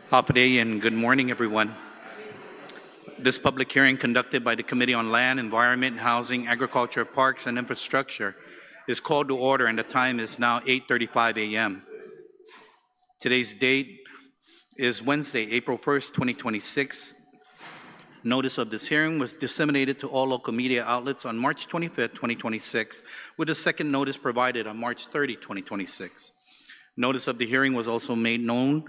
Hafa and good morning, everyone. This public hearing conducted by the Committee on Land, Environment, Housing, Agriculture, Parks, and Infrastructure is called to order, and the time is now 8:35 a.m. Today's date is Wednesday, April 1st, 2026. Notice of this hearing was disseminated to all local media outlets on March 25th, 2026, with a second notice provided on March 30, 2026. Notice of the hearing was also made known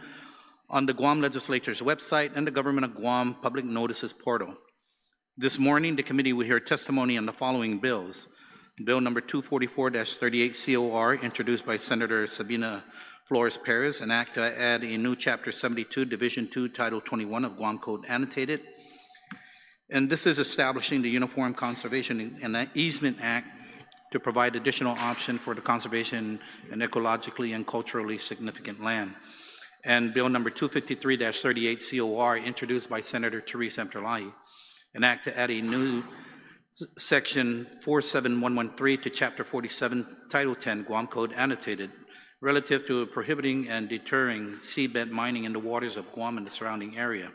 on the Guam Legislature's website and the Government of Guam Public Notices portal. This morning, the committee will hear testimony on the following bills. Bill number 244-38 COR, introduced by Senator Sabina Flores Perez, an act to add a new Chapter 72, Division 2, Title 21 of Guam Code Annotated. And this is establishing the Uniform Conservation and Easement Act to provide additional option for the conservation and ecologically and culturally significant land. And Bill number 253-38 COR, introduced by Senator Therese Terlaje, an act to add a new Section 47113 to Chapter 47, Title 10, Guam Code Annotated, relative to prohibiting and deterring seabed mining in the waters of Guam and the surrounding area.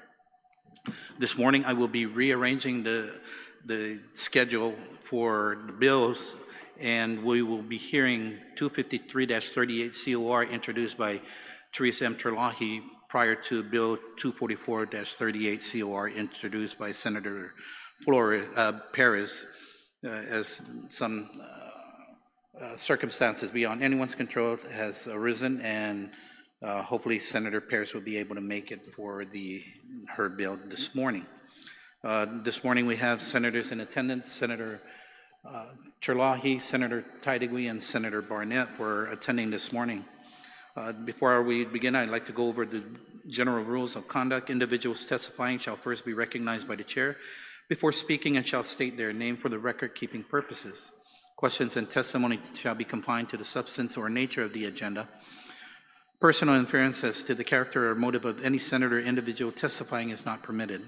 This morning, I will be rearranging the schedule for the bills, and we will be hearing 253-38 COR, introduced by Therese Terlaje, prior to Bill 244-38 COR, introduced by Senator Flores, Perez, as some circumstances beyond anyone's control has arisen, and hopefully Senator Perez will be able to make it for her bill this morning. This morning we have senators in attendance. Senator Terlaje, Senator Tydegui, and Senator Barnett were attending this morning. Before we begin, I'd like to go over the general rules of conduct. Individuals testifying shall first be recognized by the chair before speaking and shall state their name for the record-keeping purposes. Questions and testimony shall be confined to the substance or nature of the agenda. Personal inference as to the character or motive of any senator or individual testifying is not permitted.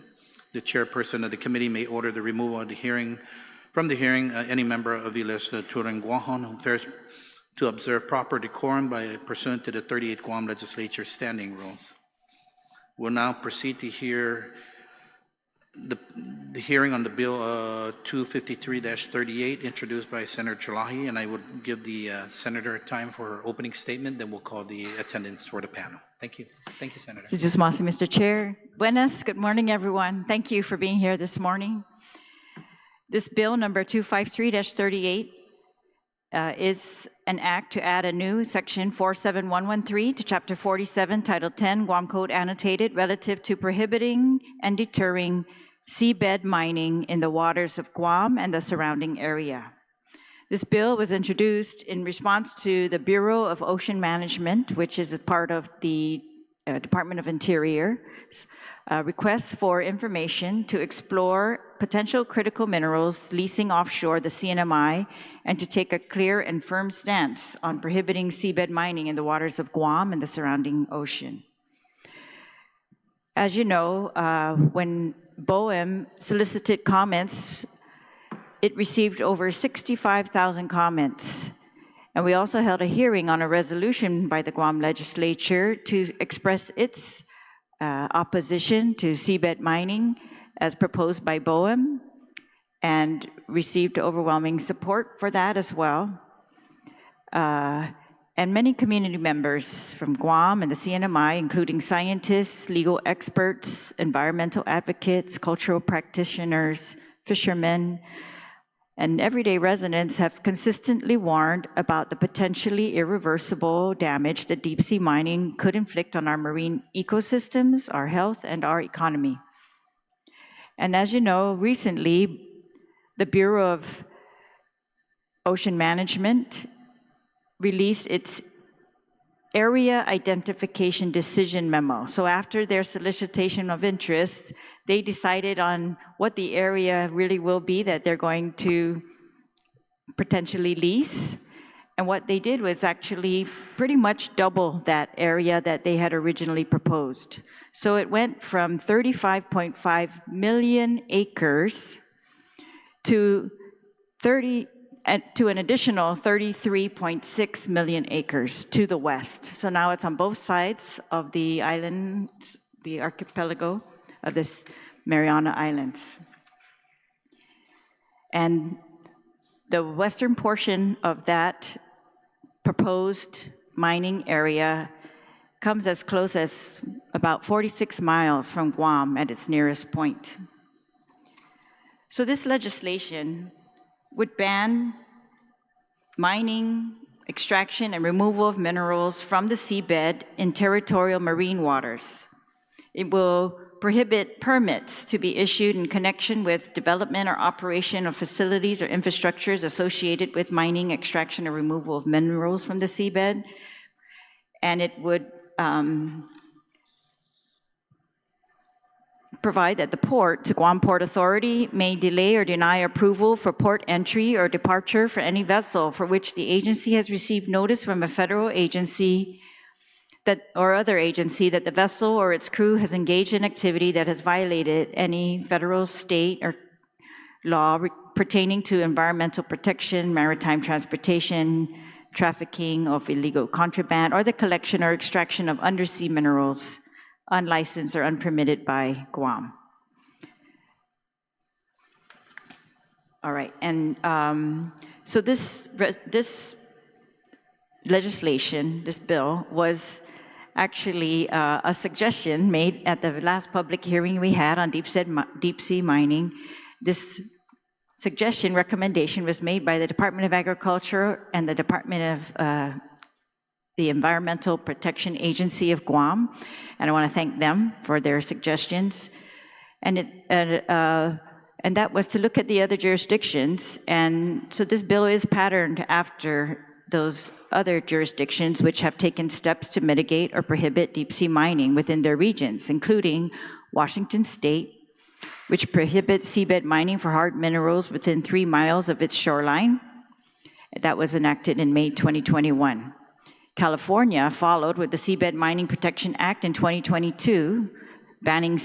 The chairperson of the committee may order the removal of from the hearing any member of the legislature in Guam who fails to observe proper decorum by pursuant to the 38th Guam Legislature standing rules. We'll now proceed to hear the hearing on the bill 253-38, introduced by Senator Terlaje, and I would give the senator time for her opening statement, then we'll call the attendance for the panel. Thank you. Thank you, Senator. Mr. Chair. Buenas, good morning, everyone. Thank you for being here this morning. This bill number 253-38 is an act to add a new Section 47113 to Chapter 47, Title 10, Guam Code Annotated, relative to prohibiting and deterring seabed mining in the waters of Guam and the surrounding area. This bill was introduced in response to the Bureau of Ocean Management, which is a part of the Department of Interior's request for information to explore potential critical minerals leasing offshore the CNMI and to take a clear and firm stance on prohibiting seabed mining in the waters of Guam and the surrounding ocean. As you know, when BOEM solicited comments, it received over 65,000 comments. And we also held a hearing on a resolution by the Guam Legislature to express its opposition to seabed mining as proposed by BOEM, and received overwhelming support for that as well. And many community members from Guam and the CNMI, including scientists, legal experts, environmental advocates, cultural practitioners, fishermen, and everyday residents have consistently warned about the potentially irreversible damage that deep-sea mining could inflict on our marine ecosystems, our health, and our economy. And as you know, recently, the Bureau of Ocean Management released its Area Identification Decision Memo. So after their solicitation of interest, they decided on what the area really will be that they're going to potentially lease. And what they did was actually pretty much double that area that they had originally proposed. So it went from 35.5 million acres to an additional 33.6 million acres to the west. So now it's on both sides of the islands the archipelago of the Mariana Islands. And the western portion of that proposed mining area comes as close as about 46 miles from Guam at its nearest point. So this legislation would ban mining, extraction, and removal of minerals from the seabed in territorial marine waters. It will prohibit permits to be issued in connection with development or operation of facilities or infrastructures associated with mining, extraction, or removal of minerals from the seabed. And it would provide that the Guam Port Authority may delay or deny approval for port entry or departure for any vessel for which the agency has received notice from a federal agency or other agency that the vessel or its crew has engaged in activity that has violated any federal, state, or law pertaining to environmental protection, maritime transportation, trafficking of illegal contraband, or the collection or extraction of undersea minerals unlicensed or unpermitted by Guam. All right, and so this legislation, this bill, was actually a suggestion made at the last public hearing we had on deep sea mining. This recommendation was made by the Department of Agriculture and the Department of the Environmental Protection Agency of Guam, and I want to thank them for their suggestions. And that was to look at the other jurisdictions, and so this bill is patterned after those other jurisdictions which have taken steps to mitigate or prohibit deep-sea mining within their regions, including Washington State, which prohibits seabed mining for hard minerals within 3 miles of its shoreline. That was enacted in May 2021. California followed with the Seabed Mining Protection Act in 2022, banning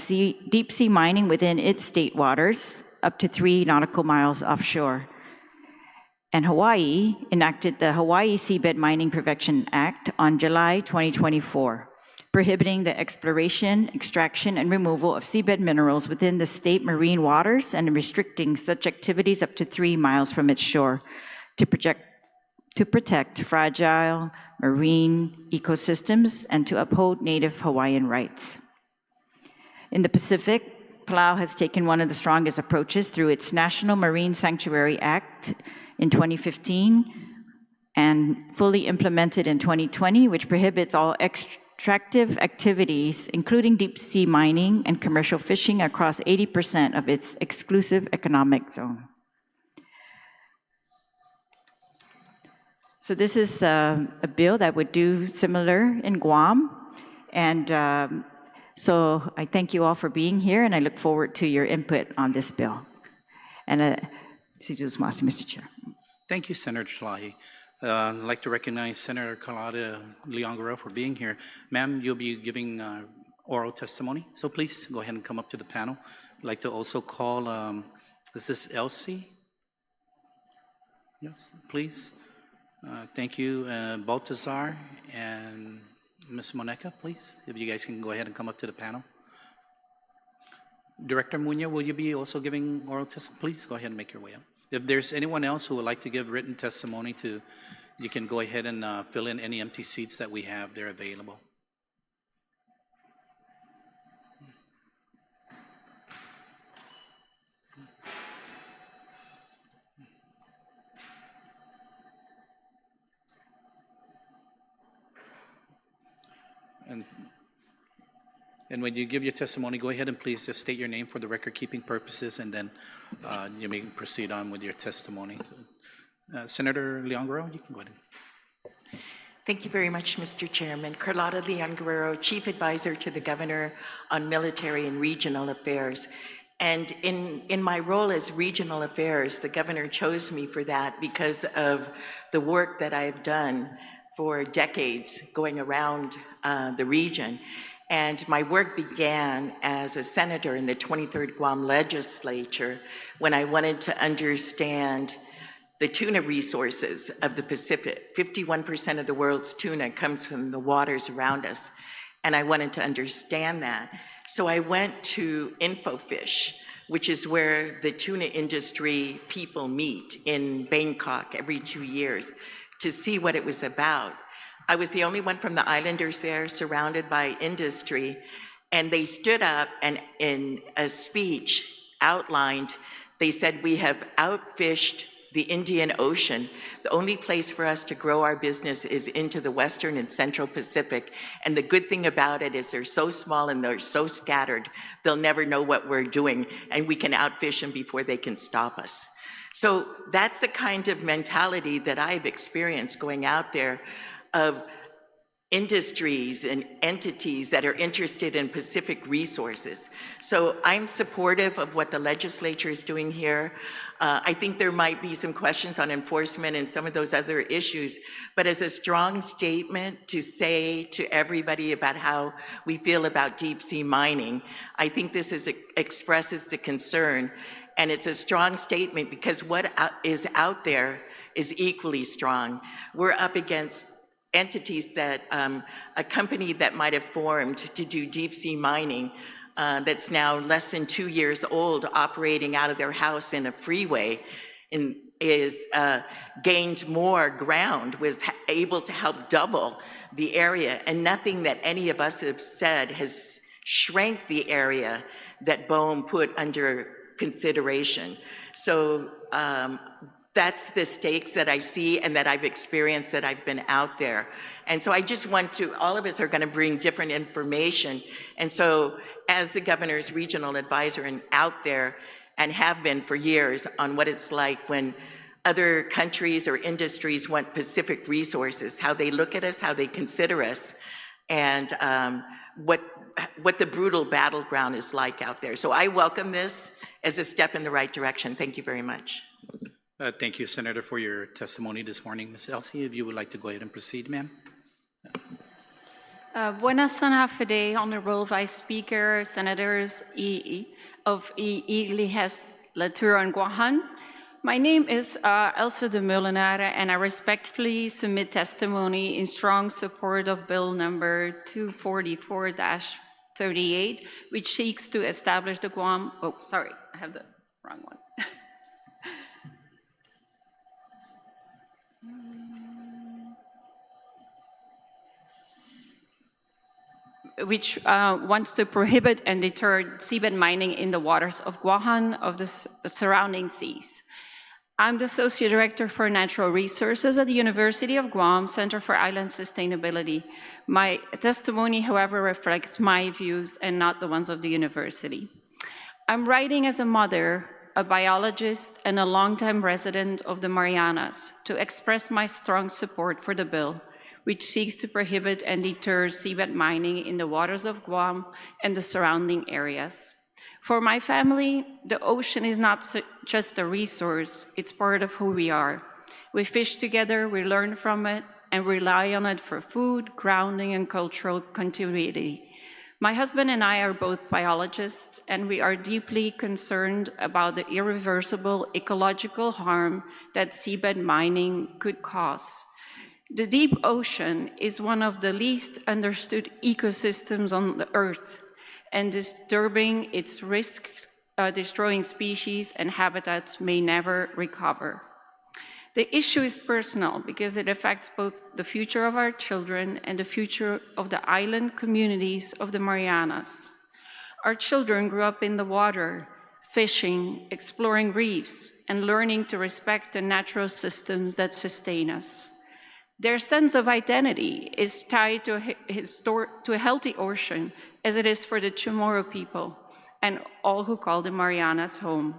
deep-sea mining within its state waters up to 3 nautical miles offshore. And Hawaii enacted the Hawaii Seabed Mining Prevention Act on July 2024, prohibiting the exploration, extraction, and removal of seabed minerals within the state marine waters and restricting such activities up to 3 miles from its shore to protect fragile marine ecosystems and to uphold Native Hawaiian rights. In the Pacific, Palau has taken one of the strongest approaches through its National Marine Sanctuary Act in 2015 and fully implemented in 2020, which prohibits all extractive activities, including deep-sea mining and commercial fishing across 80% of its exclusive economic zone. So this is a bill that would do similar in Guam. And so I thank you all for being here, and I look forward to your input on this bill. And Mr. Chair. Thank you, Senator Terlaje. I'd like to recognize Senator Carlotta Leon-Guerrero for being here. Ma'am, you'll be giving oral testimony, so please go ahead and come up to the panel. I'd like to also call, is this Elsie? Yes, please. Thank you, Baltazar and Ms. Moneca, please, if you guys can go ahead and come up to the panel. Director Muñoz, will you be also giving oral testimony? Please go ahead and make your way up. If there's anyone else who would like to give written testimony you can go ahead and fill in any empty seats that we have. They're available. And when you give your testimony, go ahead and please just state your name for the record-keeping purposes, and then you may proceed on with your testimony. Senator Leon-Guerrero, you can go ahead. Thank you very much, Mr. Chairman. Carlotta Leon-Guerrero, Chief Advisor to the Governor on Military and Regional Affairs. And in my role as Regional Affairs, the Governor chose me for that because of the work that I have done for decades going around the region. And my work began as a senator in the 23rd Guam legislature when I wanted to understand the tuna resources of the Pacific. 51% of the world's tuna comes from the waters around us. and I wanted to understand that. So I went to InfoFish, which is where the tuna industry people meet in Bangkok every 2 years, to see what it was about. I was the only one from the islanders there, surrounded by industry, and they stood up and in a speech outlined, they said, we have outfished the Indian Ocean. The only place for us to grow our business is into the Western and Central Pacific. And the good thing about it is they're so small and they're so scattered, they'll never know what we're doing, and we can outfish them before they can stop us. So that's the kind of mentality that I've experienced going out there, of industries and entities that are interested in Pacific resources. So I'm supportive of what the legislature is doing here. I think there might be some questions on enforcement and some of those other issues, but as a strong statement to say to everybody about how we feel about deep sea mining, I think this expresses the concern, and it's a strong statement because what is out there is equally strong. We're up against entities that, a company that might have formed to do deep sea mining that's now less than 2 years old, operating out of their house in a freeway, is gained more ground, was able to help double the area, and nothing that any of us have said has shrank the area that BOEM put under consideration. So that's the stakes that I see and that I've experienced, that I've been out there. And so I just want to, all of us are going to bring different information. And so as the governor's regional advisor and out there, and have been for years, on what it's like when other countries or industries want Pacific resources, how they look at us, how they consider us, and what the brutal battleground is like out there. So I welcome this as a step in the right direction. Thank you very much. Thank you, Senator, for your testimony this morning. Ms. Elsie, if you would like to go ahead and proceed, ma'am. Buenas sana fide, Honorable Vice Speaker, Senators of Legislature and Guam. My name is Elsa de Molenare, and I respectfully submit testimony in strong support of Bill number 244-38, which seeks to establish the Guam, oh, sorry, I have the wrong one. Which wants to prohibit and deter seabed mining in the waters of Guam of the surrounding seas. I'm the Associate Director for Natural Resources at the University of Guam Center for Island Sustainability. My testimony, however, reflects my views and not the ones of the university. I'm writing as a mother, a biologist, and a longtime resident of the Marianas to express my strong support for the bill, which seeks to prohibit and deter seabed mining in the waters of Guam and the surrounding areas. For my family, the ocean is not just a resource, it's part of who we are. We fish together, we learn from it, and rely on it for food, grounding, and cultural continuity. My husband and I are both biologists, and we are deeply concerned about the irreversible ecological harm that seabed mining could cause. The deep ocean is one of the least understood ecosystems on the Earth, and disturbing its risks, destroying species and habitats may never recover. The issue is personal because it affects both the future of our children and the future of the island communities of the Marianas. Our children grew up in the water, fishing, exploring reefs, and learning to respect the natural systems that sustain us. Their sense of identity is tied to a healthy ocean, as it is for the Chamorro people and all who call the Marianas home.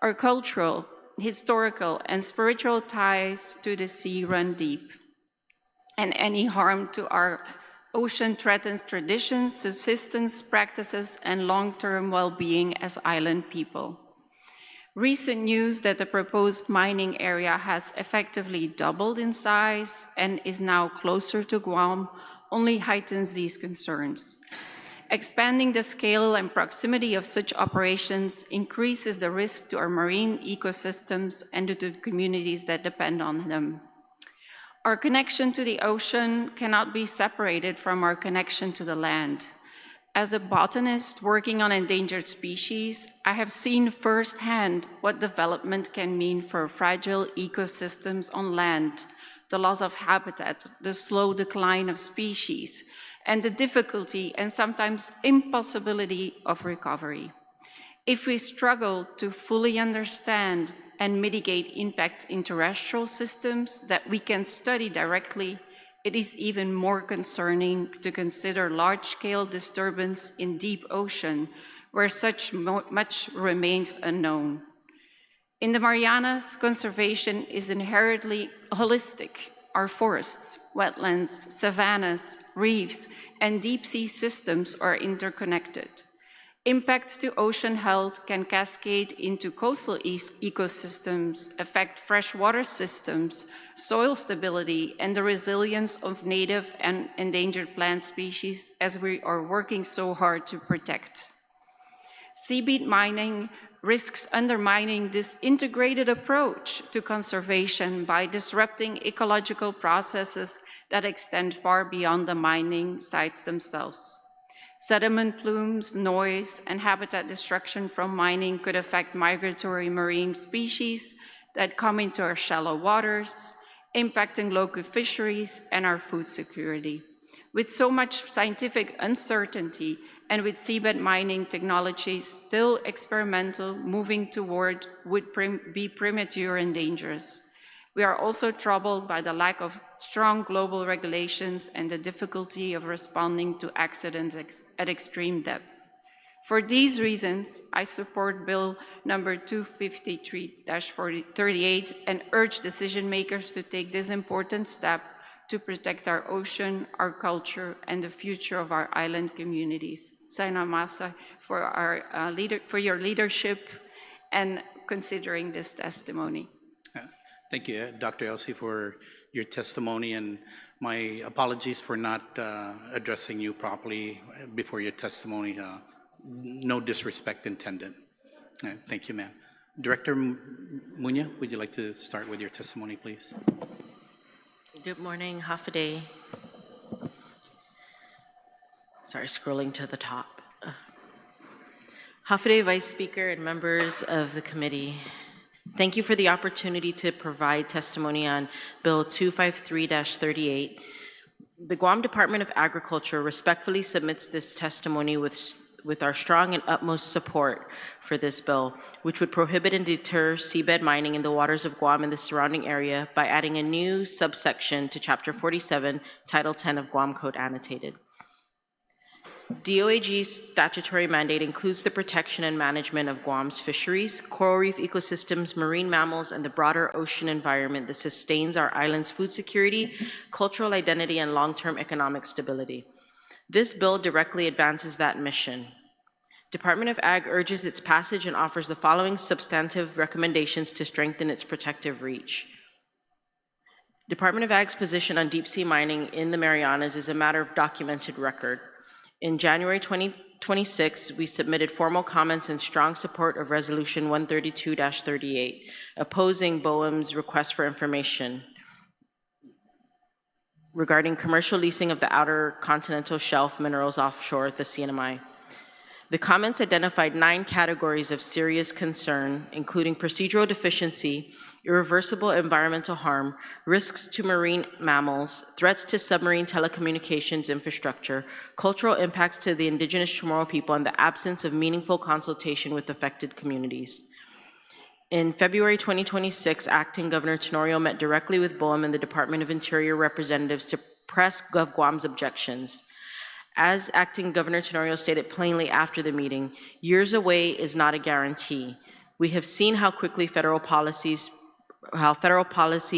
Our cultural, historical, and spiritual ties to the sea run deep, and any harm to our ocean threatens traditions, subsistence practices, and long-term well-being as island people. Recent news that the proposed mining area has effectively doubled in size and is now closer to Guam only heightens these concerns. Expanding the scale and proximity of such operations increases the risk to our marine ecosystems and to the communities that depend on them. Our connection to the ocean cannot be separated from our connection to the land. As a botanist working on endangered species, I have seen firsthand what development can mean for fragile ecosystems on land, the loss of habitat, the slow decline of species, and the difficulty and sometimes impossibility of recovery. If we struggle to fully understand and mitigate impacts in terrestrial systems that we can study directly, it is even more concerning to consider large-scale disturbance in deep ocean, where such much remains unknown. In the Marianas, conservation is inherently holistic. Our forests, wetlands, savannas, reefs, and deep-sea systems are interconnected. Impacts to ocean health can cascade into coastal ecosystems, affect freshwater systems, soil stability, and the resilience of native and endangered plant species as we are working so hard to protect. Seabed mining risks undermining this integrated approach to conservation by disrupting ecological processes that extend far beyond the mining sites themselves. Sediment plumes, noise, and habitat destruction from mining could affect migratory marine species that come into our shallow waters, impacting local fisheries and our food security. With so much scientific uncertainty and with seabed mining technologies still experimental, moving toward would be premature and dangerous. We are also troubled by the lack of strong global regulations and the difficulty of responding to accidents at extreme depths. For these reasons, I support Bill number 253-38 and urge decision makers to take this important step to protect our ocean, our culture, and the future of our island communities. Sana Masa for your leadership and considering this testimony. Thank you, Dr. Elsie, for your testimony, and my apologies for not addressing you properly before your testimony. No disrespect intended. Thank you, ma'am. Director Muña, would you like to start with your testimony, please? Good morning, Hafaday. Sorry, scrolling to the top. Hafaday, Vice Speaker, and members of the committee. Thank you for the opportunity to provide testimony on Bill 253-38. The Guam Department of Agriculture respectfully submits this testimony with our strong and utmost support for this bill, which would prohibit and deter seabed mining in the waters of Guam and the surrounding area by adding a new subsection to Chapter 47, Title 10 of Guam Code Annotated. DOAG's statutory mandate includes the protection and management of Guam's fisheries, coral reef ecosystems, marine mammals, and the broader ocean environment that sustains our island's food security, cultural identity, and long-term economic stability. This bill directly advances that mission. Department of Ag urges its passage and offers the following substantive recommendations to strengthen its protective reach. Department of Ag's position on deep-sea mining in the Marianas is a matter of documented record. In January 2026, we submitted formal comments in strong support of Resolution 132-38, opposing BOEM's request for information regarding commercial leasing of the outer continental shelf minerals offshore the CNMI. The comments identified 9 categories of serious concern, including procedural deficiency, irreversible environmental harm, risks to marine mammals, threats to submarine telecommunications infrastructure, cultural impacts to the indigenous Chamorro people, and the absence of meaningful consultation with affected communities. In February 2026, Acting Governor Tenorio met directly with BOEM and the Department of Interior representatives to press GovGuam's objections. As Acting Governor Tenorio stated plainly after the meeting, years away is not a guarantee. We have seen how quickly federal policy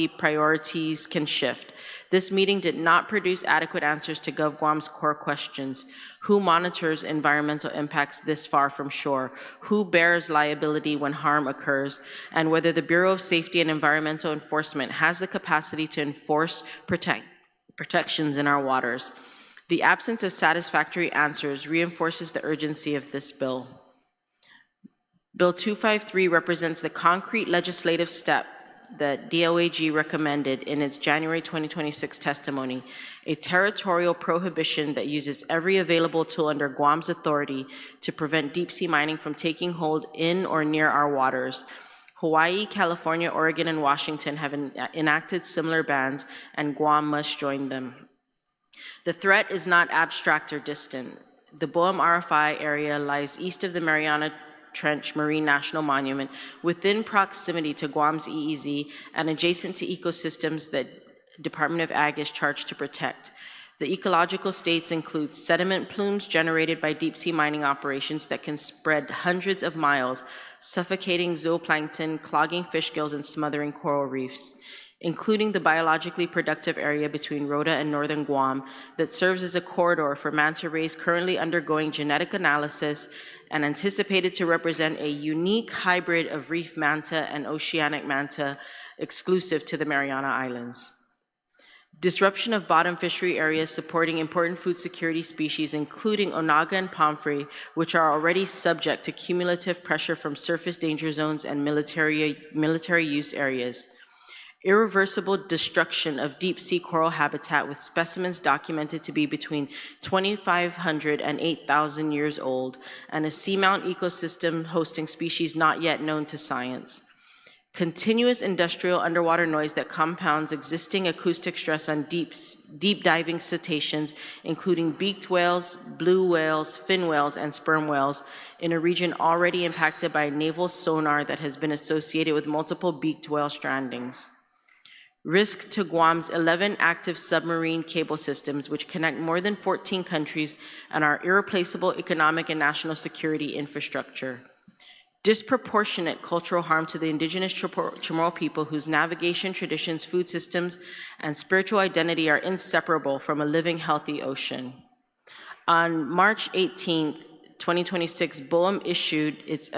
priorities can shift. This meeting did not produce adequate answers to GovGuam's core questions. Who monitors environmental impacts this far from shore? Who bears liability when harm occurs? And whether the Bureau of Safety and Environmental Enforcement has the capacity to enforce protections in our waters. The absence of satisfactory answers reinforces the urgency of this bill. Bill 253 represents the concrete legislative step that DOAG recommended in its January 2026 testimony, a territorial prohibition that uses every available tool under Guam's authority to prevent deep-sea mining from taking hold in or near our waters. Hawaii, California, Oregon, and Washington have enacted similar bans, and Guam must join them. The threat is not abstract or distant. The Boehm RFI area lies east of the Mariana Trench Marine National Monument, within proximity to Guam's EEZ and adjacent to ecosystems that Department of Ag is charged to protect. The ecological states include sediment plumes generated by deep-sea mining operations that can spread hundreds of miles, suffocating zooplankton, clogging fish gills, and smothering coral reefs, including the biologically productive area between Rota and northern Guam that serves as a corridor for manta rays currently undergoing genetic analysis and anticipated to represent a unique hybrid of reef manta and oceanic manta exclusive to the Mariana Islands. Disruption of bottom fishery areas supporting important food security species, including onaga and pomfrey, which are already subject to cumulative pressure from surface danger zones and military use areas. Irreversible destruction of deep-sea coral habitat with specimens documented to be between 2,500 and 8,000 years old, and a seamount ecosystem hosting species not yet known to science. Continuous industrial underwater noise that compounds existing acoustic stress on deep diving cetaceans, including beaked whales, blue whales, fin whales, and sperm whales, in a region already impacted by naval sonar that has been associated with multiple beaked whale strandings. Risk to Guam's 11 active submarine cable systems, which connect more than 14 countries and are irreplaceable economic and national security infrastructure. Disproportionate cultural harm to the indigenous Chamorro people whose navigation, traditions, food systems, and spiritual identity are inseparable from a living, healthy ocean. On March 18th, 2026, BOEM issued its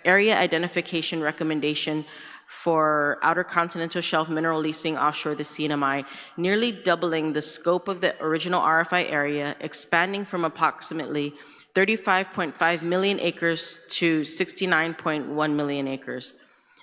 area identification recommendation for outer continental shelf mineral leasing offshore the CNMI, nearly doubling the scope of the original RFI area, expanding from approximately 35.5 million acres to 69.1 million acres.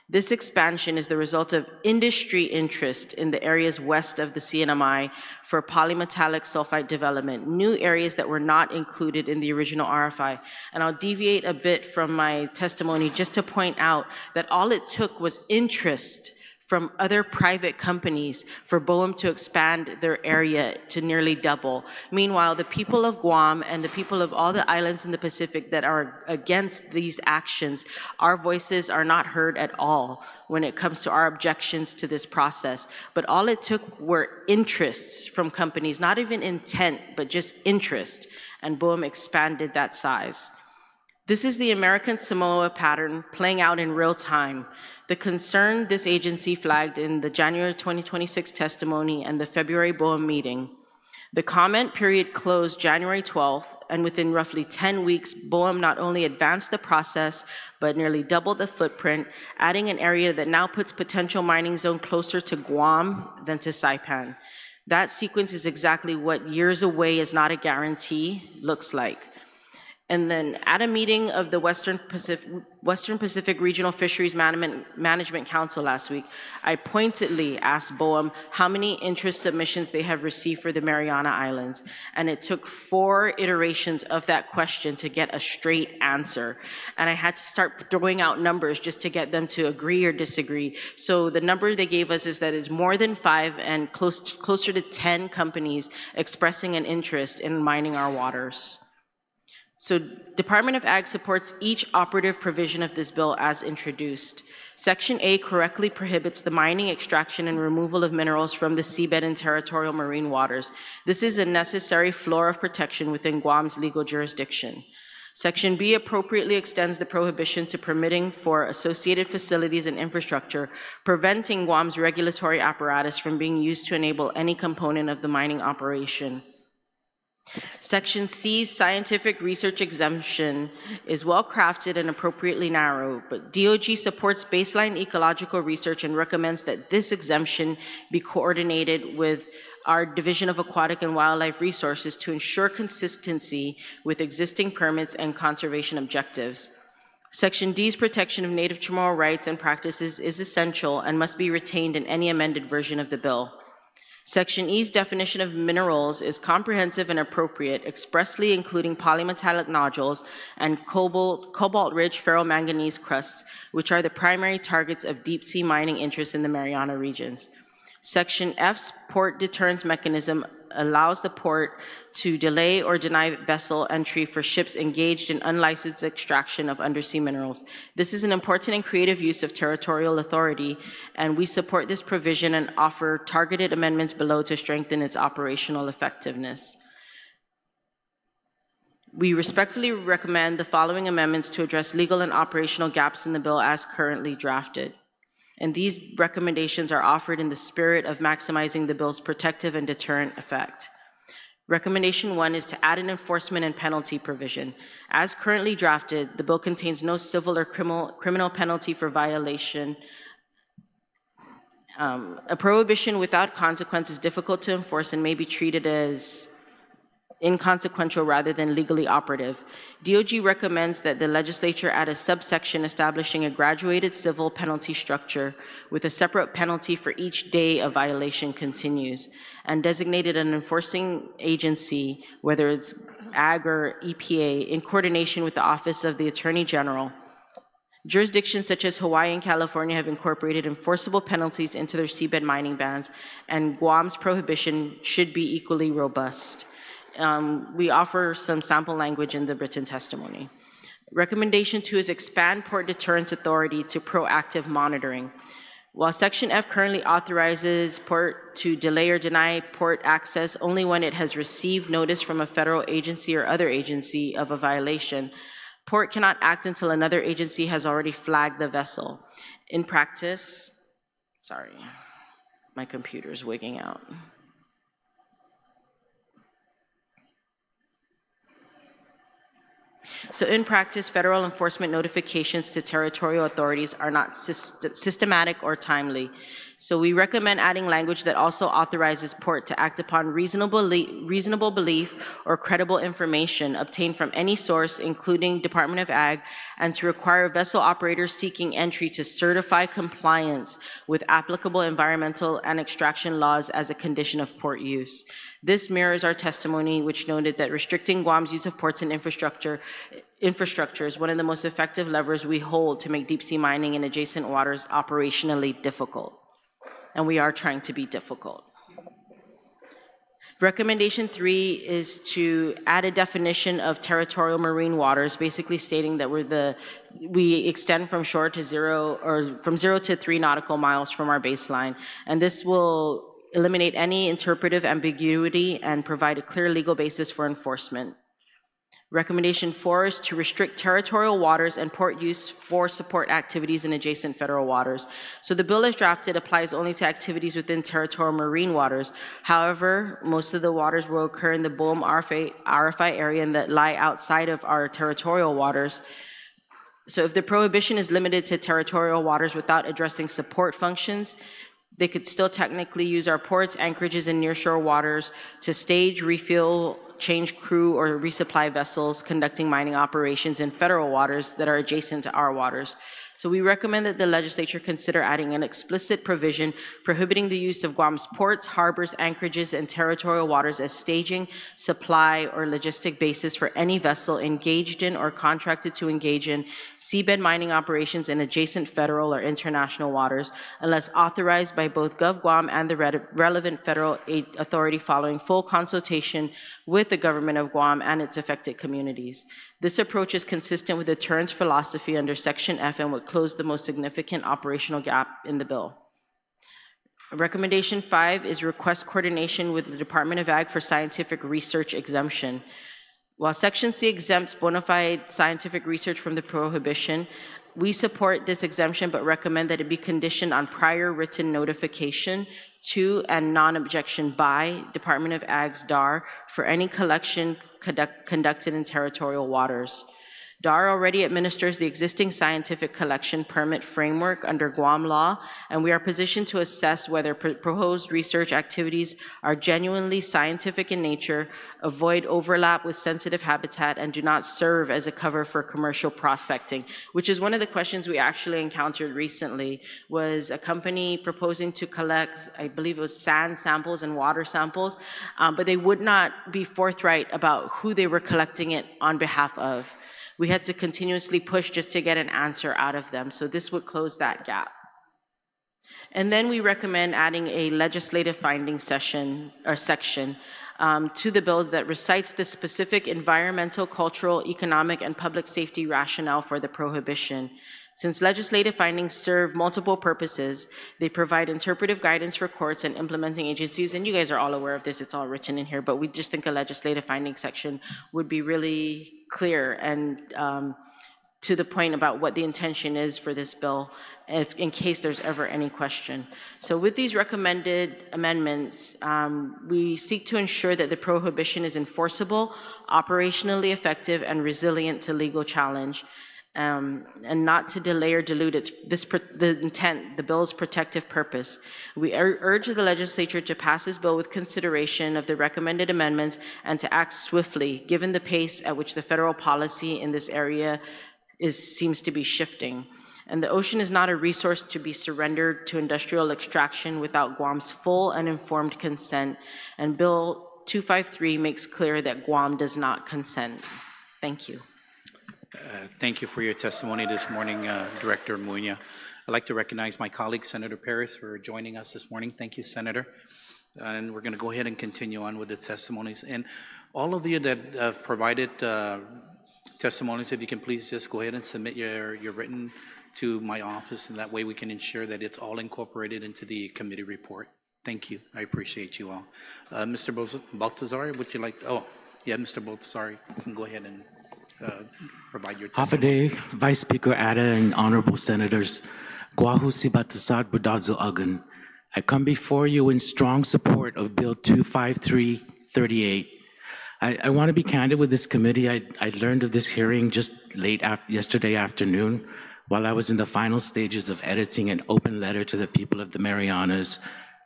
This expansion is the result of industry interest in the areas west of the CNMI for polymetallic sulfide development, new areas that were not included in the original RFI. And I'll deviate a bit from my testimony just to point out that all it took was interest from other private companies for BOEM to expand their area to nearly double. Meanwhile, the people of Guam and the people of all the islands in the Pacific that are against these actions, our voices are not heard at all when it comes to our objections to this process. But all it took were interests from companies, not even intent, but just interest, and BOEM expanded that size. This is the American Samoa pattern playing out in real time. The concern this agency flagged in the January 2026 testimony and the February BOEM meeting. The comment period closed January 12th, and within roughly 10 weeks, BOEM not only advanced the process, but nearly doubled the footprint, adding an area that now puts potential mining zone closer to Guam than to Saipan. That sequence is exactly what years away is not a guarantee looks like. And then at a meeting of the Western Pacific Regional Fisheries Management Council last week, I pointedly asked BOEM how many interest submissions they have received for the Mariana Islands. And it took 4 iterations of that question to get a straight answer. And I had to start throwing out numbers just to get them to agree or disagree. So the number they gave us is that it's more than 5 and closer to 10 companies expressing an interest in mining our waters. So Department of Ag supports each operative provision of this bill as introduced. Section A correctly prohibits the mining, extraction, and removal of minerals from the seabed and territorial marine waters. This is a necessary floor of protection within Guam's legal jurisdiction. Section B appropriately extends the prohibition to permitting for associated facilities and infrastructure, preventing Guam's regulatory apparatus from being used to enable any component of the mining operation. Section C's scientific research exemption is well crafted and appropriately narrow, but DOG supports baseline ecological research and recommends that this exemption be coordinated with our Division of Aquatic and Wildlife Resources to ensure consistency with existing permits and conservation objectives. Section D's protection of Native Chamorro rights and practices is essential and must be retained in any amended version of the bill. Section E's definition of minerals is comprehensive and appropriate, expressly including polymetallic nodules and cobalt-rich ferromanganese crusts, which are the primary targets of deep-sea mining interests in the Mariana regions. Section F's port deterrence mechanism allows the port to delay or deny vessel entry for ships engaged in unlicensed extraction of undersea minerals. This is an important and creative use of territorial authority, and we support this provision and offer targeted amendments below to strengthen its operational effectiveness. We respectfully recommend the following amendments to address legal and operational gaps in the bill as currently drafted. And these recommendations are offered in the spirit of maximizing the bill's protective and deterrent effect. Recommendation 1 is to add an enforcement and penalty provision. As currently drafted, the bill contains no civil or criminal penalty for violation. A prohibition without consequence is difficult to enforce and may be treated as inconsequential rather than legally operative. DOG recommends that the legislature add a subsection establishing a graduated civil penalty structure with a separate penalty for each day a violation continues, and designated an enforcing agency, whether it's AG or EPA, in coordination with the Office of the Attorney General. Jurisdictions such as Hawaii and California have incorporated enforceable penalties into their seabed mining bans, and Guam's prohibition should be equally robust. We offer some sample language in the written testimony. Recommendation 2 is expand port deterrence authority to proactive monitoring. While Section F currently authorizes port to delay or deny port access only when it has received notice from a federal agency or other agency of a violation, port cannot act until another agency has already flagged the vessel. In practice, sorry, my computer's wigging out. So in practice, federal enforcement notifications to territorial authorities are not systematic or timely. So we recommend adding language that also authorizes port to act upon reasonable belief or credible information obtained from any source, including Department of Ag, and to require vessel operators seeking entry to certify compliance with applicable environmental and extraction laws as a condition of port use. This mirrors our testimony, which noted that restricting Guam's use of ports and infrastructure is one of the most effective levers we hold to make deep-sea mining in adjacent waters operationally difficult. And we are trying to be difficult. Recommendation 3 is to add a definition of territorial marine waters, basically stating that we extend from shore to zero, or from 0 to 3 nautical miles from our baseline. And this will eliminate any interpretive ambiguity and provide a clear legal basis for enforcement. Recommendation 4 is to restrict territorial waters and port use for support activities in adjacent federal waters. So the bill as drafted applies only to activities within territorial marine waters. However, most of the waters will occur in the BOEM RFI area and that lie outside of our territorial waters. So if the prohibition is limited to territorial waters without addressing support functions, they could still technically use our ports, anchorages, and nearshore waters to stage, refuel, change crew, or resupply vessels conducting mining operations in federal waters that are adjacent to our waters. So we recommend that the legislature consider adding an explicit provision prohibiting the use of Guam's ports, harbors, anchorages, and territorial waters as staging, supply, or logistic basis for any vessel engaged in or contracted to engage in seabed mining operations in adjacent federal or international waters, unless authorized by both GovGuam and the relevant federal authority following full consultation with the government of Guam and its affected communities. This approach is consistent with the deterrence philosophy under Section F and would close the most significant operational gap in the bill. Recommendation 5 is request coordination with the Department of Ag for scientific research exemption. While Section C exempts bona fide scientific research from the prohibition, we support this exemption but recommend that it be conditioned on prior written notification to and non-objection by Department of Ag's DAR for any collection conducted in territorial waters. DAR already administers the existing scientific collection permit framework under Guam law, and we are positioned to assess whether proposed research activities are genuinely scientific in nature, avoid overlap with sensitive habitat, and do not serve as a cover for commercial prospecting, which is one of the questions we actually encountered recently, was a company proposing to collect, I believe it was sand samples and water samples, but they would not be forthright about who they were collecting it on behalf of. We had to continuously push just to get an answer out of them, so this would close that gap. And then we recommend adding a legislative finding section to the bill that recites the specific environmental, cultural, economic, and public safety rationale for the prohibition. Since legislative findings serve multiple purposes, they provide interpretive guidance for courts and implementing agencies, and you guys are all aware of this, it's all written in here, but we just think a legislative finding section would be really clear and to the point about what the intention is for this bill, in case there's ever any question. So with these recommended amendments, we seek to ensure that the prohibition is enforceable, operationally effective, and resilient to legal challenge, and not to delay or dilute the intent, the bill's protective purpose. We urge the legislature to pass this bill with consideration of the recommended amendments and to act swiftly, given the pace at which the federal policy in this area seems to be shifting. And the ocean is not a resource to be surrendered to industrial extraction without Guam's full and informed consent. And Bill 253 makes clear that Guam does not consent. Thank you. Thank you for your testimony this morning, Director Muña. I'd like to recognize my colleague, Senator Perez, for joining us this morning. Thank you, Senator. And we're going to go ahead and continue on with the testimonies. And all of you that have provided testimonies, if you can please just go ahead and submit your written to my office, and that way we can ensure that it's all incorporated into the committee report. Thank you. I appreciate you all. Mr. Baltazar, would you like, oh, yeah, Mr. Baltazar, you can go ahead and provide your testimony. Hapade, Vice Speaker Ada, and Honorable Senators, Guahu Sibatasad Budazo Agan. I come before you in strong support of Bill 25338. I want to be candid with this committee. I learned of this hearing just yesterday afternoon while I was in the final stages of editing an open letter to the people of the Marianas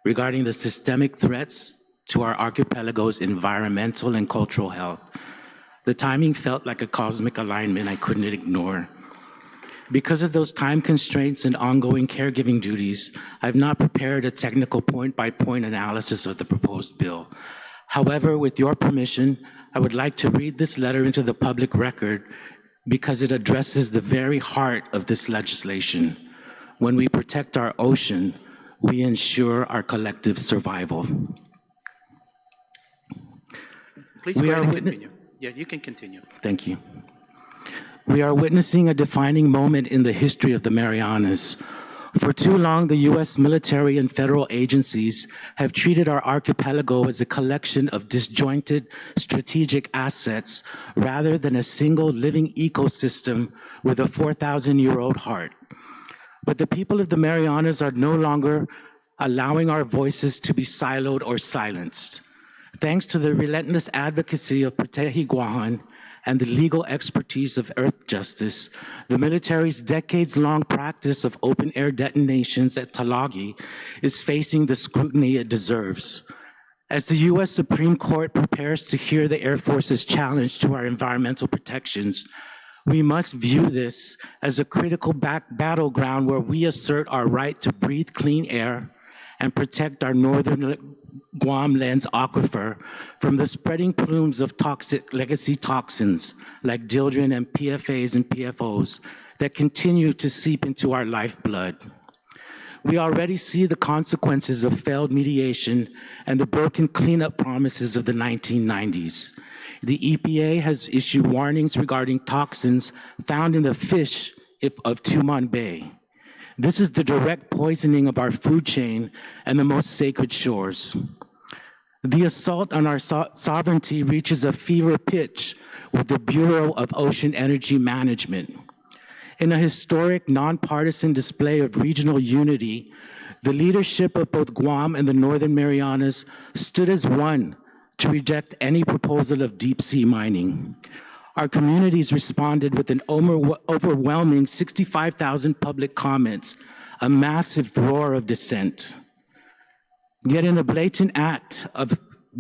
regarding the systemic threats to our archipelago's environmental and cultural health. The timing felt like a cosmic alignment I couldn't ignore. Because of those time constraints and ongoing caregiving duties, I've not prepared a technical point-by-point analysis of the proposed bill. However, with your permission, I would like to read this letter into the public record because it addresses the very heart of this legislation. When we protect our ocean, we ensure our collective survival. Please go ahead and continue. Yeah, you can continue. Thank you. We are witnessing a defining moment in the history of the Marianas. For too long, the U.S. military and federal agencies have treated our archipelago as a collection of disjointed strategic assets rather than a single living ecosystem with a 4,000-year-old heart. But the people of the Marianas are no longer allowing our voices to be siloed or silenced. Thanks to the relentless advocacy of PROHIBITING and the legal expertise of Earth Justice, the military's decades-long practice of open-air detonations at Terlaje is facing the scrutiny it deserves. As the U.S. Supreme Court prepares to hear the Air Force's challenge to our environmental protections, we must view this as a critical battleground where we assert our right to breathe clean air and protect our northern Guam lands aquifer from the spreading plumes of toxic legacy toxins like dieldrin and PFAs and PFOs that continue to seep into our lifeblood. We already see the consequences of failed mediation and the broken cleanup promises of the 1990s. The EPA has issued warnings regarding toxins found in the fish of Tumon Bay. This is the direct poisoning of our food chain and the most sacred shores. The assault on our sovereignty reaches a fever pitch with the Bureau of Ocean Energy Management. In a historic, nonpartisan display of regional unity, the leadership of both Guam and the Northern Marianas stood as one to reject any proposal of deep-sea mining. Our communities responded with an overwhelming 65,000 public comments, a massive roar of dissent. Yet in a blatant act of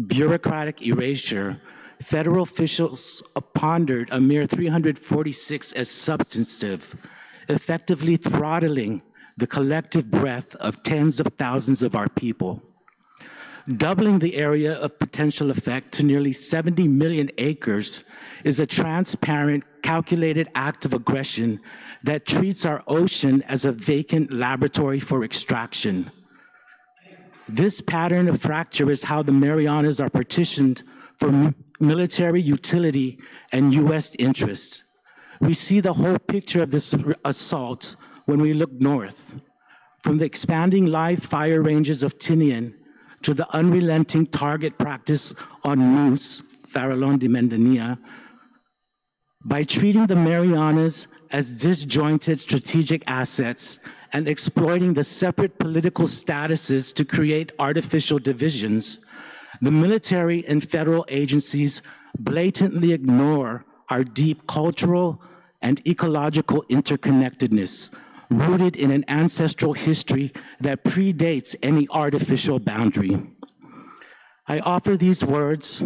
bureaucratic erasure, federal officials pondered a mere 346 as substantive, effectively throttling the collective breath of tens of thousands of our people. Doubling the area of potential effect to nearly 70 million acres is a transparent, calculated act of aggression that treats our ocean as a vacant laboratory for extraction. This pattern of fracture is how the Marianas are partitioned for military utility and US interests. We see the whole picture of this assault when we look north, from the expanding live fire ranges of Tinian to the unrelenting target practice on moose, Farallon de Mendanilla. By treating the Marianas as disjointed strategic assets and exploiting the separate political statuses to create artificial divisions, the military and federal agencies blatantly ignore our deep cultural and ecological interconnectedness, rooted in an ancestral history that predates any artificial boundary. I offer these words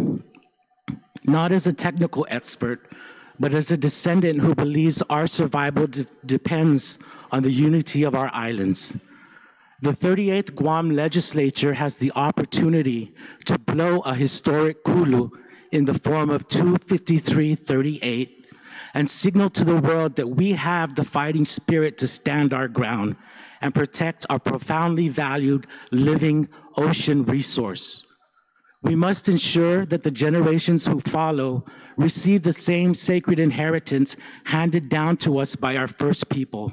not as a technical expert, but as a descendant who believes our survival depends on the unity of our islands. The 38th Guam legislature has the opportunity to blow a historic kulu in the form of 25338 and signal to the world that we have the fighting spirit to stand our ground and protect our profoundly valued living ocean resource. We must ensure that the generations who follow receive the same sacred inheritance handed down to us by our first people.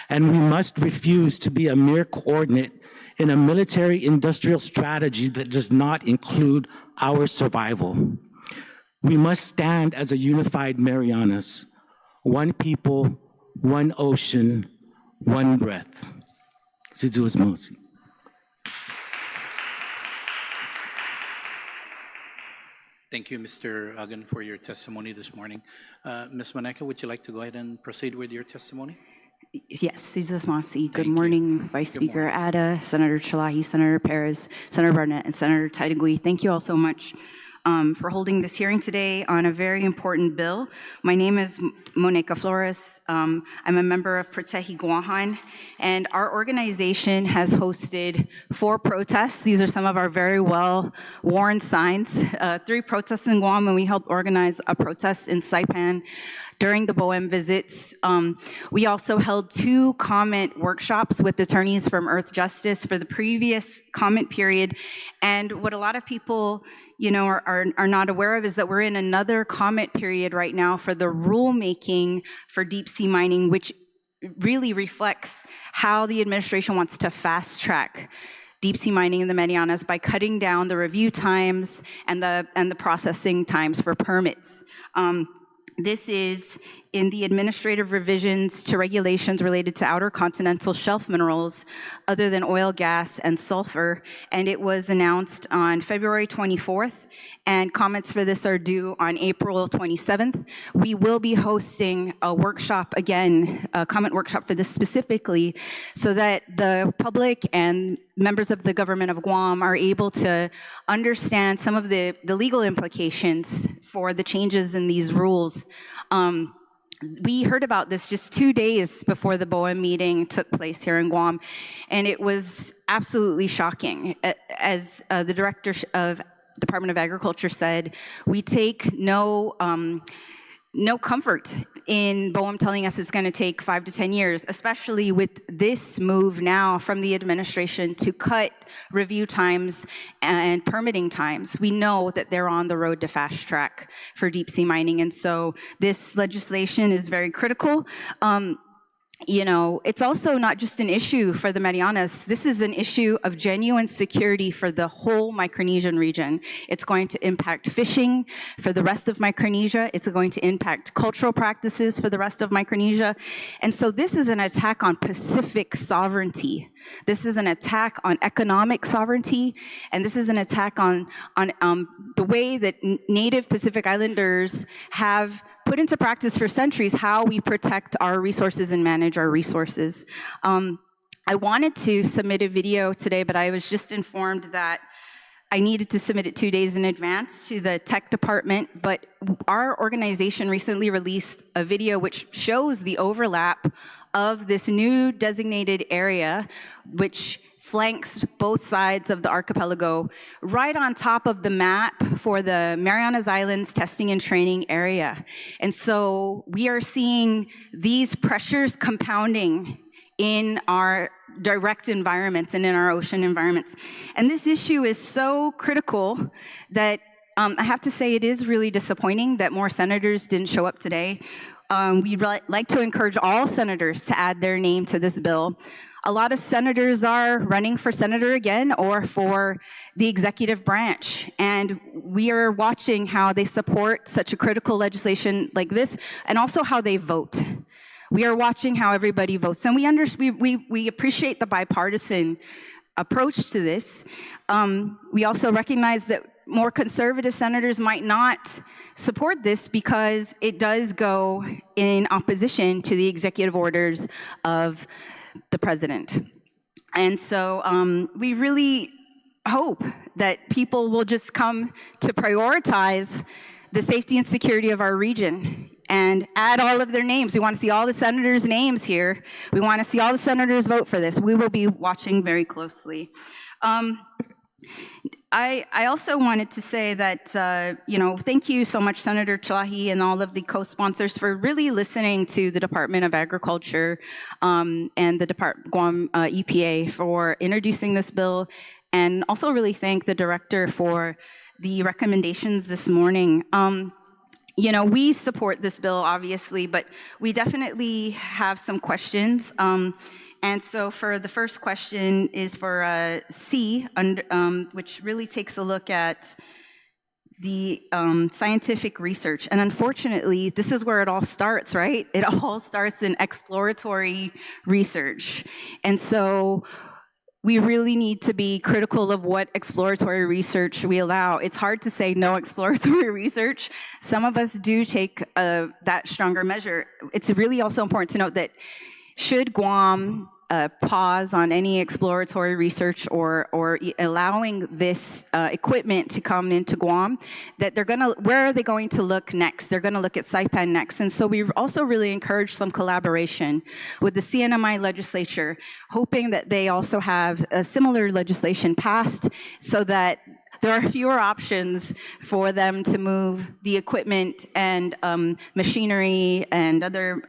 And we must refuse to be a mere coordinate in a military-industrial strategy that does not include our survival. We must stand as a unified Marianas, one people, one ocean, one breath. Sizu's Mosi. Thank you, Mr. Agan, for your testimony this morning. Ms. Maneka, would you like to go ahead and proceed with your testimony? Yes, Cesar Masi. Good Thank morning, Vice Good Speaker morning. Ada, Senator Terlaje, Senator Perez, Senator Barnett, and Senator Taitagui. Thank you all so much for holding this hearing today on a very important bill. My name is Monica Flores. I'm a member of Protehi Guahan, and our organization has hosted 4 protests. These are some of our very well-worn signs. 3 protests in Guam, and we helped organize a protest in Saipan during the BOEM visits. We also held 2 comment workshops with attorneys from Earth Justice for the previous comment period. And what a lot of people are not aware of is that we're in another comment period right now for the rulemaking for deep sea mining, which really reflects how the administration wants to fast track deep sea mining in the Marianas by cutting down the review times and the processing times for permits. This is in the administrative revisions to regulations related to outer continental shelf minerals other than oil, gas, and sulfur, and it was announced on February 24th, and comments for this are due on April 27th. We will be hosting a workshop again, a comment workshop for this specifically, so that the public and members of the government of Guam are able to understand some of the legal implications for the changes in these rules. We heard about this just 2 days before the BOEM meeting took place here in Guam, and it was absolutely shocking. As the director of Department of Agriculture said, we take no comfort in BOEM telling us it's going to take 5 to 10 years, especially with this move now from the administration to cut review times and permitting times. We know that they're on the road to fast track for deep sea mining, and so this legislation is very critical. It's also not just an issue for the Marianas. This is an issue of genuine security for the whole Micronesian region. It's going to impact fishing for the rest of Micronesia. It's going to impact cultural practices for the rest of Micronesia. And so this is an attack on Pacific sovereignty. This is an attack on economic sovereignty, and this is an attack on the way that Native Pacific Islanders have put into practice for centuries how we protect our resources and manage our resources. I wanted to submit a video today, but I was just informed that I needed to submit it 2 days in advance to the tech department, but our organization recently released a video which shows the overlap of this new designated area, which flanks both sides of the archipelago, right on top of the map for the Marianas Islands testing and training area. And so we are seeing these pressures compounding in our direct environments and in our ocean environments. And this issue is so critical that I have to say it is really disappointing that more senators didn't show up today. We'd like to encourage all senators to add their name to this bill. A lot of senators are running for senator again or for the executive branch. And we are watching how they support such a critical legislation like this and also how they vote. We are watching how everybody votes, and we appreciate the bipartisan approach to this. We also recognize that more conservative senators might not support this because it does go in opposition to the executive orders of the president. And so we really hope that people will just come to prioritize the safety and security of our region and add all of their names. We want to see all the senators' names here. We want to see all the senators vote for this. We will be watching very closely. I also wanted to say that, thank you so much, Senator Terlaje and all of the co-sponsors for really listening to the Department of Agriculture and the Guam EPA for introducing this bill, and also really thank the director for the recommendations this morning. We support this bill, obviously, but we definitely have some questions. And so for the first question is for C, which really takes a look at the scientific research. And unfortunately, this is where it all starts, right? It all starts in exploratory research. And so we really need to be critical of what exploratory research we allow. It's hard to say no exploratory research. Some of us do take that stronger measure. It's really also important to note that should Guam pause on any exploratory research or allowing this equipment to come into Guam, that where are they going to look next? They're gonna look at Saipan next. And so we also really encourage some collaboration with the CNMI legislature, hoping that they also have a similar legislation passed so that there are fewer options for them to move the equipment and machinery and other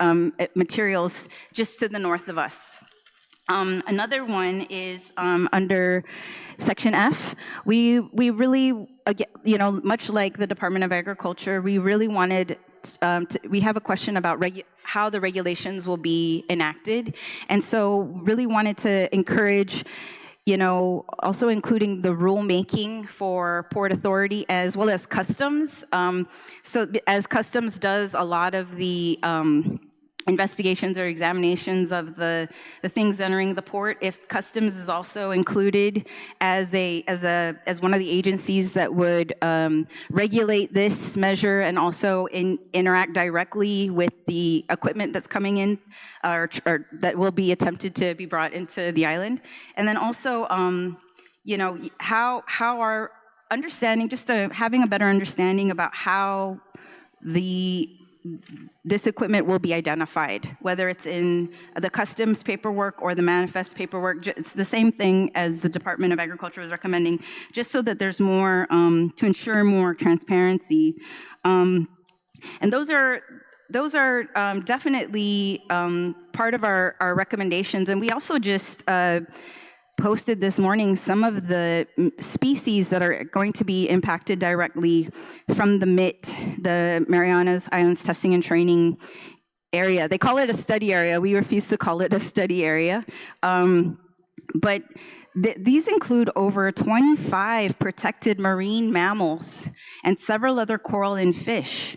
materials just to the north of us. Another one is under Section F. We really, much like the Department of Agriculture, we really wanted we have a question about how the regulations will be enacted. And so really wanted to encourage also including the rulemaking for Port Authority as well as Customs. So as Customs does a lot of the investigations or examinations of the things entering the port, if Customs is also included as one of the agencies that would regulate this measure and also interact directly with the equipment that's coming in or that will be attempted to be brought into the island. And then also, how our understanding, having a better understanding about how this equipment will be identified, whether it's in the customs paperwork or the manifest paperwork. It's the same thing as the Department of Agriculture is recommending, just so that there's more, to ensure more transparency. And those are definitely part of our recommendations. And we also just posted this morning some of the species that are going to be impacted directly from the MIT, the Marianas Islands Testing and Training area. They call it a study area. We refuse to call it a study area. But These include over 25 protected marine mammals and several other coral and fish.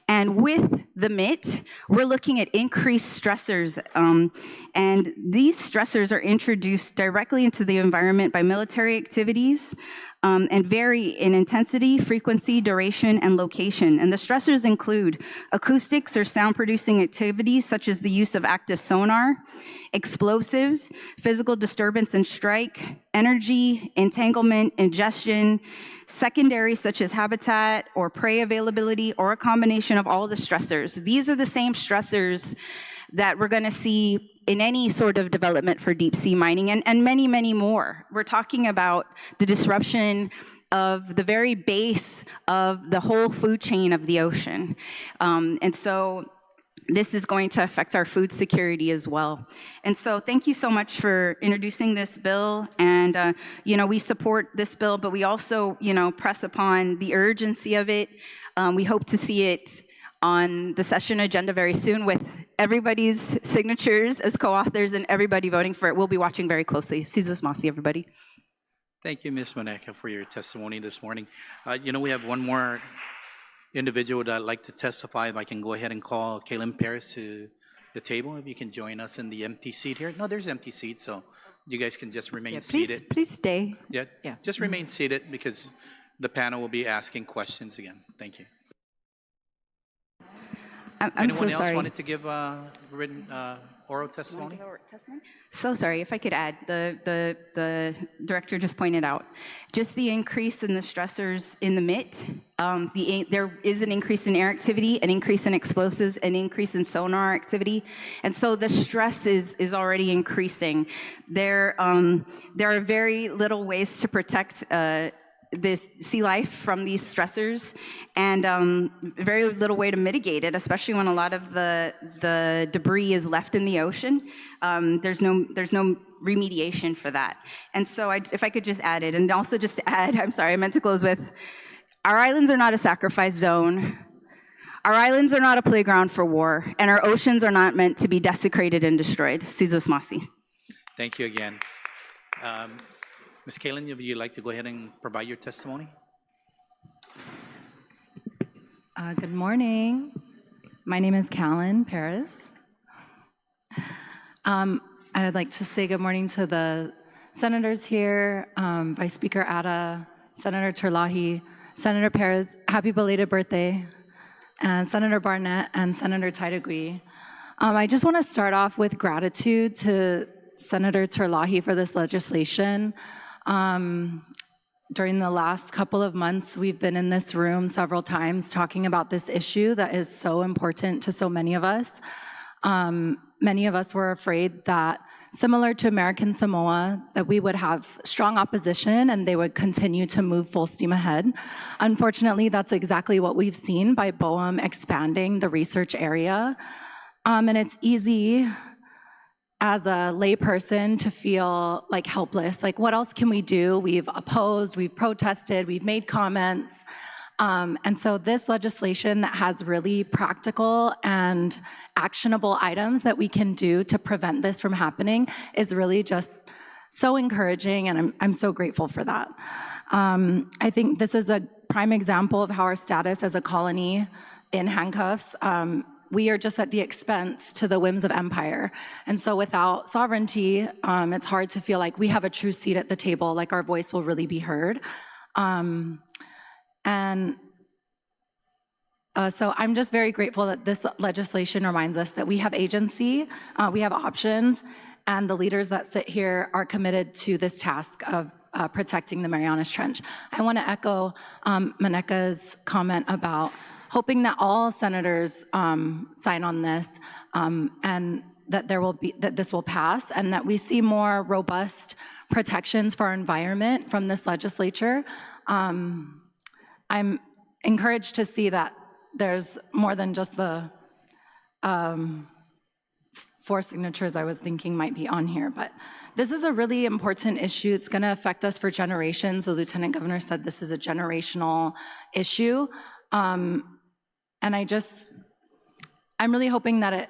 And with the MIT, we're looking at increased stressors, and these stressors are introduced directly into the environment by military activities, and vary in intensity, frequency, duration, and location. And the stressors include acoustics or sound-producing activities such as the use of active sonar, explosives, physical disturbance and strike, energy, entanglement, ingestion, secondaries such as habitat or prey availability, or a combination of all the stressors. These are the same stressors that we're going to see in any sort of development for deep sea mining, and many, many more. We're talking about the disruption of the very base of the whole food chain of the ocean. And so this is going to affect our food security as well. And so thank you so much for introducing this bill. And, we support this bill, but we also, press upon the urgency of it. We hope to see it on the session agenda very soon with everybody's signatures as co-authors and everybody voting for it. We'll be watching very closely. Cesar Masi, everybody. Thank you, Ms. Moneca, for your testimony this morning. We have one more individual that would like to testify. If I can go ahead and call Kaylin Perez to the table, if you can join us in the empty seat here. No, there's empty seats, so you guys can just remain seated. Please stay. Yeah, just remain seated because the panel will be asking questions again. Thank you. Anyone else wanted to give written oral testimony? So sorry, if I could add, the director just pointed out, just the increase in the stressors in the MIT, there is an increase in air activity, an increase in explosives, an increase in sonar activity, and so the stress is already increasing. There are very little ways to protect this sea life from these stressors, and very little way to mitigate it, especially when a lot of the debris is left in the ocean. There's no remediation for that. And so if I could just add it, and also just to add, I'm sorry, I meant to close with, our islands are not a sacrifice zone. Our islands are not a playground for war, and our oceans are not meant to be desecrated and destroyed. Cesar Masi. Thank you again. Ms. Kaylin, if you'd like to go ahead and provide your testimony. Good morning. My name is Perez. I'd like to say good morning to the senators here, Vice Speaker Atta, Senator Terlaje, Senator Perez, happy belated birthday, and Senator Barnett and Senator Taidagui. I just want to start off with gratitude to Senator Terlaje for this legislation. During the last couple of months, we've been in this room several times talking about this issue that is so important to so many of us. Many of us were afraid that, similar to American Samoa, that we would have strong opposition and they would continue to move full steam ahead. Unfortunately, that's exactly what we've seen by BOEM expanding the research area. And it's easy as a layperson to feel like helpless, like what else can we do? We've opposed, we've protested, we've made comments. And so this legislation that has really practical and actionable items that we can do to prevent this from happening is really just so encouraging, and I'm so grateful for that. I think this is a prime example of how our status as a colony in handcuffs, we are just at the expense to the whims of empire. And so without sovereignty, it's hard to feel like we have a true seat at the table, like our voice will really be heard. So I'm just very grateful that this legislation reminds us that we have agency, we have options, and the leaders that sit here are committed to this task of protecting the Marianas Trench. I want to echo Moneca's comment about hoping that all senators sign on this, and that this will pass, and that we see more robust protections for our environment from this legislature. I'm encouraged to see that there's more than just the 4 signatures I was thinking might be on here, but this is a really important issue. It's going to affect us for generations. The Lieutenant Governor said this is a generational issue. And I'm really hoping that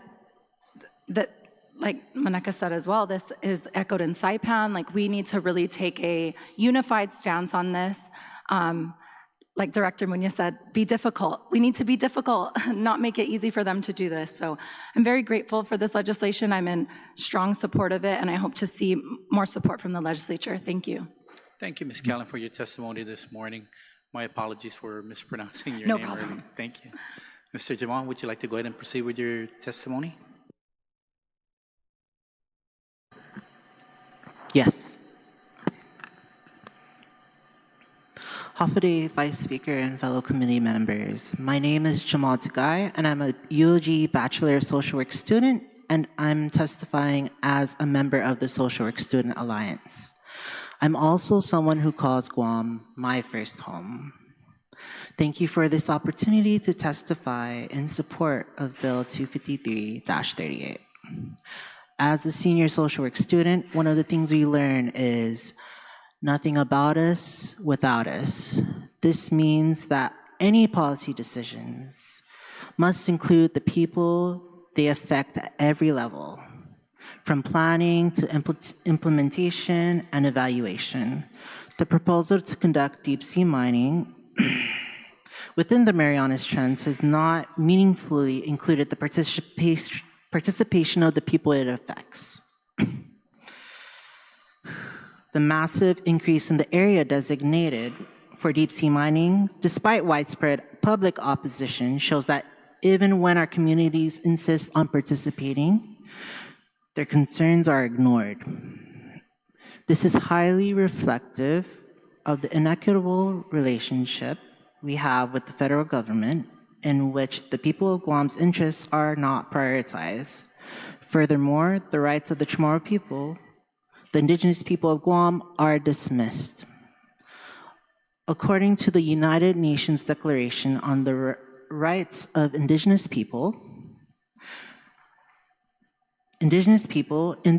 like Monica said as well, this is echoed in Saipan. Like, we need to really take a unified stance on this. Like Director Munoz said, be difficult. We need to be difficult, not make it easy for them to do this. So I'm very grateful for this legislation. I'm in strong support of it, and I hope to see more support from the legislature. Thank you. Thank you, Ms. Callan, for your testimony this morning. My apologies for mispronouncing your No name problem. earlier. Thank you. Mr. Jamal, would you like to go ahead and proceed with your testimony? Yes. Hafaday Vice Speaker and fellow committee members. My name is Jamal Tagai, and I'm a UOG Bachelor of Social Work student, and I'm testifying as a member of the Social Work Student Alliance. I'm also someone who calls Guam my first home. Thank you for this opportunity to testify in support of Bill 253-38. As a senior social work student, one of the things we learn is nothing about us without us. This means that any policy decisions must include the people they affect at every level, from planning to implementation and evaluation. The proposal to conduct deep sea mining within the Marianas Trench has not meaningfully included the participation of the people it affects. The massive increase in the area designated for deep sea mining, despite widespread public opposition, shows that even when our communities insist on participating, their concerns are ignored. This is highly reflective of the inequitable relationship we have with the federal government, in which the people of Guam's interests are not prioritized. Furthermore, the rights of the Chamorro people, the indigenous people of Guam, are dismissed. According to the United Nations Declaration on the Rights of Indigenous people, in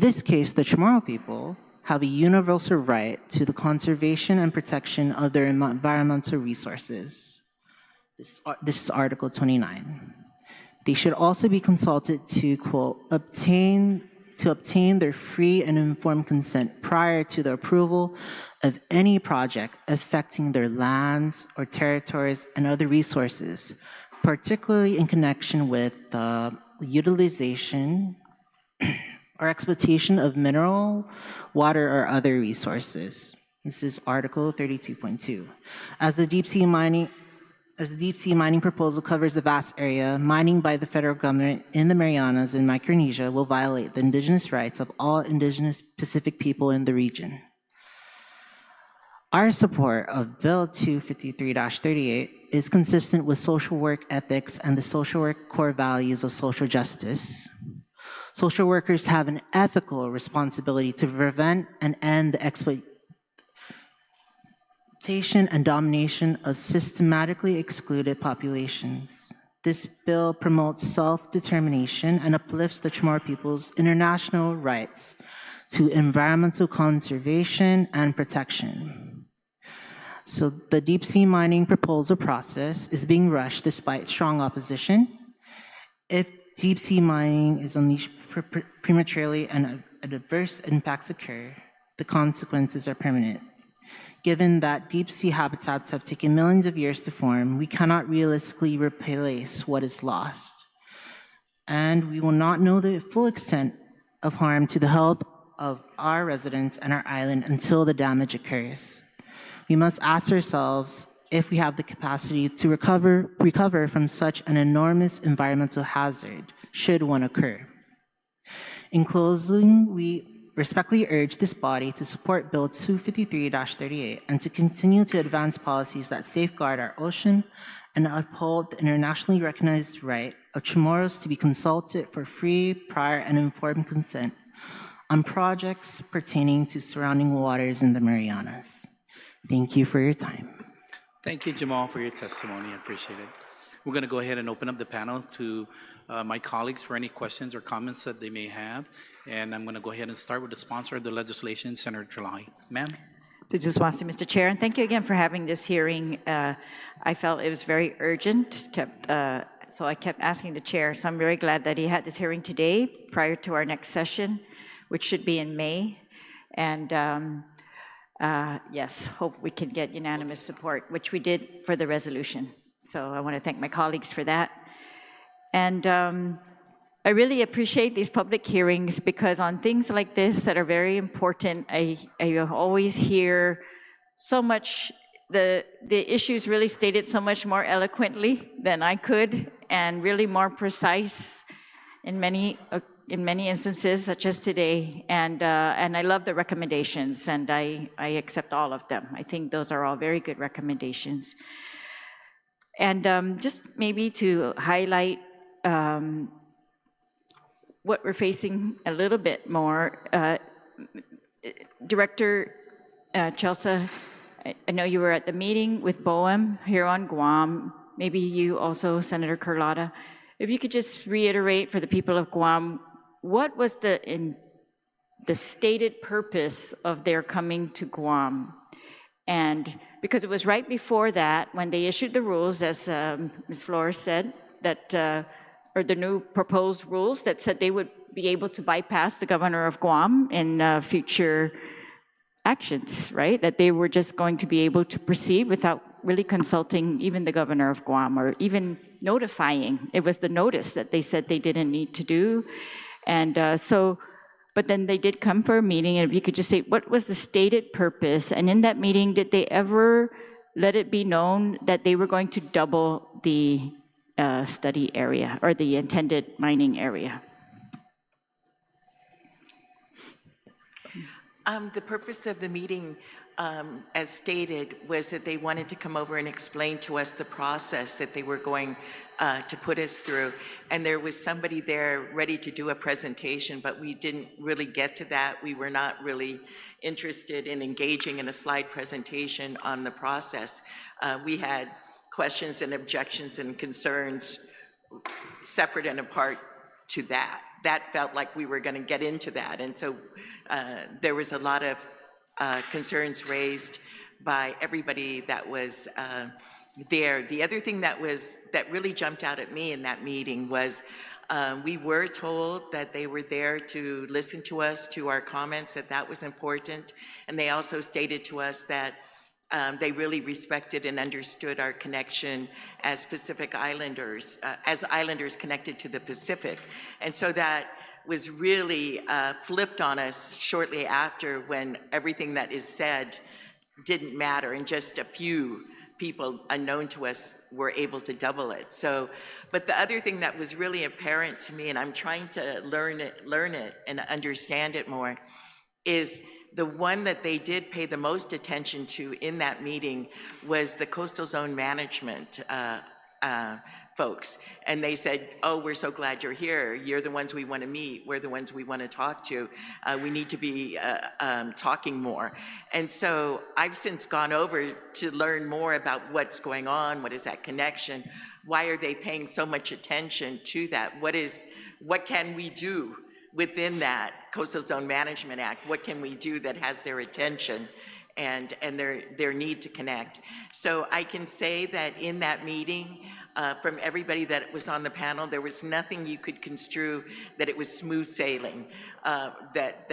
this case the Chamorro people, have a universal right to the conservation and protection of their environmental resources. This is Article 29. They should also be consulted to, quote, obtain their free and informed consent prior to the approval of any project affecting their lands or territories and other resources, particularly in connection with the utilization or exploitation of mineral, water, or other resources. This is Article 32.2. As the deep sea mining proposal covers a vast area, mining by the federal government in the Marianas and Micronesia will violate the indigenous rights of all indigenous Pacific people in the region. Our support of Bill 253-38 is consistent with social work ethics and the social work core values of social justice. Social workers have an ethical responsibility to prevent and end the exploitation and domination of systematically excluded populations. This bill promotes self-determination and uplifts the Chamorro people's international rights to environmental conservation and protection. So the deep sea mining proposal process is being rushed despite strong opposition. If deep sea mining is unleashed prematurely and adverse impacts occur, the consequences are permanent. Given that deep sea habitats have taken millions of years to form, we cannot realistically replace what is lost. And we will not know the full extent of harm to the health of our residents and our island until the damage occurs. We must ask ourselves if we have the capacity to recover from such an enormous environmental hazard, should one occur. In closing, we respectfully urge this body to support Bill 253-38 and to continue to advance policies that safeguard our ocean and uphold the internationally recognized right of Chamorros to be consulted for free, prior, and informed consent on projects pertaining to surrounding waters in the Marianas. Thank you for your time. Thank you, Jamal, for your testimony. I appreciate it. We're going to go ahead and open up the panel to my colleagues for any questions or comments that they may have. And I'm going to go ahead and start with the sponsor of the legislation, Senator Terlaje. Ma'am? Tujuswasi, Mr. Chair, and thank you again for having this hearing. I felt it was very urgent, kept So I kept asking the chair. So I'm very glad that he had this hearing today prior to our next session, which should be in May. And yes, hope we can get unanimous support, which we did for the resolution. So I want to thank my colleagues for that. And I really appreciate these public hearings because on things like this that are very important, I always hear so much, the issues really stated so much more eloquently than I could and really more precise in many instances, such as today. And I love the recommendations and I accept all of them. I think those are all very good recommendations. And just maybe to highlight what we're facing a little bit more. Director Chelsea, I know you were at the meeting with BOEM here on Guam. Maybe you also, Senator Carlotta. If you could just reiterate for the people of Guam, what was the stated purpose of their coming to Guam? And because it was right before that, when they issued the rules, as Ms. Flores said, that or the new proposed rules that said they would be able to bypass the governor of Guam in future actions, right? That they were just going to be able to proceed without really consulting even the governor of Guam or even notifying. It was the notice that they said they didn't need to do. And but then they did come for a meeting, and if you could just say, what was the stated purpose? And in that meeting, did they ever let it be known that they were going to double the study area or the intended mining area? The purpose of the meeting, as stated, was that they wanted to come over and explain to us the process that they were going to put us through. And there was somebody there ready to do a presentation, but we didn't really get to that. We were not really interested in engaging in a slide presentation on the process. We had questions and objections and concerns separate and apart to that. That felt like we were going to get into that. And so there was a lot of concerns raised by everybody that was there. The other thing that really jumped out at me in that meeting was we were told that they were there to listen to us, to our comments, that was important. And they also stated to us that they really respected and understood our connection as Pacific Islanders, as islanders connected to the Pacific. And so that was really flipped on us shortly after, when everything that is said didn't matter and just a few people unknown to us were able to double it. So, but the other thing that was really apparent to me, and I'm trying to learn it and understand it more, is the one that they did pay the most attention to in that meeting was the coastal zone management folks. And they said, oh, we're so glad you're here. You're the ones we want to meet. We're the ones we want to talk to. We need to be talking more. And so I've since gone over to learn more about what's going on. What is that connection? Why are they paying so much attention to that? What can we do within that Coastal Zone Management Act? What can we do that has their attention and their need to connect? So I can say that in that meeting, from everybody that was on the panel, there was nothing you could construe that it was smooth sailing, that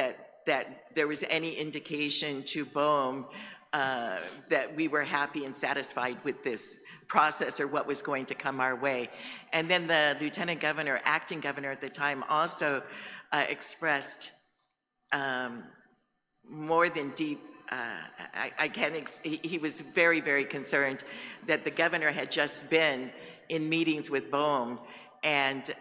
there was any indication to BOEM that we were happy and satisfied with this process or what was going to come our way. And then the Lieutenant Governor, acting governor at the time, also expressed more than deep, he was very, very concerned that the governor had just been in meetings with BOEM, and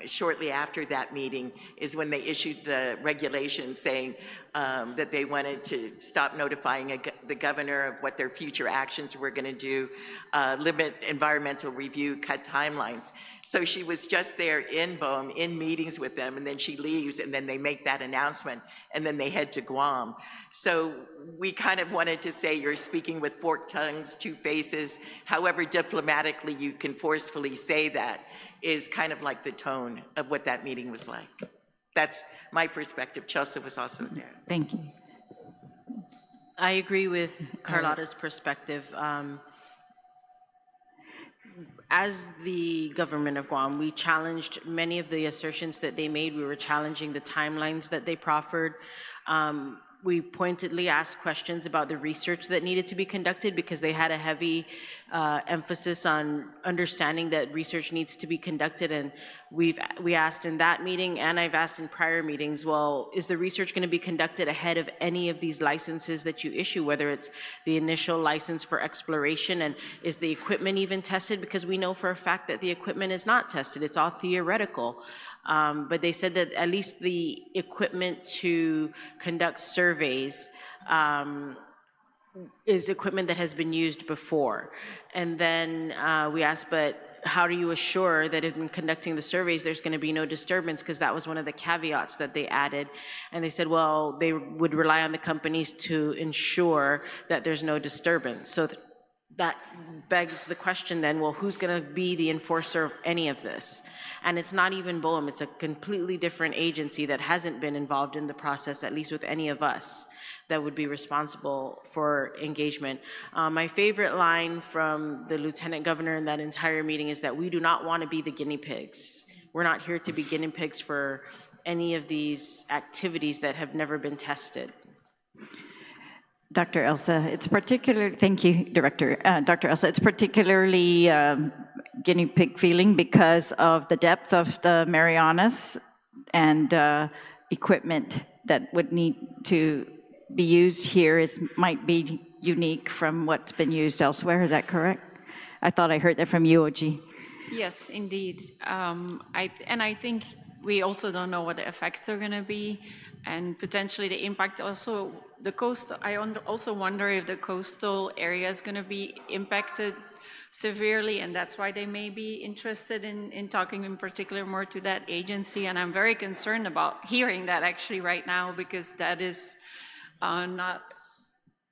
shortly after that meeting is when they issued the regulation saying that they wanted to stop notifying the governor of what their future actions were going to do, limit environmental review, cut timelines. So she was just there in BOEM, in meetings with them, and then she leaves, and then they make that announcement, and then they head to Guam. So we kind of wanted to say you're speaking with forked tongues, two faces. However diplomatically you can forcefully say that is kind of like the tone of what that meeting was like. That's my perspective. Chelsea was also there. Thank you. I agree with Carlotta's perspective. as the government of Guam, we challenged many of the assertions that they made. We were challenging the timelines that they proffered. We pointedly asked questions about the research that needed to be conducted because they had a heavy emphasis on understanding that research needs to be conducted. And we asked in that meeting, and I've asked in prior meetings, well, is the research going to be conducted ahead of any of these licenses that you issue, whether it's the initial license for exploration, and is the equipment even tested? Because we know for a fact that the equipment is not tested. It's all theoretical. But they said that at least the equipment to conduct surveys is equipment that has been used before. And then we asked, but how do you assure that in conducting the surveys there's going to be no disturbance? Because that was one of the caveats that they added. And they said, well, they would rely on the companies to ensure that there's no disturbance. So that begs the question then, well, who's going to be the enforcer of any of this? And it's not even BOEM, it's a completely different agency that hasn't been involved in the process, at least with any of us, that would be responsible for engagement. My favorite line from the Lieutenant Governor in that entire meeting is that we do not want to be the guinea pigs. We're not here to be guinea pigs for any of these activities that have never been tested. Dr. Elsa, it's particularly, thank you, Director. Dr. Elsa, it's particularly guinea pig feeling because of the depth of the Marianas and equipment that would need to be used here might be unique from what's been used elsewhere. Is that correct? I thought I heard that from you, Oji. Yes, indeed. I think we also don't know what the effects are going to be, and potentially the impact also the coast. I also wonder if the coastal area is going to be impacted severely, and that's why they may be interested in talking in particular more to that agency. And I'm very concerned about hearing that actually right now, because that is not,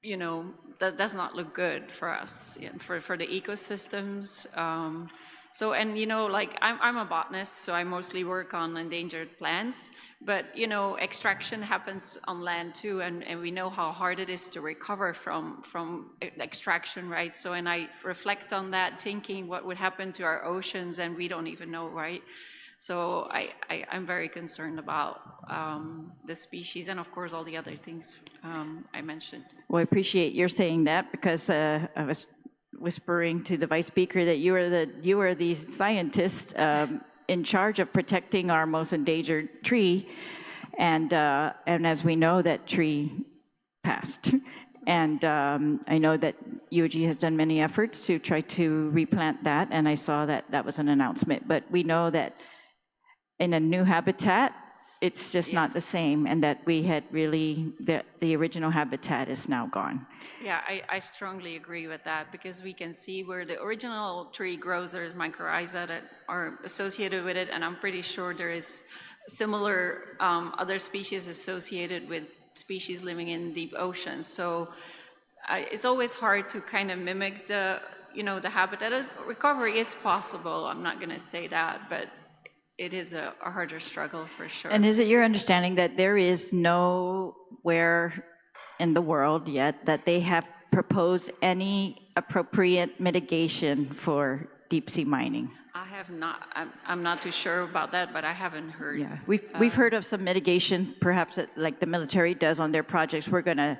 you know, that does not look good for us, for the ecosystems. So, and you know, like I'm a botanist, so I mostly work on endangered plants, but you know, extraction happens on land too, and we know how hard it is to recover from extraction, right? So, and I reflect on that, thinking what would happen to our oceans, and we don't even know, right? So I'm very concerned about the species, and of course all the other things I mentioned. Well, I appreciate your saying that, because I was whispering to the Vice Speaker that you are the scientist in charge of protecting our most endangered tree, and as we know, that tree passed. And I know that UOG has done many efforts to try to replant that, and I saw that was an announcement. But we know that in a new habitat, it's just not the same, and that we had really, the original habitat is now gone. Yeah, I strongly agree with that, because we can see where the original tree grows, there's mycorrhiza that are associated with it, and I'm pretty sure there is similar other species associated with species living in deep oceans. So it's always hard to kind of mimic the, you know, the habitat. Recovery is possible, I'm not gonna say that, but it is a harder struggle for sure. And is it your understanding that there is nowhere in the world yet that they have proposed any appropriate mitigation for deep sea mining? I have not, I'm not too sure about that, but I haven't heard. Yeah, we've heard of some mitigation, perhaps like the military does on their projects. We're gonna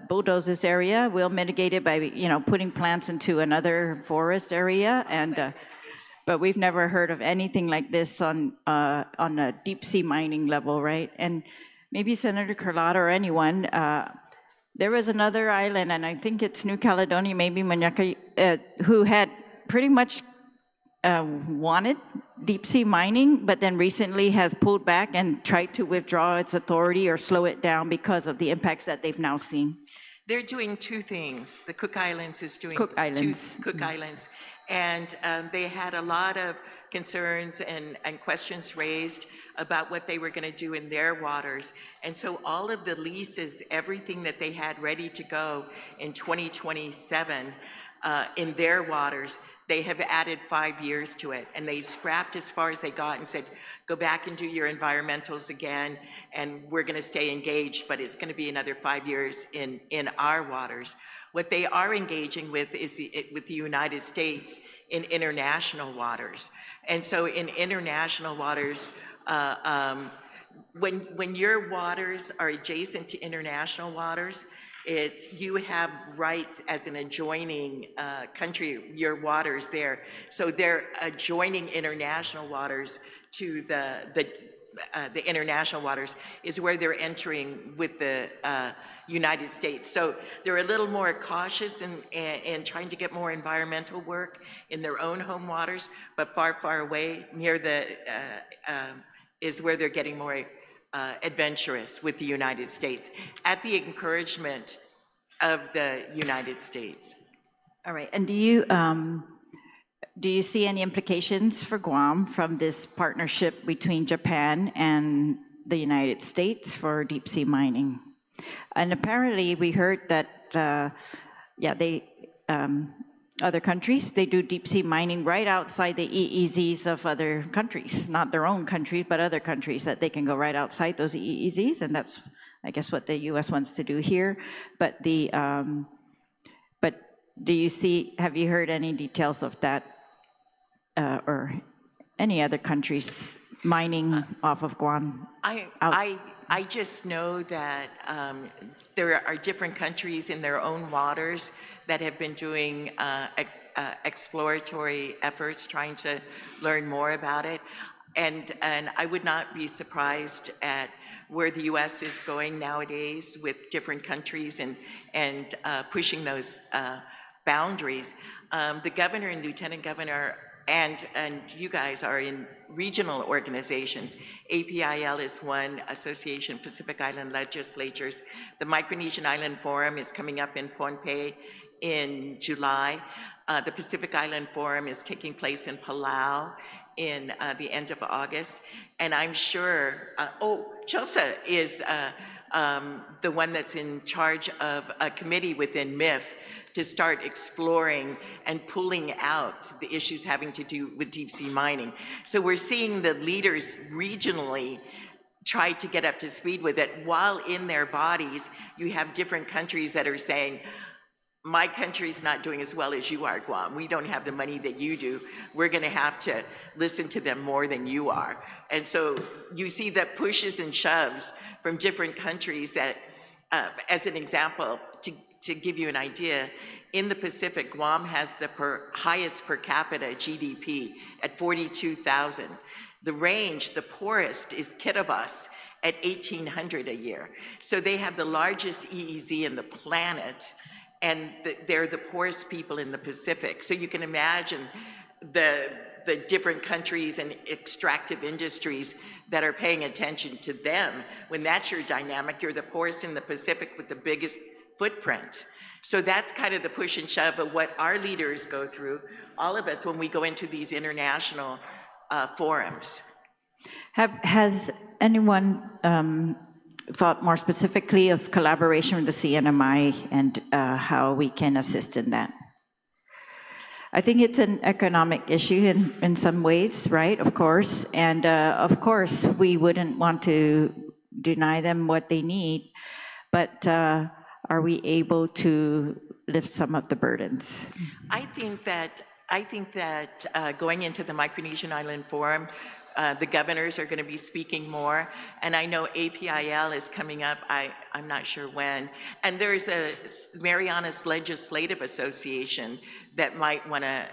bulldoze this area, we'll mitigate it by, you know, putting plants into another forest area, and but we've never heard of anything like this on a deep sea mining level, right? And maybe Senator Carlotta or anyone, there was another island, and I think it's New Caledonia, maybe Manyaka, who had pretty much wanted deep sea mining, but then recently has pulled back and tried to withdraw its authority or slow it down because of the impacts that they've now seen. They're doing two things. The Cook Islands is doing Cook Islands. Cook Islands. And they had a lot of concerns and questions raised about what they were going to do in their waters. And so all of the leases, everything that they had ready to go in 2027 in their waters, they have added 5 years to it. And they scrapped as far as they got and said, go back and do your environmentals again, and we're going to stay engaged, but it's going to be another 5 years in our waters. What they are engaging with is with the United States in international waters. And so in international waters, when your waters are adjacent to international waters, you have rights as an adjoining country, your waters there. So they're adjoining international waters to the international waters is where they're entering with the United States. So they're a little more cautious in trying to get more environmental work in their own home waters, but far, far away near is where they're getting more adventurous with the United States at the encouragement of the United States. All right, and do you see any implications for Guam from this partnership between Japan and the United States for deep sea mining? And apparently we heard that, other countries, they do deep sea mining right outside the EEZs of other countries, not their own countries, but other countries, that they can go right outside those EEZs, and that's, I guess, what the US wants to do here. But do you see, have you heard any details of that, or any other countries mining off of Guam? I just know that there are different countries in their own waters that have been doing exploratory efforts trying to learn more about it. And I would not be surprised at where the US is going nowadays with different countries and pushing those boundaries. The governor and lieutenant governor and you guys are in regional organizations. APIL is one, Association Pacific Island Legislatures. The Micronesian Island Forum is coming up in Pohnpei in July. The Pacific Island Forum is taking place in Palau in the end of August. And I'm sure, Chelsea is the one that's in charge of a committee within MIF to start exploring and pulling out the issues having to do with deep sea mining. So we're seeing the leaders regionally try to get up to speed with it, while in their bodies you have different countries that are saying, my country's not doing as well as you are, Guam. We don't have the money that you do. We're gonna have to listen to them more than you are. And so you see the pushes and shoves from different countries that, as an example, to give you an idea, in the Pacific, Guam has the highest per capita GDP at 42,000. The range, the poorest, is Kiribati at 1,800 a year. So they have the largest EEZ in the planet, and they're the poorest people in the Pacific. So you can imagine the different countries and extractive industries that are paying attention to them. When that's your dynamic, you're the poorest in the Pacific with the biggest footprint. So that's kind of the push and shove of what our leaders go through, all of us, when we go into these international forums. Has anyone thought more specifically of collaboration with the CNMI and how we can assist in that? I think it's an economic issue in some ways, right? Of course. And of course, we wouldn't want to deny them what they need, but are we able to lift some of the burdens? I think that going into the Micronesian Island Forum, the governors are going to be speaking more, and I know APIL is coming up, I'm not sure when, and there's a Marianas Legislative Association that might want to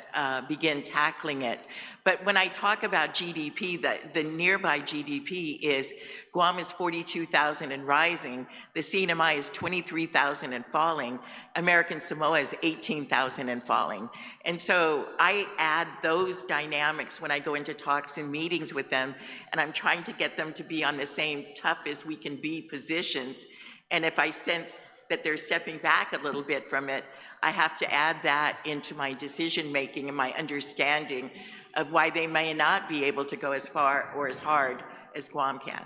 begin tackling it. But when I talk about GDP, the nearby GDP is Guam is 42,000 and rising, the CNMI is 23,000 and falling, American Samoa is 18,000 and falling. And so I add those dynamics when I go into talks and meetings with them, and I'm trying to get them to be on the same tough as we can be positions. And if I sense that they're stepping back a little bit from it, I have to add that into my decision making and my understanding of why they may not be able to go as far or as hard as Guam can.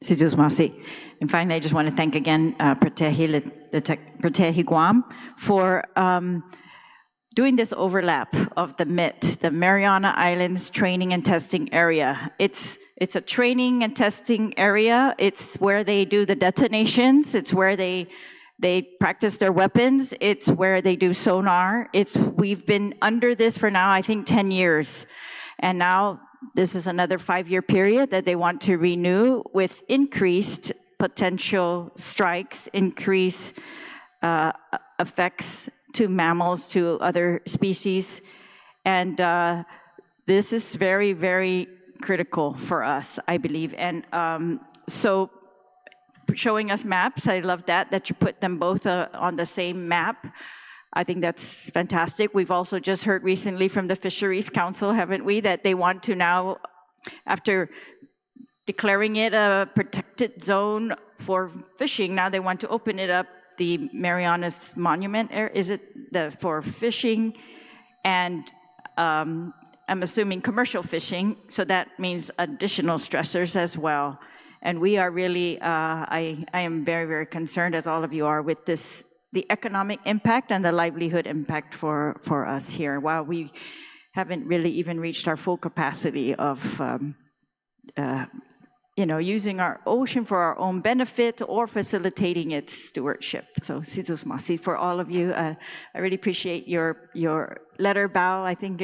And finally, I just want to thank again Protehi Guam for doing this overlap of the MIT, the Mariana Islands Training and Testing Area. It's a training and testing area. It's where they do the detonations. It's where they They practice their weapons. It's where they do sonar. We've been under this for now, I think, 10 years. And now this is another 5-year period that they want to renew with increased potential strikes, increased effects to mammals, to other species. And this is very, very critical for us, I believe. And so showing us maps, I love that you put them both on the same map. I think that's fantastic. We've also just heard recently from the Fisheries Council, haven't we, that they want to now, after declaring it a protected zone for fishing, now they want to open it up, the Marianas Monument, is it for fishing and I'm assuming commercial fishing, so that means additional stressors as well. And we are really, I am very, very concerned, as all of you are, with this, the economic impact and the livelihood impact for us here, while we haven't really even reached our full capacity of using our ocean for our own benefit or facilitating its stewardship. So, Sidus Masi, for all of you, I really appreciate your letter, Bao. I think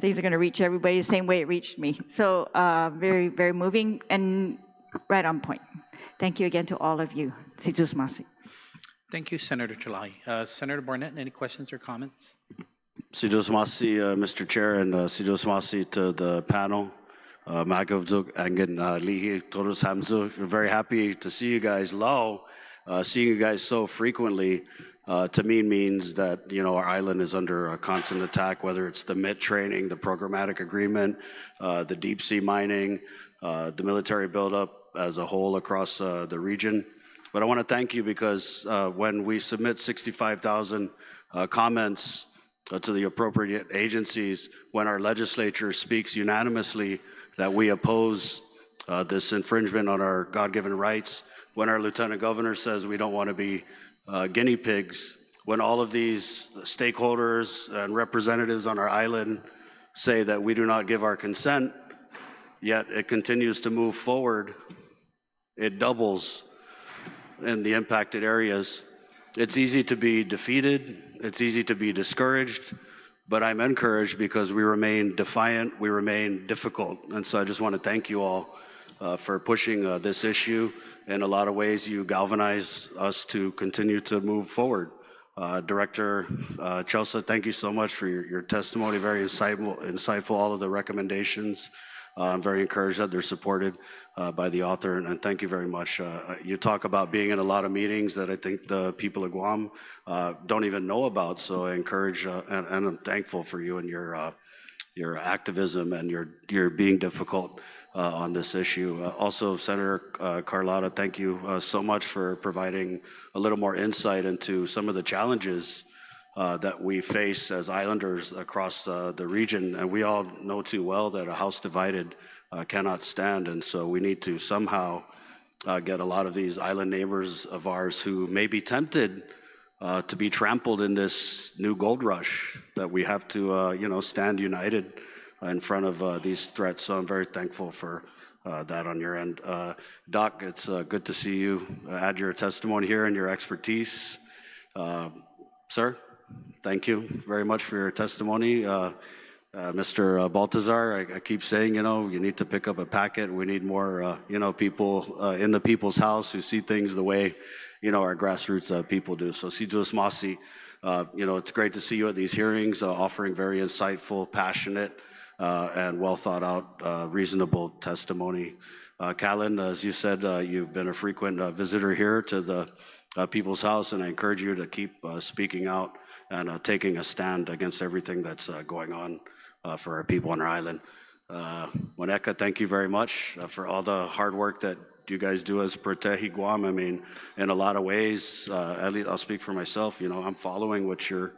it's going to reach everybody the same way it reached me. So, very, very moving and right on point. Thank you again to all of you. Sidus Masi. Thank you, Senator Terlaje. Senator Barnett, any questions or comments? Sidus Masi, Mr. Chair, and Sidus Masi to the panel. Magavzuk Angan Lihi Torus Hamzuk. We're very happy to see you guys low. Seeing you guys so frequently to me means that our island is under a constant attack, whether it's the MIT training, the programmatic agreement, the deep sea mining, the military buildup as a whole across the region. But I want to thank you because when we submit 65,000 comments to the appropriate agencies, when our legislature speaks unanimously that we oppose this infringement on our God-given rights, when our lieutenant governor says we don't want to be guinea pigs, when all of these stakeholders and representatives on our island say that we do not give our consent, yet it continues to move forward, it doubles in the impacted areas. It's easy to be defeated, it's easy to be discouraged, but I'm encouraged because we remain defiant, we remain difficult. And so I just want to thank you all for pushing this issue. In a lot of ways, you galvanize us to continue to move forward. Director Chelsea, thank you so much for your testimony, very insightful, all of the recommendations. I'm very encouraged that they're supported by the author, and thank you very much. You talk about being in a lot of meetings that I think the people of Guam don't even know about, so I encourage and I'm thankful for you and your activism and your being difficult on this issue. Also, Senator Carlotta, thank you so much for providing a little more insight into some of the challenges that we face as islanders across the region. And we all know too well that a house divided cannot stand. And so we need to somehow get a lot of these island neighbors of ours who may be tempted to be trampled in this new gold rush, that we have to, stand united in front of these threats. So I'm very thankful for that on your end. Doc, it's good to see you add your testimony here and your expertise. Sir? Thank you very much for your testimony. Mr. Baltazar, I keep saying, you need to pick up a packet. We need more, people in the people's house who see things the way, our grassroots people do. So, Sidus Masi, it's great to see you at these hearings, offering very insightful, passionate, and well thought out, reasonable testimony. Callan, as you said, you've been a frequent visitor here to the People's House, and I encourage you to keep speaking out and taking a stand against everything that's going on for our people on our island. Monica, thank you very much for all the hard work that you guys do as Protehi Guam. I mean, in a lot of ways, at least I'll speak for myself, I'm following what you're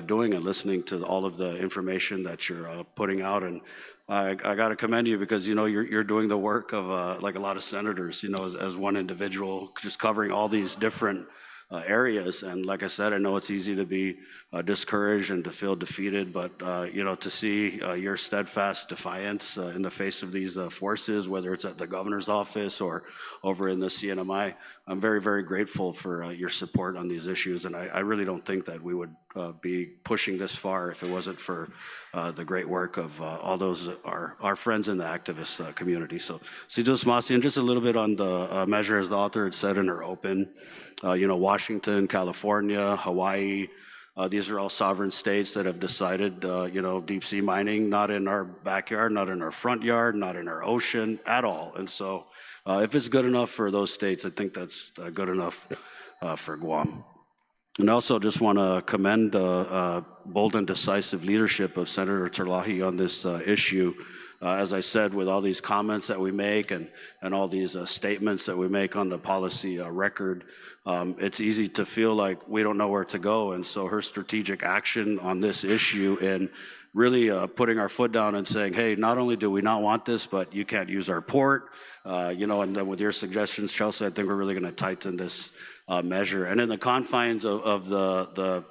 doing and listening to all of the information that you're putting out. And I got to commend you because, you're doing the work of like a lot of senators, as one individual, just covering all these different areas. And like I said, I know it's easy to be discouraged and to feel defeated, but you know, to see your steadfast defiance in the face of these forces, whether it's at the governor's office or over in the CNMI, I'm very, very grateful for your support on these issues. And I really don't think that we would be pushing this far if it wasn't for the great work of all those our friends in the activist community. So, Sidos Masi, and just a little bit on the measure, as the author had said in her open, you know, Washington, California, Hawaii, these are all sovereign states that have decided, you know, deep sea mining, not in our backyard, not in our front yard, not in our ocean at all. And so if it's good enough for those states, I think that's good enough for Guam. And also just want to commend the bold and decisive leadership of Senator Terlaje on this issue. As I said, with all these comments that we make and all these statements that we make on the policy record, it's easy to feel like we don't know where to go. And so her strategic action on this issue and really putting our foot down and saying, hey, not only do we not want this, but you can't use our port, you know, and then with your suggestions, Chelsea, I think we're really going to tighten this measure. And in the confines of the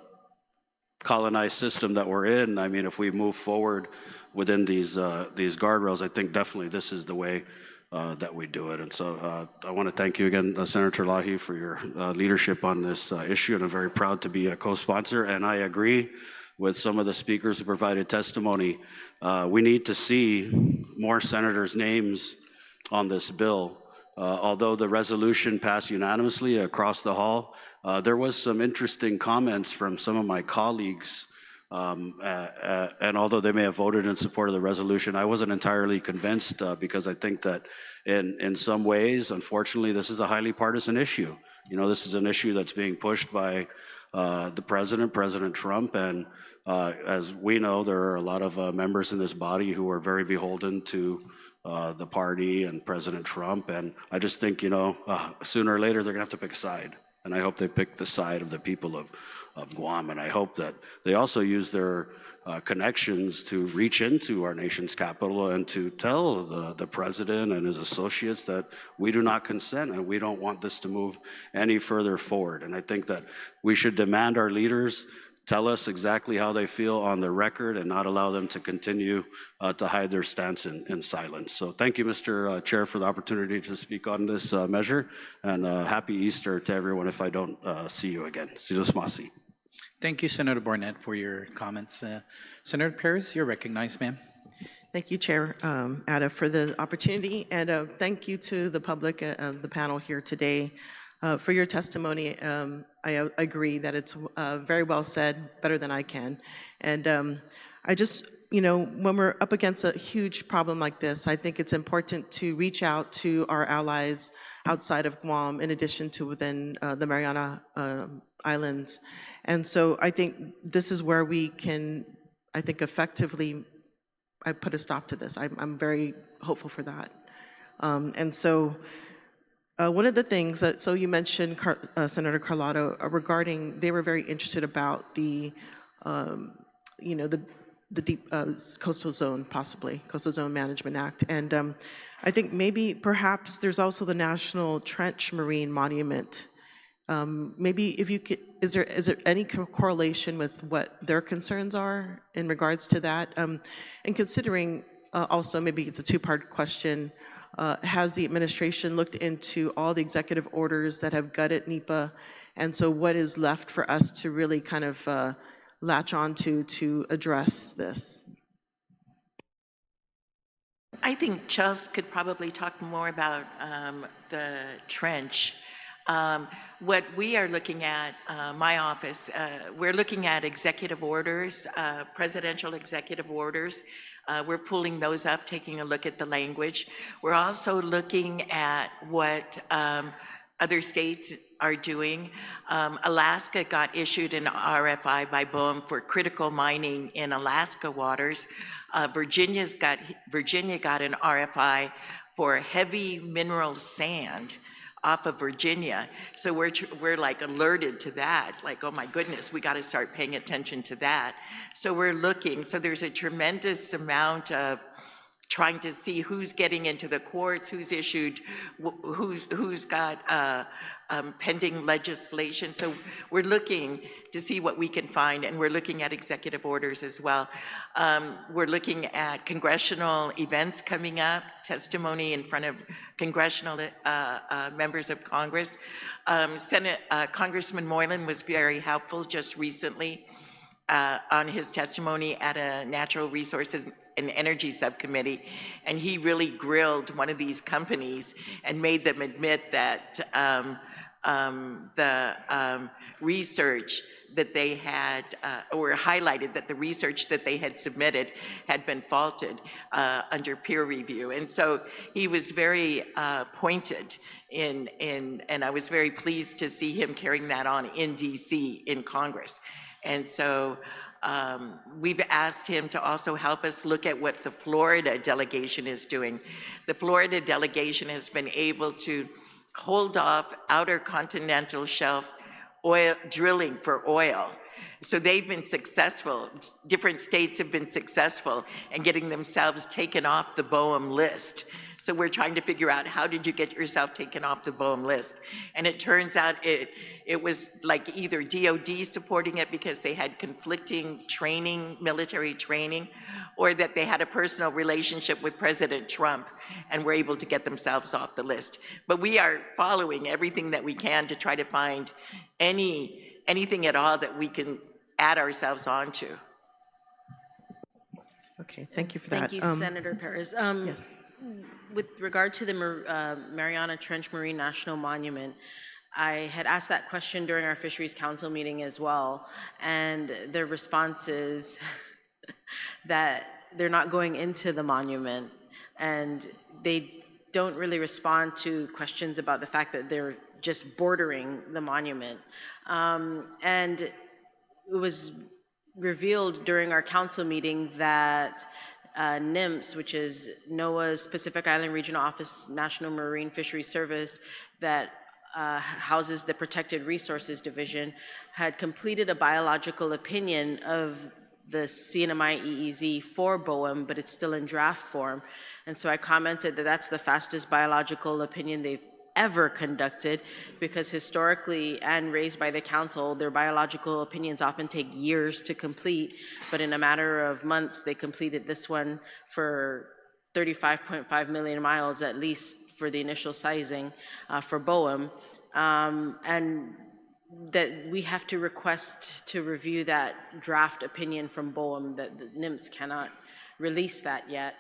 colonized system that we're in, I mean, if we move forward within these guardrails, I think definitely this is the way that we do it. And so I want to thank you again, Senator Terlaje, for your leadership on this issue, and I'm very proud to be a co-sponsor. And I agree with some of the speakers who provided testimony. We need to see more senators' names on this bill. Although the resolution passed unanimously across the hall, there was some interesting comments from some of my colleagues, and although they may have voted in support of the resolution, I wasn't entirely convinced because I think that in some ways, unfortunately, this is a highly partisan issue. You know, this is an issue that's being pushed by the president, President Trump, and as we know, there are a lot of members in this body who are very beholden to the party and President Trump, and I just think, you know, sooner or later they're gonna have to pick a side, and I hope they pick the side of the people of Guam, and I hope that they also use their connections to reach into our nation's capital and to tell the president and his associates that we do not consent and we don't want this to move any further forward. And I think that we should demand our leaders tell us exactly how they feel on the record and not allow them to continue to hide their stance in silence. So thank you, Mr. Chair, for the opportunity to speak on this measure, and happy Easter to everyone if I don't see you again. Sidos Masi. Thank you, Senator Barnett, for your comments. Senator Perez, you're recognized, ma'am. Thank you, Chair Ada, for the opportunity, and thank you to the public of the panel here today for your testimony. I agree that it's very well said, better than I can. And I just, you know, when we're up against a huge problem like this, I think it's important to reach out to our allies outside of Guam, in addition to within the Mariana Islands. And so I think this is where we can, I think, effectively put a stop to this. I'm very hopeful for that. And so one of the things that, so you mentioned Senator Carlotto regarding, they were very interested about the, you know, the deep coastal zone, possibly, Coastal Zone Management Act. And I think maybe perhaps there's also the National Trench Marine Monument. Maybe if you could, is there any correlation with what their concerns are in regards to that? And considering also, maybe it's a two-part question, has the administration looked into all the executive orders that have gutted NEPA? And so what is left for us to really kind of latch on to address this? I think Chelsea could probably talk more about the trench. What we are looking at, my office, we're looking at executive orders, presidential executive orders. We're pulling those up, taking a look at the language. We're also looking at what other states are doing. Alaska got issued an RFI by BOEM for critical mining in Alaska waters. Virginia got an RFI for heavy mineral sand off of Virginia. So we're like alerted to that, like, oh my goodness, we got to start paying attention to that. So we're looking, so there's a tremendous amount of trying to see who's getting into the courts, who's issued, who's got pending legislation. So we're looking to see what we can find, and we're looking at executive orders as well. We're looking at congressional events coming up, testimony in front of congressional members of Congress. Congressman Moylan was very helpful just recently on his testimony at a Natural Resources and Energy Subcommittee, and he really grilled one of these companies and made them admit that the research that they had, or highlighted that the research that they had submitted had been faulted under peer review. And so he was very pointed and I was very pleased to see him carrying that on in DC, in Congress. And so we've asked him to also help us look at what the Florida delegation is doing. The Florida delegation has been able to hold off outer continental shelf oil drilling for oil. So they've been successful. Different states have been successful in getting themselves taken off the BOEM list. So we're trying to figure out, how did you get yourself taken off the BOEM list? And it turns out it was like either DOD supporting it because they had conflicting training, military training, or that they had a personal relationship with President Trump and were able to get themselves off the list. But we are following everything that we can to try to find anything at all that we can add ourselves onto. Okay, thank you for that. Thank you, Senator Perez. Yes. With regard to the Mariana Trench Marine National Monument, I had asked that question during our Fisheries Council meeting as well, and their response is that they're not going into the monument, and they don't really respond to questions about the fact that they're just bordering the monument. And it was revealed during our council meeting that NIMS, which is NOAA's Pacific Island Regional Office National Marine Fisheries Service, that houses the Protected Resources Division, had completed a biological opinion of the CNMI EEZ for BOEM, but it's still in draft form. And so I commented that that's the fastest biological opinion they've ever conducted, because historically and raised by the council, their biological opinions often take years to complete, but in a matter of months, they completed this one for 35.5 million miles, at least for the initial sizing for BOEM. And that we have to request to review that draft opinion from BOEM, that the NIMS cannot release that yet.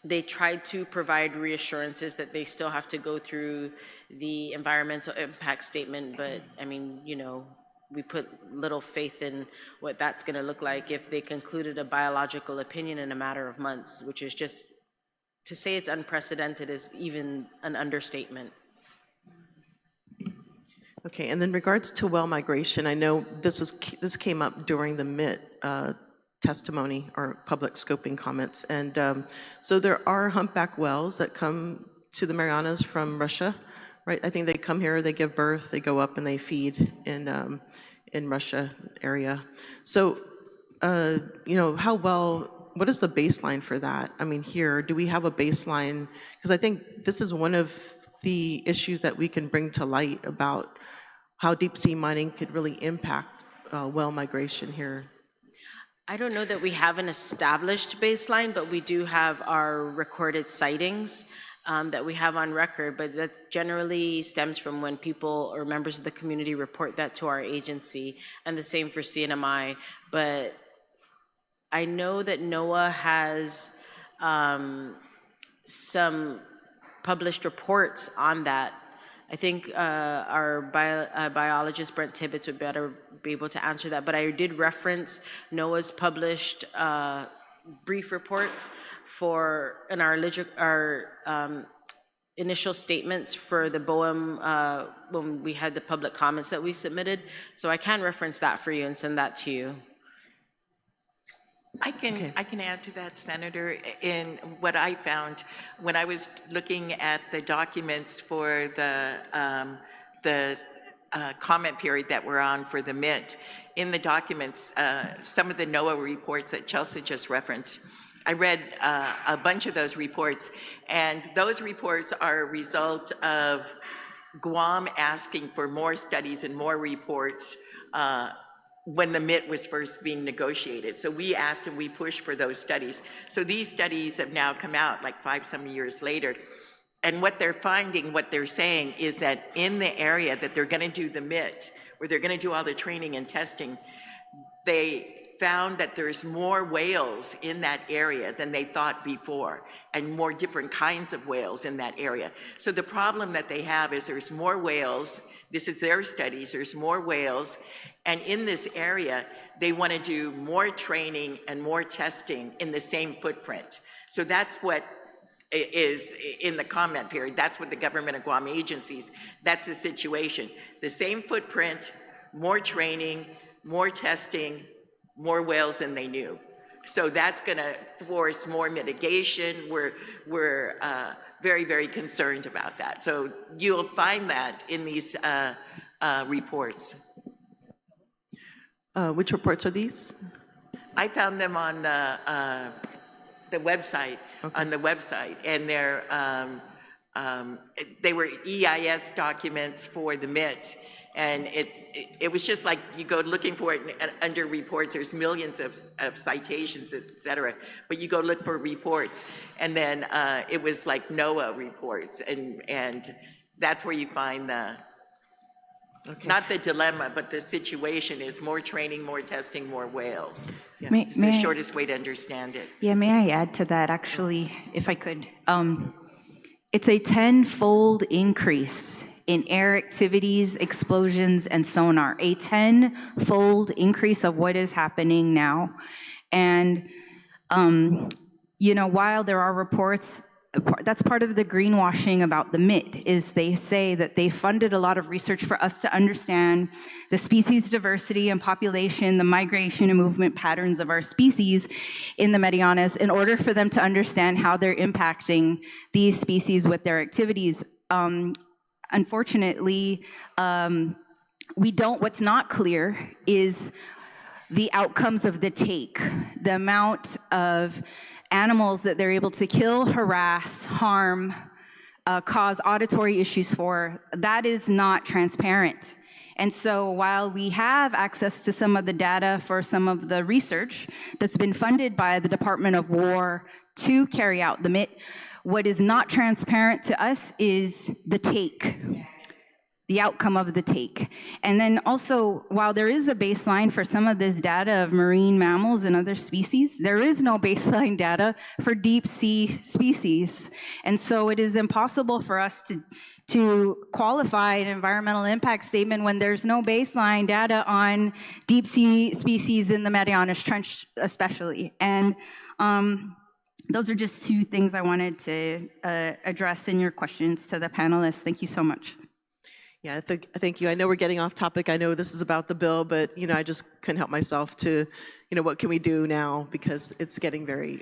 They tried to provide reassurances that they still have to go through the environmental impact statement, but I mean, you know, we put little faith in what that's going to look like if they concluded a biological opinion in a matter of months, which is just, to say it's unprecedented is even an understatement. Okay, and in regards to well migration, I know this came up during the MIT testimony or public scoping comments, and so there are humpback whales that come to the Marianas from Russia, right? I think they come here, they give birth, they go up and they feed in Russia area. So, you know, what is the baseline for that? I mean, here, do we have a baseline? Because I think this is one of the issues that we can bring to light about how deep sea mining could really impact whale migration here. I don't know that we have an established baseline, but we do have our recorded sightings that we have on record, but that generally stems from when people or members of the community report that to our agency, and the same for CNMI. But I know that NOAA has some published reports on that. I think our biologist, Brent Tibbetts, would better be able to answer that. But I did reference NOAA's published brief reports in our initial statements for the BOEM when we had the public comments that we submitted. So I can reference that for you and send that to you. I can add to that, Senator, in what I found when I was looking at the documents for the comment period that we're on for the MIT. In the documents, some of the NOAA reports that Chelsea just referenced, I read a bunch of those reports, and those reports are a result of Guam asking for more studies and more reports when the MIT was first being negotiated. So we asked and we pushed for those studies. So these studies have now come out like 5-some years later. And what they're finding, what they're saying is that in the area that they're gonna do the MIT, where they're gonna do all the training and testing, they found that there's more whales in that area than they thought before, and more different kinds of whales in that area. So the problem that they have is there's more whales, this is their studies, there's more whales, and in this area, they want to do more training and more testing in the same footprint. So that's what is in the comment period. That's what the government of Guam agencies, that's the situation. The same footprint, more training, more testing, more whales than they knew. So that's gonna force more mitigation. We're very, very concerned about that. So you'll find that in these reports. Which reports are these? I found them on the website, okay. On the website, and they were EIS documents for the MIT. And it was just like you go looking for it under reports, there's millions of citations, et cetera, but you go look for reports, and then it was like NOAA reports, and that's where you find the, okay. Not the dilemma, but the situation is more training, more testing, more whales. Yeah. It's the shortest way to understand it. Yeah, may I add to that, actually, if I could? It's a 10-fold increase in air activities, explosions, and sonar, a 10-fold increase of what is happening now. And, you know, while there are reports, that's part of the greenwashing about the MIT, is they say that they funded a lot of research for us to understand the species diversity and population, the migration and movement patterns of our species in the Marianas in order for them to understand how they're impacting these species with their activities. Unfortunately, what's not clear is the outcomes of the take, the amount of animals that they're able to kill, harass, harm, cause auditory issues for. That is not transparent. And so while we have access to some of the data for some of the research that's been funded by the Department of War to carry out the MIT, what is not transparent to us is the take, the outcome of the take. And then also, while there is a baseline for some of this data of marine mammals and other species, there is no baseline data for deep sea species. And so it is impossible for us to qualify an environmental impact statement when there's no baseline data on deep sea species in the Marianas Trench especially. And those are just two things I wanted to address in your questions to the panelists. Thank you so much. Yeah, thank you. I know we're getting off topic. I know this is about the bill, but you know, I just couldn't help myself to, you know, what can we do now, because it's getting very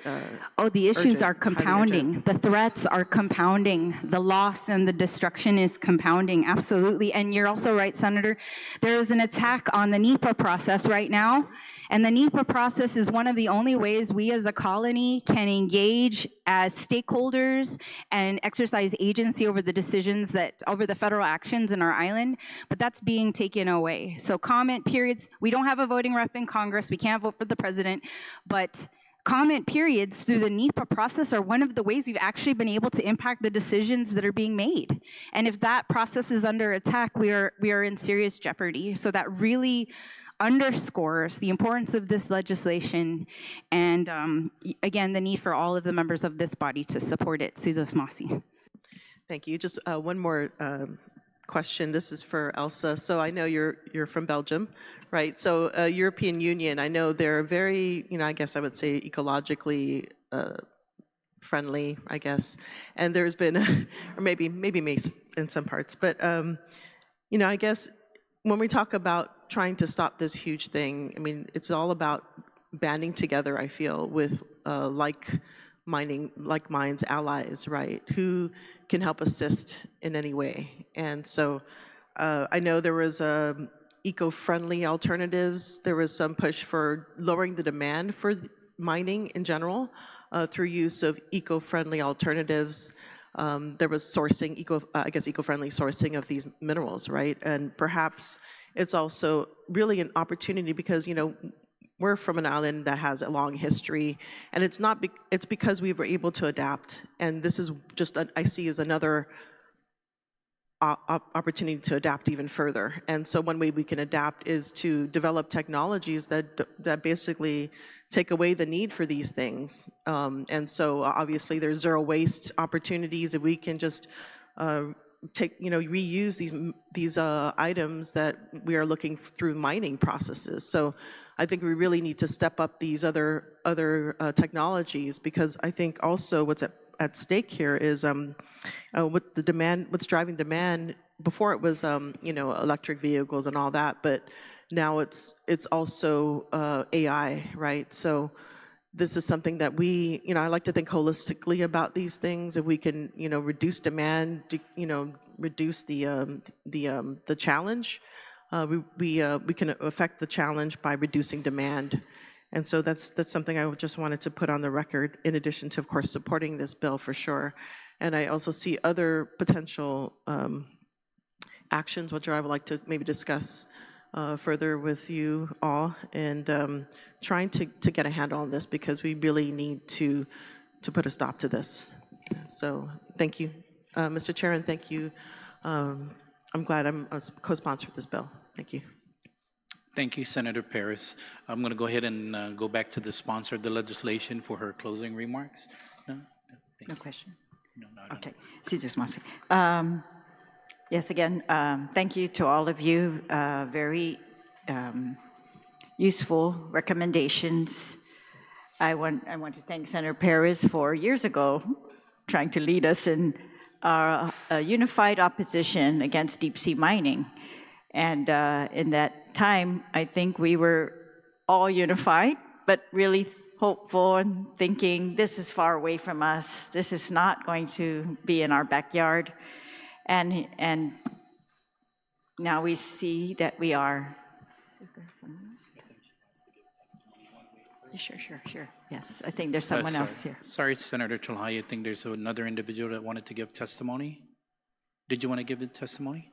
the issues urgent, are compounding. The threats are compounding. The loss and the destruction is compounding, absolutely. And you're also right, Senator. There is an attack on the NEPA process right now. And the NEPA process is one of the only ways we as a colony can engage as stakeholders and exercise agency over the decisions over the federal actions in our island, but that's being taken away. So comment periods, we don't have a voting rep in Congress, we can't vote for the president, but comment periods through the NEPA process are one of the ways we've actually been able to impact the decisions that are being made. And if that process is under attack, we are in serious jeopardy. So that really underscores the importance of this legislation and, again, the need for all of the members of this body to support it. Sizos Masi. Thank you. Just one more question. This is for Elsa. So I know you're from Belgium, right? So European Union, I know they're very, you know, I guess I would say ecologically friendly, I guess. And there's been, or maybe in some parts, but, you know, I guess when we talk about trying to stop this huge thing, I mean, it's all about banding together, I feel, with like-minds allies, right, who can help assist in any way. And so I know there was eco-friendly alternatives. There was some push for lowering the demand for mining in general through use of eco-friendly alternatives. There was sourcing, eco-friendly sourcing of these minerals, right? And perhaps it's also really an opportunity because, you know, we're from an island that has a long history, and it's not. It's because we were able to adapt, and this is just I see as another opportunity to adapt even further. And so one way we can adapt is to develop technologies that basically take away the need for these things. And so obviously there's zero waste opportunities if we can just reuse these items that we are looking through mining processes. So I think we really need to step up these other technologies, because I think also what's at stake here is what the demand, what's driving demand. Before it was electric vehicles and all that, but now it's also AI, right? So this is something that we, I like to think holistically about these things. If we can, reduce demand, reduce the challenge, we can affect the challenge by reducing demand. And so that's something I just wanted to put on the record, in addition to, of course, supporting this bill for sure. And I also see other potential actions, which I would like to maybe discuss further with you all, and trying to get a handle on this, because we really need to put a stop to this. So thank you, Mr. Chair, and thank you. I'm glad I'm a co-sponsor of this bill. Thank you. Thank you, Senator Perez. I'm going to go ahead and go back to the sponsor of the legislation for her closing remarks. No question? No. Okay. Yes, again, thank you to all of you. Very useful recommendations. I want to thank Senator Perez for years ago trying to lead us in our unified opposition against deep sea mining. And in that time, I think we were all unified, but really hopeful and thinking this is far away from us. This is not going to be in our backyard. And now we see that we are. Sure. Yes, I think there's someone else here. Sorry, Senator Terlaje, I think there's another individual that wanted to give testimony. Did you want to give the testimony?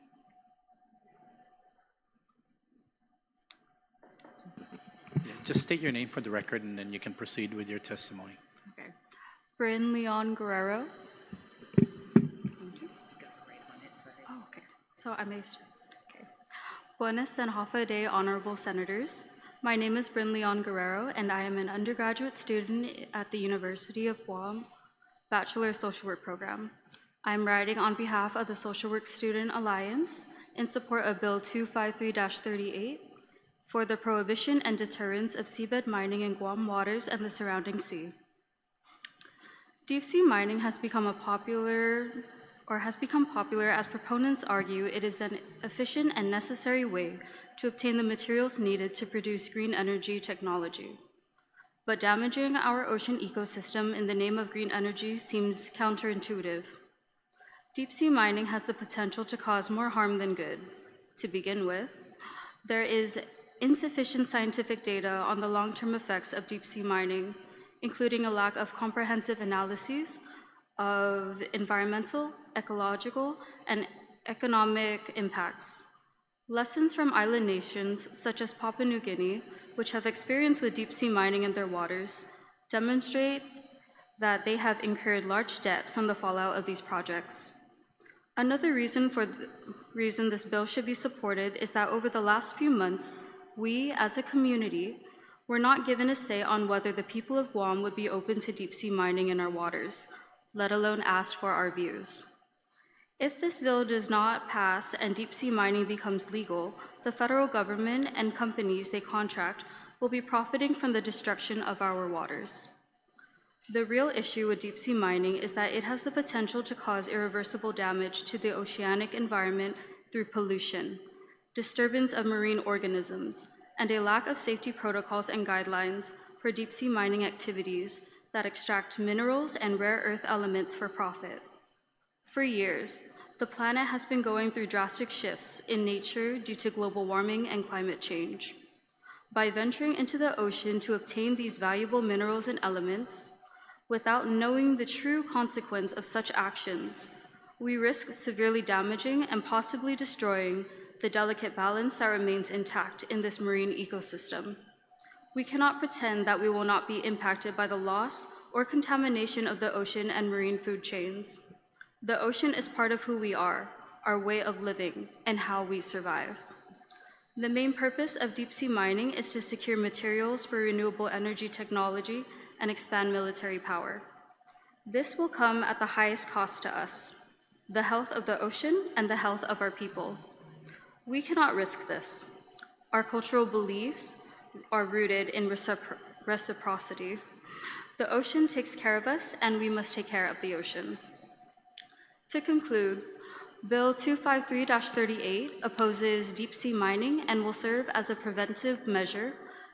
Yeah, just state your name for the record, and then you can proceed with your testimony. Okay. Bryn Leon Guerrero. Oh, okay. So I may start. Okay. Buenas and Hafa Day, honorable senators. My name is Bryn Leon Guerrero, and I am an undergraduate student at the University of Guam, Bachelor of Social Work program. I'm writing on behalf of the Social Work Student Alliance in support of Bill 253-38 for the prohibition and deterrence of seabed mining in Guam waters and the surrounding sea. Deep sea mining has become popular as proponents argue it is an efficient and necessary way to obtain the materials needed to produce green energy technology. But damaging our ocean ecosystem in the name of green energy seems counterintuitive. Deep sea mining has the potential to cause more harm than good. To begin with, there is insufficient scientific data on the long-term effects of deep sea mining, including a lack of comprehensive analyses of environmental, ecological, and economic impacts. Lessons from island nations, such as Papua New Guinea, which have experience with deep sea mining in their waters, demonstrate that they have incurred large debt from the fallout of these projects. Another reason this bill should be supported is that over the last few months, we, as a community, were not given a say on whether the people of Guam would be open to deep sea mining in our waters, let alone ask for our views. If this bill does not pass and deep sea mining becomes legal, the federal government and companies they contract will be profiting from the destruction of our waters. The real issue with deep sea mining is that it has the potential to cause irreversible damage to the oceanic environment through pollution, disturbance of marine organisms, and a lack of safety protocols and guidelines for deep sea mining activities that extract minerals and rare earth elements for profit. For years, the planet has been going through drastic shifts in nature due to global warming and climate change. By venturing into the ocean to obtain these valuable minerals and elements, without knowing the true consequence of such actions, we risk severely damaging and possibly destroying the delicate balance that remains intact in this marine ecosystem. We cannot pretend that we will not be impacted by the loss or contamination of the ocean and marine food chains. The ocean is part of who we are, our way of living, and how we survive. The main purpose of deep-sea mining is to secure materials for renewable energy technology and expand military power. This will come at the highest cost to us, the health of the ocean and the health of our people. We cannot risk this. Our cultural beliefs are rooted in reciprocity. The ocean takes care of us, and we must take care of the ocean. To conclude, Bill 253-38 opposes deep-sea mining and will serve as a preventive measure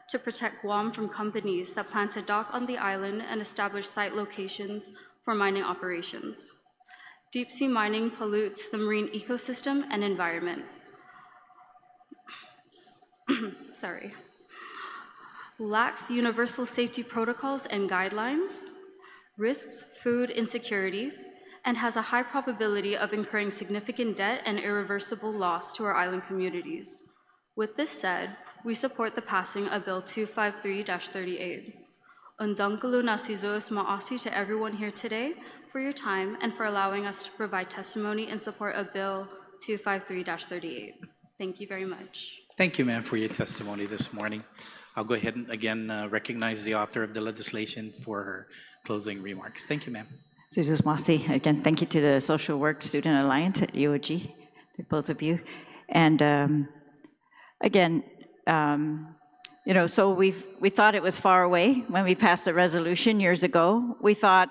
to protect Guam from companies that plan to dock on the island and establish site locations for mining operations. Deep-sea mining pollutes the marine ecosystem and environment. Lacks universal safety protocols and guidelines, risks food insecurity, and has a high probability of incurring significant debt and irreversible loss to our island communities. With this said, we support the passing of Bill 253-38. Undangkalu nasizoos maasi to everyone here today for your time and for allowing us to provide testimony in support of Bill 253-38. Thank you very much. Thank you, ma'am, for your testimony this morning. I'll go ahead and again recognize the author of the legislation for her closing remarks. Thank you, ma'am. Jesus Masi, again, thank you to the Social Work Student Alliance at UOG, to both of you. And again, you know, so we thought it was far away when we passed the resolution years ago. We thought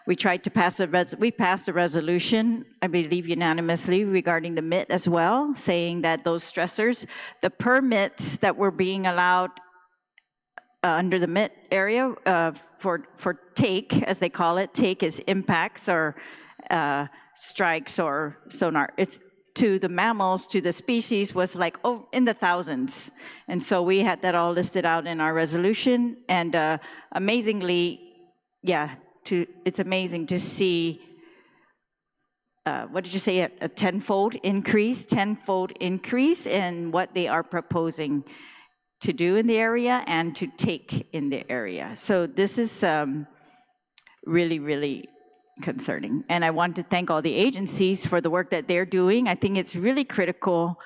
we tried to pass we passed a resolution, I believe unanimously, regarding the MIT as well, saying that those stressors, the permits that were being allowed under the MIT area for take, as they call it, take is impacts or strikes or sonar. It's to the mammals, to the species, was like in the thousands. And so we had that all listed out in our resolution. And amazingly, yeah, it's amazing to see, what did you say, a tenfold increase in what they are proposing to do in the area and to take in the area. So this is really, really concerning. And I want to thank all the agencies for the work that they're doing. I think it's really critical.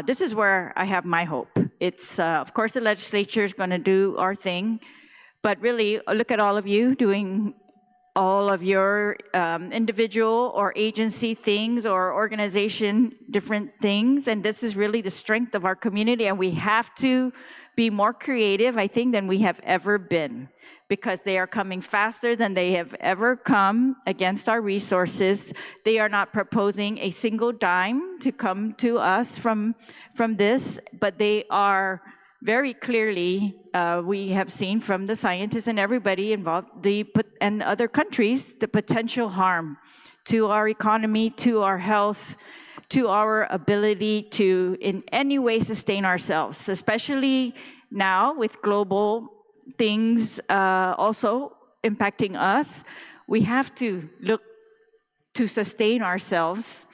This is where I have my hope. It's, of course, the legislature is going to do our thing, but really look at all of you doing all of your individual or agency things or organization different things. And this is really the strength of our community. And we have to be more creative, I think, than we have ever been, because they are coming faster than they have ever come against our resources. They are not proposing a single dime to come to us from this, but they are very clearly, we have seen from the scientists and everybody involved, and other countries, the potential harm to our economy, to our health, to our ability to in any way sustain ourselves, especially now with global things also impacting us. We have to look to sustain ourselves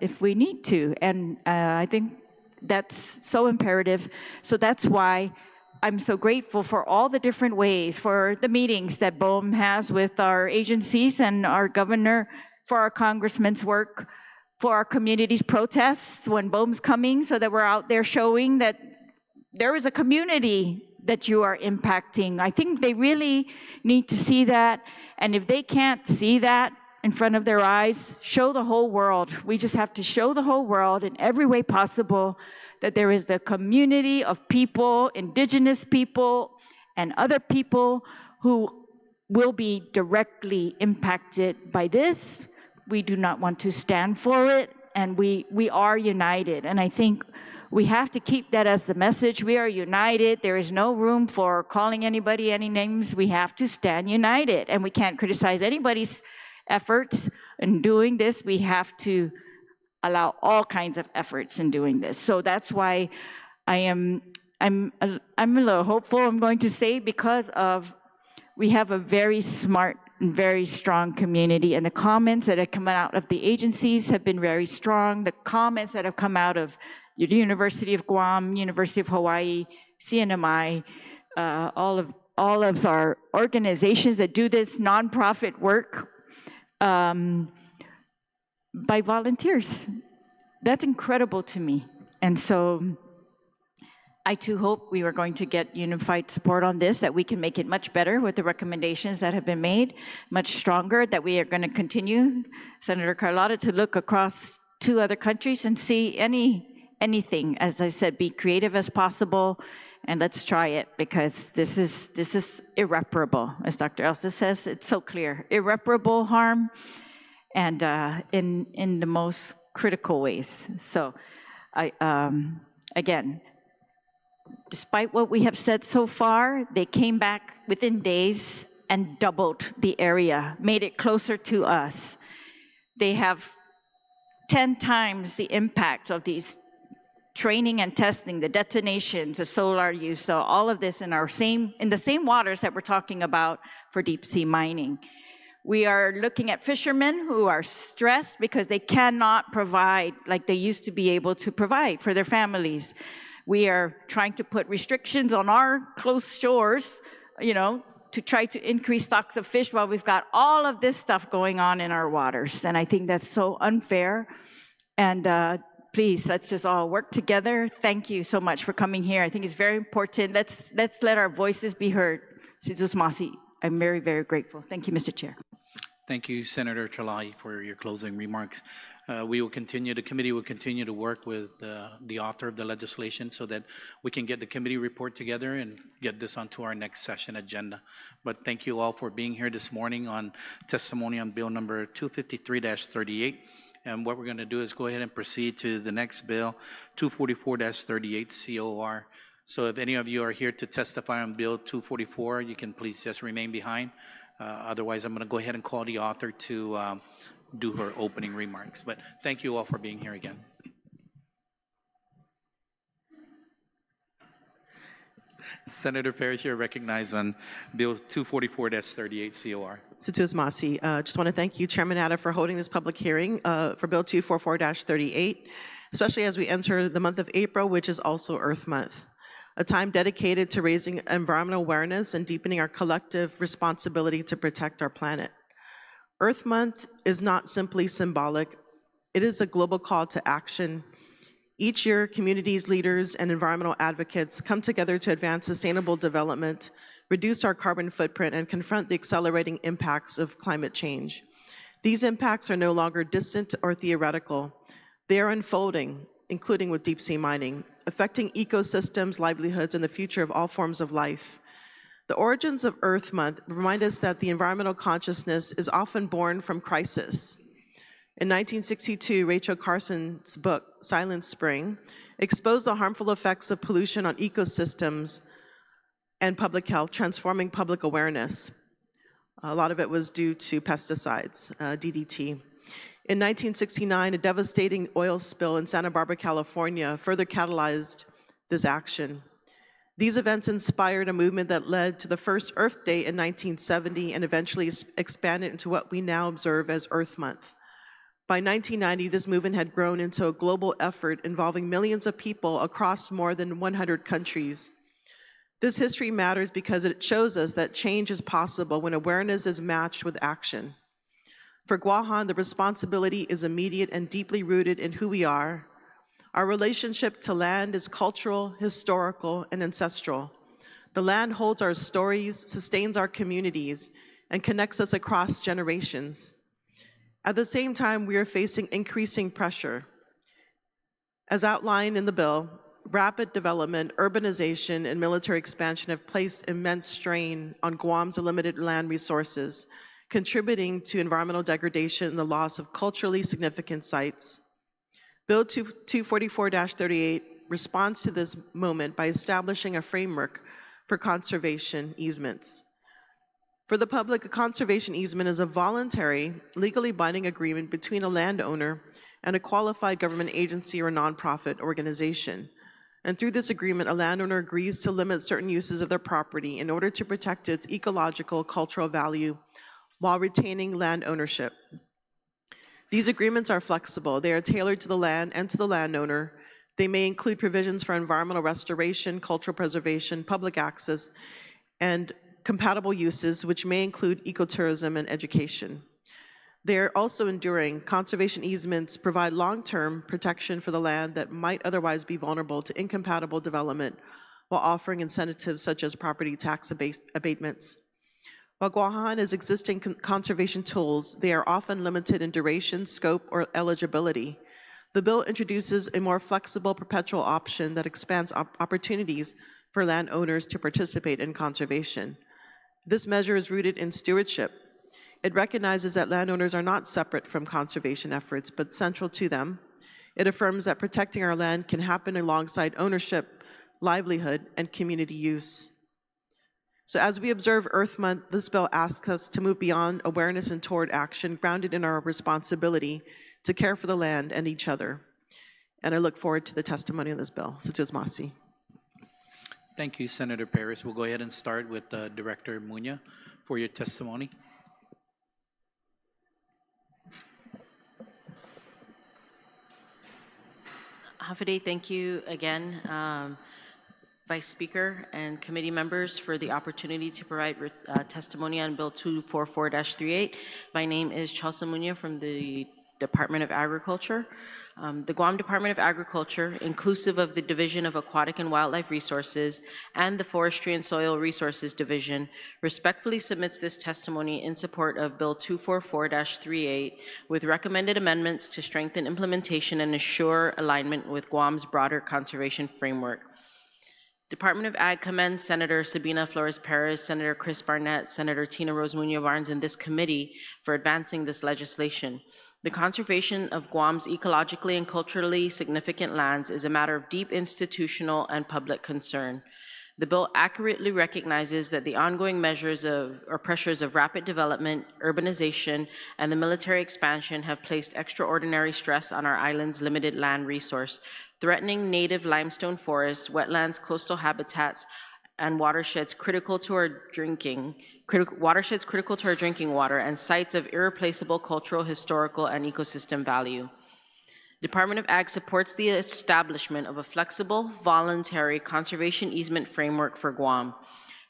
if we need to. And I think that's so imperative. So that's why I'm so grateful for all the different ways, for the meetings that BOEM has with our agencies and our governor, for our congressman's work, for our community's protests when BOEM's coming, so that we're out there showing that there is a community that you are impacting. I think they really need to see that. And if they can't see that in front of their eyes, show the whole world. We just have to show the whole world in every way possible that there is a community of people, indigenous people, and other people who will be directly impacted by this. We do not want to stand for it, and we are united. And I think we have to keep that as the message. We are united. There is no room for calling anybody any names. We have to stand united, and we can't criticize anybody's efforts in doing this. We have to allow all kinds of efforts in doing this. So that's why I'm a little hopeful, I'm going to say, because we have a very smart and very strong community, and the comments that have come out of the agencies have been very strong. The comments that have come out of the University of Guam, University of Hawaii, CNMI, all of our organizations that do this nonprofit work by volunteers. That's incredible to me. And so I too hope we are going to get unified support on this, that we can make it much better with the recommendations that have been made, much stronger, that we are going to continue, Senator Carlotta, to look across 2 other countries and see anything, as I said, be creative as possible, and let's try it, because this is irreparable. As Dr. Elsa says, it's so clear, irreparable harm, and in the most critical ways. So again, despite what we have said so far, they came back within days and doubled the area, made it closer to us. They have 10 times the impact of these training and testing, the detonations, the solar use, so all of this in the same waters that we're talking about for deep sea mining. We are looking at fishermen who are stressed because they cannot provide like they used to be able to provide for their families. We are trying to put restrictions on our close shores, to try to increase stocks of fish while we've got all of this stuff going on in our waters. And I think that's so unfair. And please, let's just all work together. Thank you so much for coming here. I think it's very important. Let's let our voices be heard. Sizus Masi, I'm very, very grateful. Thank you, Mr. Chair. Thank you, Senator Terlaje, for your closing remarks. The committee will continue to work with the author of the legislation so that we can get the committee report together and get this onto our next session agenda. But thank you all for being here this morning on testimony on bill number 253-38. And what we're going to do is go ahead and proceed to the next bill, 244-38 COR. So if any of you are here to testify on bill 244, you can please just remain behind. Otherwise, I'm going to go ahead and call the author to do her opening remarks. But thank you all for being here again. Senator Perez, you're recognized on bill 244-38 COR. Situs Masi, just want to thank you, Chairman Atta, for holding this public hearing for bill 244-38, especially as we enter the month of April, which is also Earth Month, a time dedicated to raising environmental awareness and deepening our collective responsibility to protect our planet. Earth Month is not simply symbolic, it is a global call to action. Each year, communities, leaders, and environmental advocates come together to advance sustainable development, reduce our carbon footprint, and confront the accelerating impacts of climate change. These impacts are no longer distant or theoretical. They are unfolding, including with deep sea mining, affecting ecosystems, livelihoods, and the future of all forms of life. The origins of Earth Month remind us that the environmental consciousness is often born from crisis. In 1962, Rachel Carson's book, Silent Spring, exposed the harmful effects of pollution on ecosystems and public health, transforming public awareness. A lot of it was due to pesticides, DDT. In 1969, a devastating oil spill in Santa Barbara, California, further catalyzed this action. These events inspired a movement that led to the first Earth Day in 1970 and eventually expanded into what we now observe as Earth Month. By 1990, this movement had grown into a global effort involving millions of people across more than 100 countries. This history matters because it shows us that change is possible when awareness is matched with action. For Guahan, the responsibility is immediate and deeply rooted in who we are. Our relationship to land is cultural, historical, and ancestral. The land holds our stories, sustains our communities, and connects us across generations. At the same time, we are facing increasing pressure. As outlined in the bill, rapid development, urbanization, and military expansion have placed immense strain on Guam's limited land resources, contributing to environmental degradation and the loss of culturally significant sites. Bill 244-38 responds to this moment by establishing a framework for conservation easements. For the public, a conservation easement is a voluntary, legally binding agreement between a landowner and a qualified government agency or nonprofit organization. And through this agreement, a landowner agrees to limit certain uses of their property in order to protect its ecological, cultural value while retaining land ownership. These agreements are flexible. They are tailored to the land and to the landowner. They may include provisions for environmental restoration, cultural preservation, public access, and compatible uses, which may include ecotourism and education. They are also enduring. Conservation easements provide long-term protection for the land that might otherwise be vulnerable to incompatible development while offering incentives such as property tax abatements. While Guahan has existing conservation tools, they are often limited in duration, scope, or eligibility. The bill introduces a more flexible perpetual option that expands opportunities for landowners to participate in conservation. This measure is rooted in stewardship. It recognizes that landowners are not separate from conservation efforts, but central to them. It affirms that protecting our land can happen alongside ownership, livelihood, and community use. So as we observe Earth Month, this bill asks us to move beyond awareness and toward action grounded in our responsibility to care for the land and each other. And I look forward to the testimony on this bill. Situs Masi. Thank you, Senator Perez. We'll go ahead and start with Director Muña for your testimony. Hafide, thank you again, Vice Speaker and committee members, for the opportunity to provide testimony on Bill 244-38. My name is Chelsea Muña from the Department of Agriculture. The Guam Department of Agriculture, inclusive of the Division of Aquatic and Wildlife Resources and the Forestry and Soil Resources Division, respectfully submits this testimony in support of Bill 244-38 with recommended amendments to strengthen implementation and assure alignment with Guam's broader conservation framework. Department of Ag commends Senator Sabina Flores Perez, Senator Chris Barnett, Senator Tina Rose Muñoz Barnes, and this committee for advancing this legislation. The conservation of Guam's ecologically and culturally significant lands is a matter of deep institutional and public concern. The bill accurately recognizes that the ongoing measures or pressures of rapid development, urbanization, and the military expansion have placed extraordinary stress on our island's limited land resource, threatening native limestone forests, wetlands, coastal habitats, and watersheds critical to our drinking water and sites of irreplaceable cultural, historical, and ecosystem value. Department of Ag supports the establishment of a flexible, voluntary conservation easement framework for Guam.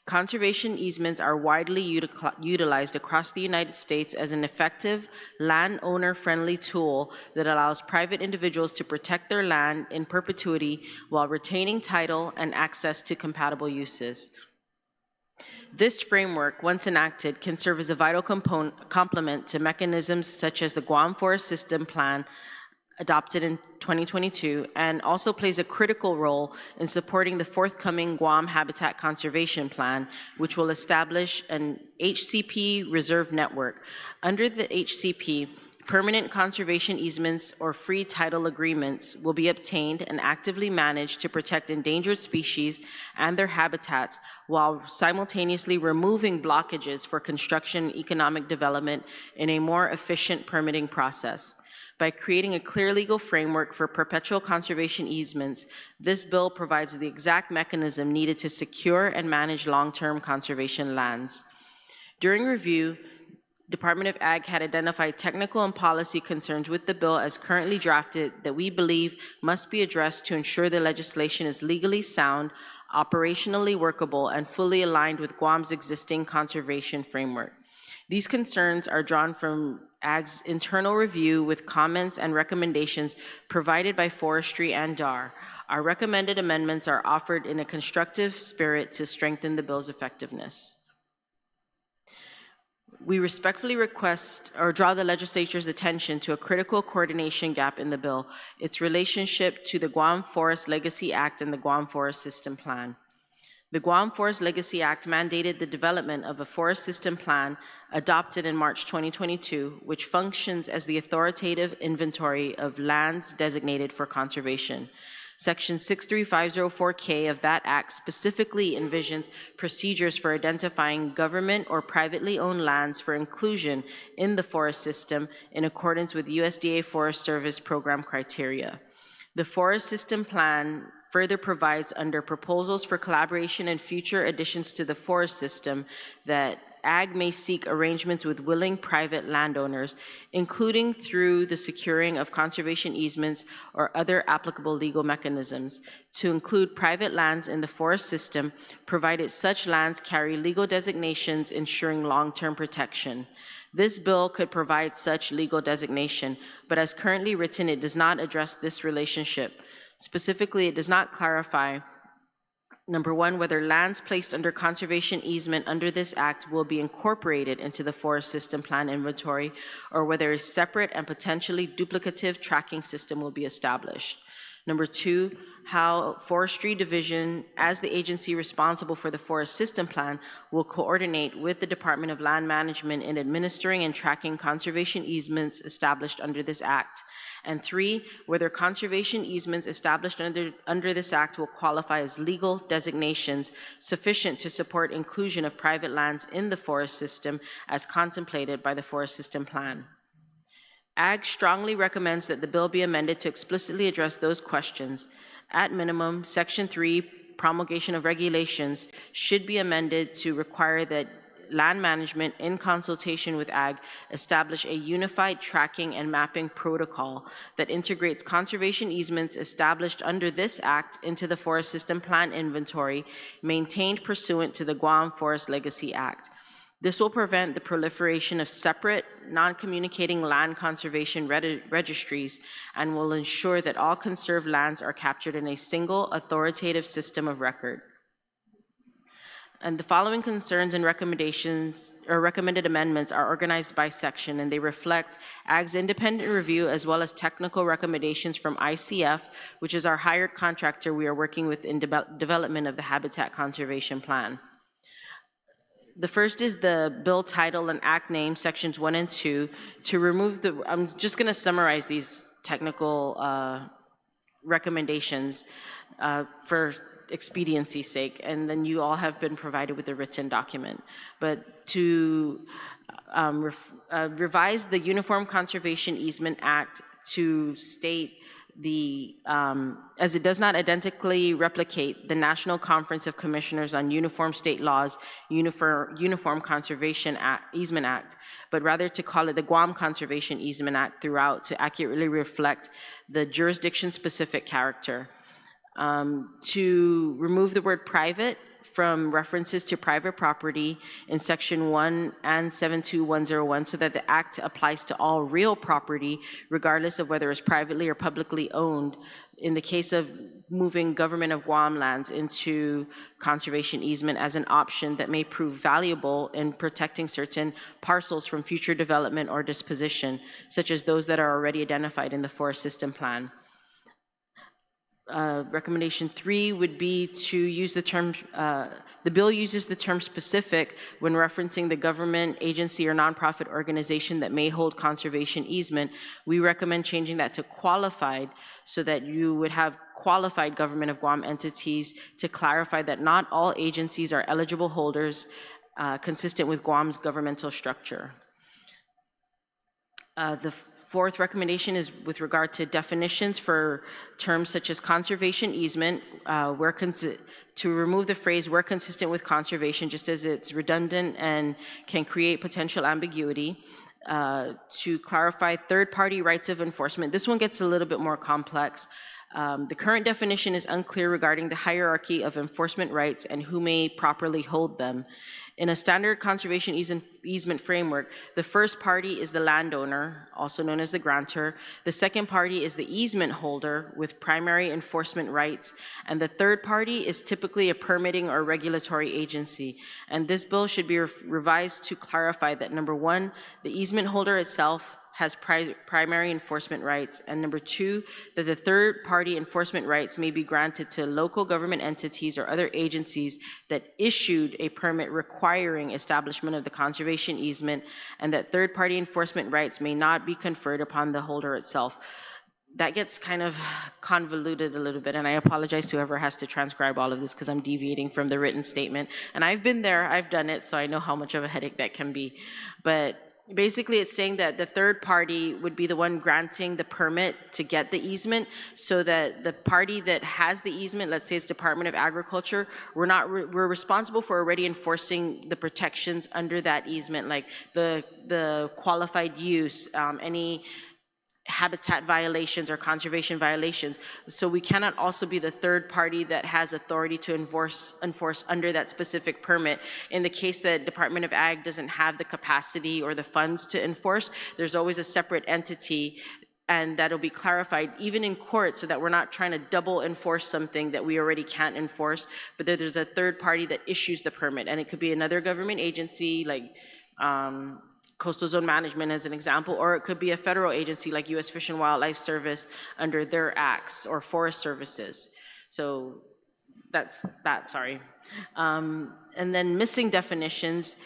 Conservation easements are widely utilized across the United States as an effective, landowner-friendly tool that allows private individuals to protect their land in perpetuity while retaining title and access to compatible uses. This framework, once enacted, can serve as a vital complement to mechanisms such as the Guam Forest System Plan, adopted in 2022, and also plays a critical role in supporting the forthcoming Guam Habitat Conservation Plan, which will establish an HCP reserve network. Under the HCP, permanent conservation easements or free title agreements will be obtained and actively managed to protect endangered species and their habitats while simultaneously removing blockages for construction and economic development in a more efficient permitting process. By creating a clear legal framework for perpetual conservation easements, this bill provides the exact mechanism needed to secure and manage long-term conservation lands. During review, Department of Ag had identified technical and policy concerns with the bill as currently drafted that we believe must be addressed to ensure the legislation is legally sound, operationally workable, and fully aligned with Guam's existing conservation framework. These concerns are drawn from Ag's internal review with comments and recommendations provided by Forestry and DAR. Our recommended amendments are offered in a constructive spirit to strengthen the bill's effectiveness. We respectfully request or draw the legislature's attention to a critical coordination gap in the bill, its relationship to the Guam Forest Legacy Act and the Guam Forest System Plan. The Guam Forest Legacy Act mandated the development of a forest system plan adopted in March 2022, which functions as the authoritative inventory of lands designated for conservation. Section 63504K of that act specifically envisions procedures for identifying government or privately owned lands for inclusion in the forest system in accordance with USDA Forest Service program criteria. The Forest System Plan further provides under proposals for collaboration and future additions to the forest system that AG may seek arrangements with willing private landowners, including through the securing of conservation easements or other applicable legal mechanisms, to include private lands in the forest system, provided such lands carry legal designations ensuring long-term protection. This bill could provide such legal designation, but as currently written, it does not address this relationship. Specifically, it does not clarify, number one, whether lands placed under conservation easement under this act will be incorporated into the forest system plan inventory, or whether a separate and potentially duplicative tracking system will be established. Number two, how Forestry Division, as the agency responsible for the forest system plan, will coordinate with the Department of Land Management in administering and tracking conservation easements established under this act. And three, whether conservation easements established under this act will qualify as legal designations sufficient to support inclusion of private lands in the forest system as contemplated by the forest system plan. AG strongly recommends that the bill be amended to explicitly address those questions. At minimum, Section 3, promulgation of regulations, should be amended to require that land management, in consultation with AG, establish a unified tracking and mapping protocol that integrates conservation easements established under this act into the Forest System Plan inventory maintained pursuant to the Guam Forest Legacy Act. This will prevent the proliferation of separate, non-communicating land conservation registries and will ensure that all conserved lands are captured in a single authoritative system of record. And the following concerns and recommendations or recommended amendments are organized by section, and they reflect AG's independent review as well as technical recommendations from ICF, which is our hired contractor we are working with in development of the Habitat Conservation Plan. The first is the bill title and act name, sections 1 and 2, to remove the, I'm just going to summarize these technical recommendations for expediency's sake, and then you all have been provided with a written document. But to revise the Uniform Conservation Easement Act to state the, as it does not identically replicate the National Conference of Commissioners on Uniform State Laws Uniform Conservation Easement Act, but rather to call it the Guam Conservation Easement Act throughout to accurately reflect the jurisdiction-specific character. To remove the word private from references to private property in Section 1 and 72101 so that the act applies to all real property, regardless of whether it's privately or publicly owned, in the case of moving Government of Guam lands into conservation easement as an option that may prove valuable in protecting certain parcels from future development or disposition, such as those that are already identified in the Forest System Plan. Recommendation 3 would be to use the term, the bill uses the term specific when referencing the government, agency, or nonprofit organization that may hold conservation easement. We recommend changing that to qualified so that you would have qualified Government of Guam entities to clarify that not all agencies are eligible holders consistent with Guam's governmental structure. The fourth recommendation is with regard to definitions for terms such as conservation easement, to remove the phrase "where consistent with conservation," just as it's redundant and can create potential ambiguity. To clarify third-party rights of enforcement. This one gets a little bit more complex. The current definition is unclear regarding the hierarchy of enforcement rights and who may properly hold them. In a standard conservation easement framework, the first party is the landowner, also known as the grantor. The second party is the easement holder with primary enforcement rights. And the third party is typically a permitting or regulatory agency. And this bill should be revised to clarify that, number one, the easement holder itself has primary enforcement rights, and number two, that the third-party enforcement rights may be granted to local government entities or other agencies that issued a permit requiring establishment of the conservation easement, and that third-party enforcement rights may not be conferred upon the holder itself. That gets kind of convoluted a little bit, and I apologize to whoever has to transcribe all of this because I'm deviating from the written statement. And I've been there, I've done it, so I know how much of a headache that can be. But Basically, it's saying that the third party would be the one granting the permit to get the easement, so that the party that has the easement, let's say it's Department of Agriculture, we're responsible for already enforcing the protections under that easement, like the qualified use, any habitat violations or conservation violations. So we cannot also be the third party that has authority to enforce under that specific permit. In the case that Department of Ag doesn't have the capacity or the funds to enforce, there's always a separate entity, and that'll be clarified even in court, so that we're not trying to double enforce something that we already can't enforce, but that there's a third party that issues the permit. And it could be another government agency, like Coastal Zone Management as an example, or it could be a federal agency like U.S. Fish and Wildlife Service under their acts, or Forest Services. So that's that, sorry. And then missing definitions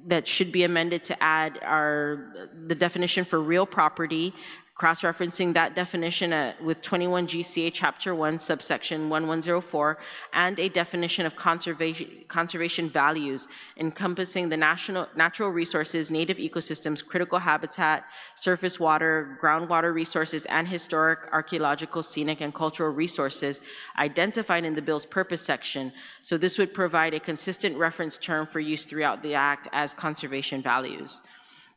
that should be amended to add are the definition for real property, cross-referencing that definition with 21 GCA Chapter 1, subsection 1104, and a definition of conservation values encompassing the natural resources, native ecosystems, critical habitat, surface water, groundwater resources, and historic, archaeological, scenic, and cultural resources identified in the bill's purpose section. So this would provide a consistent reference term for use throughout the Act as conservation values.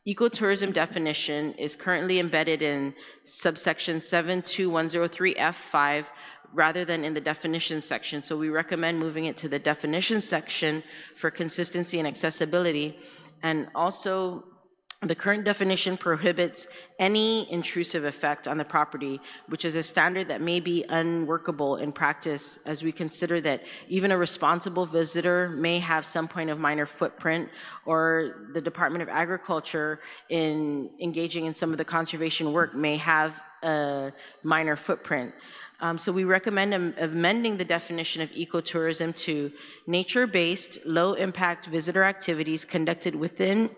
Ecotourism definition is currently embedded in subsection 72103F5 rather than in the definition section. So we recommend moving it to the definition section for consistency and accessibility. And also, the current definition prohibits any intrusive effect on the property, which is a standard that may be unworkable in practice, as we consider that even a responsible visitor may have some point of minor footprint, or the Department of Agriculture, in engaging in some of the conservation work, may have a minor footprint. So we recommend amending the definition of ecotourism to nature-based, low-impact visitor activities conducted within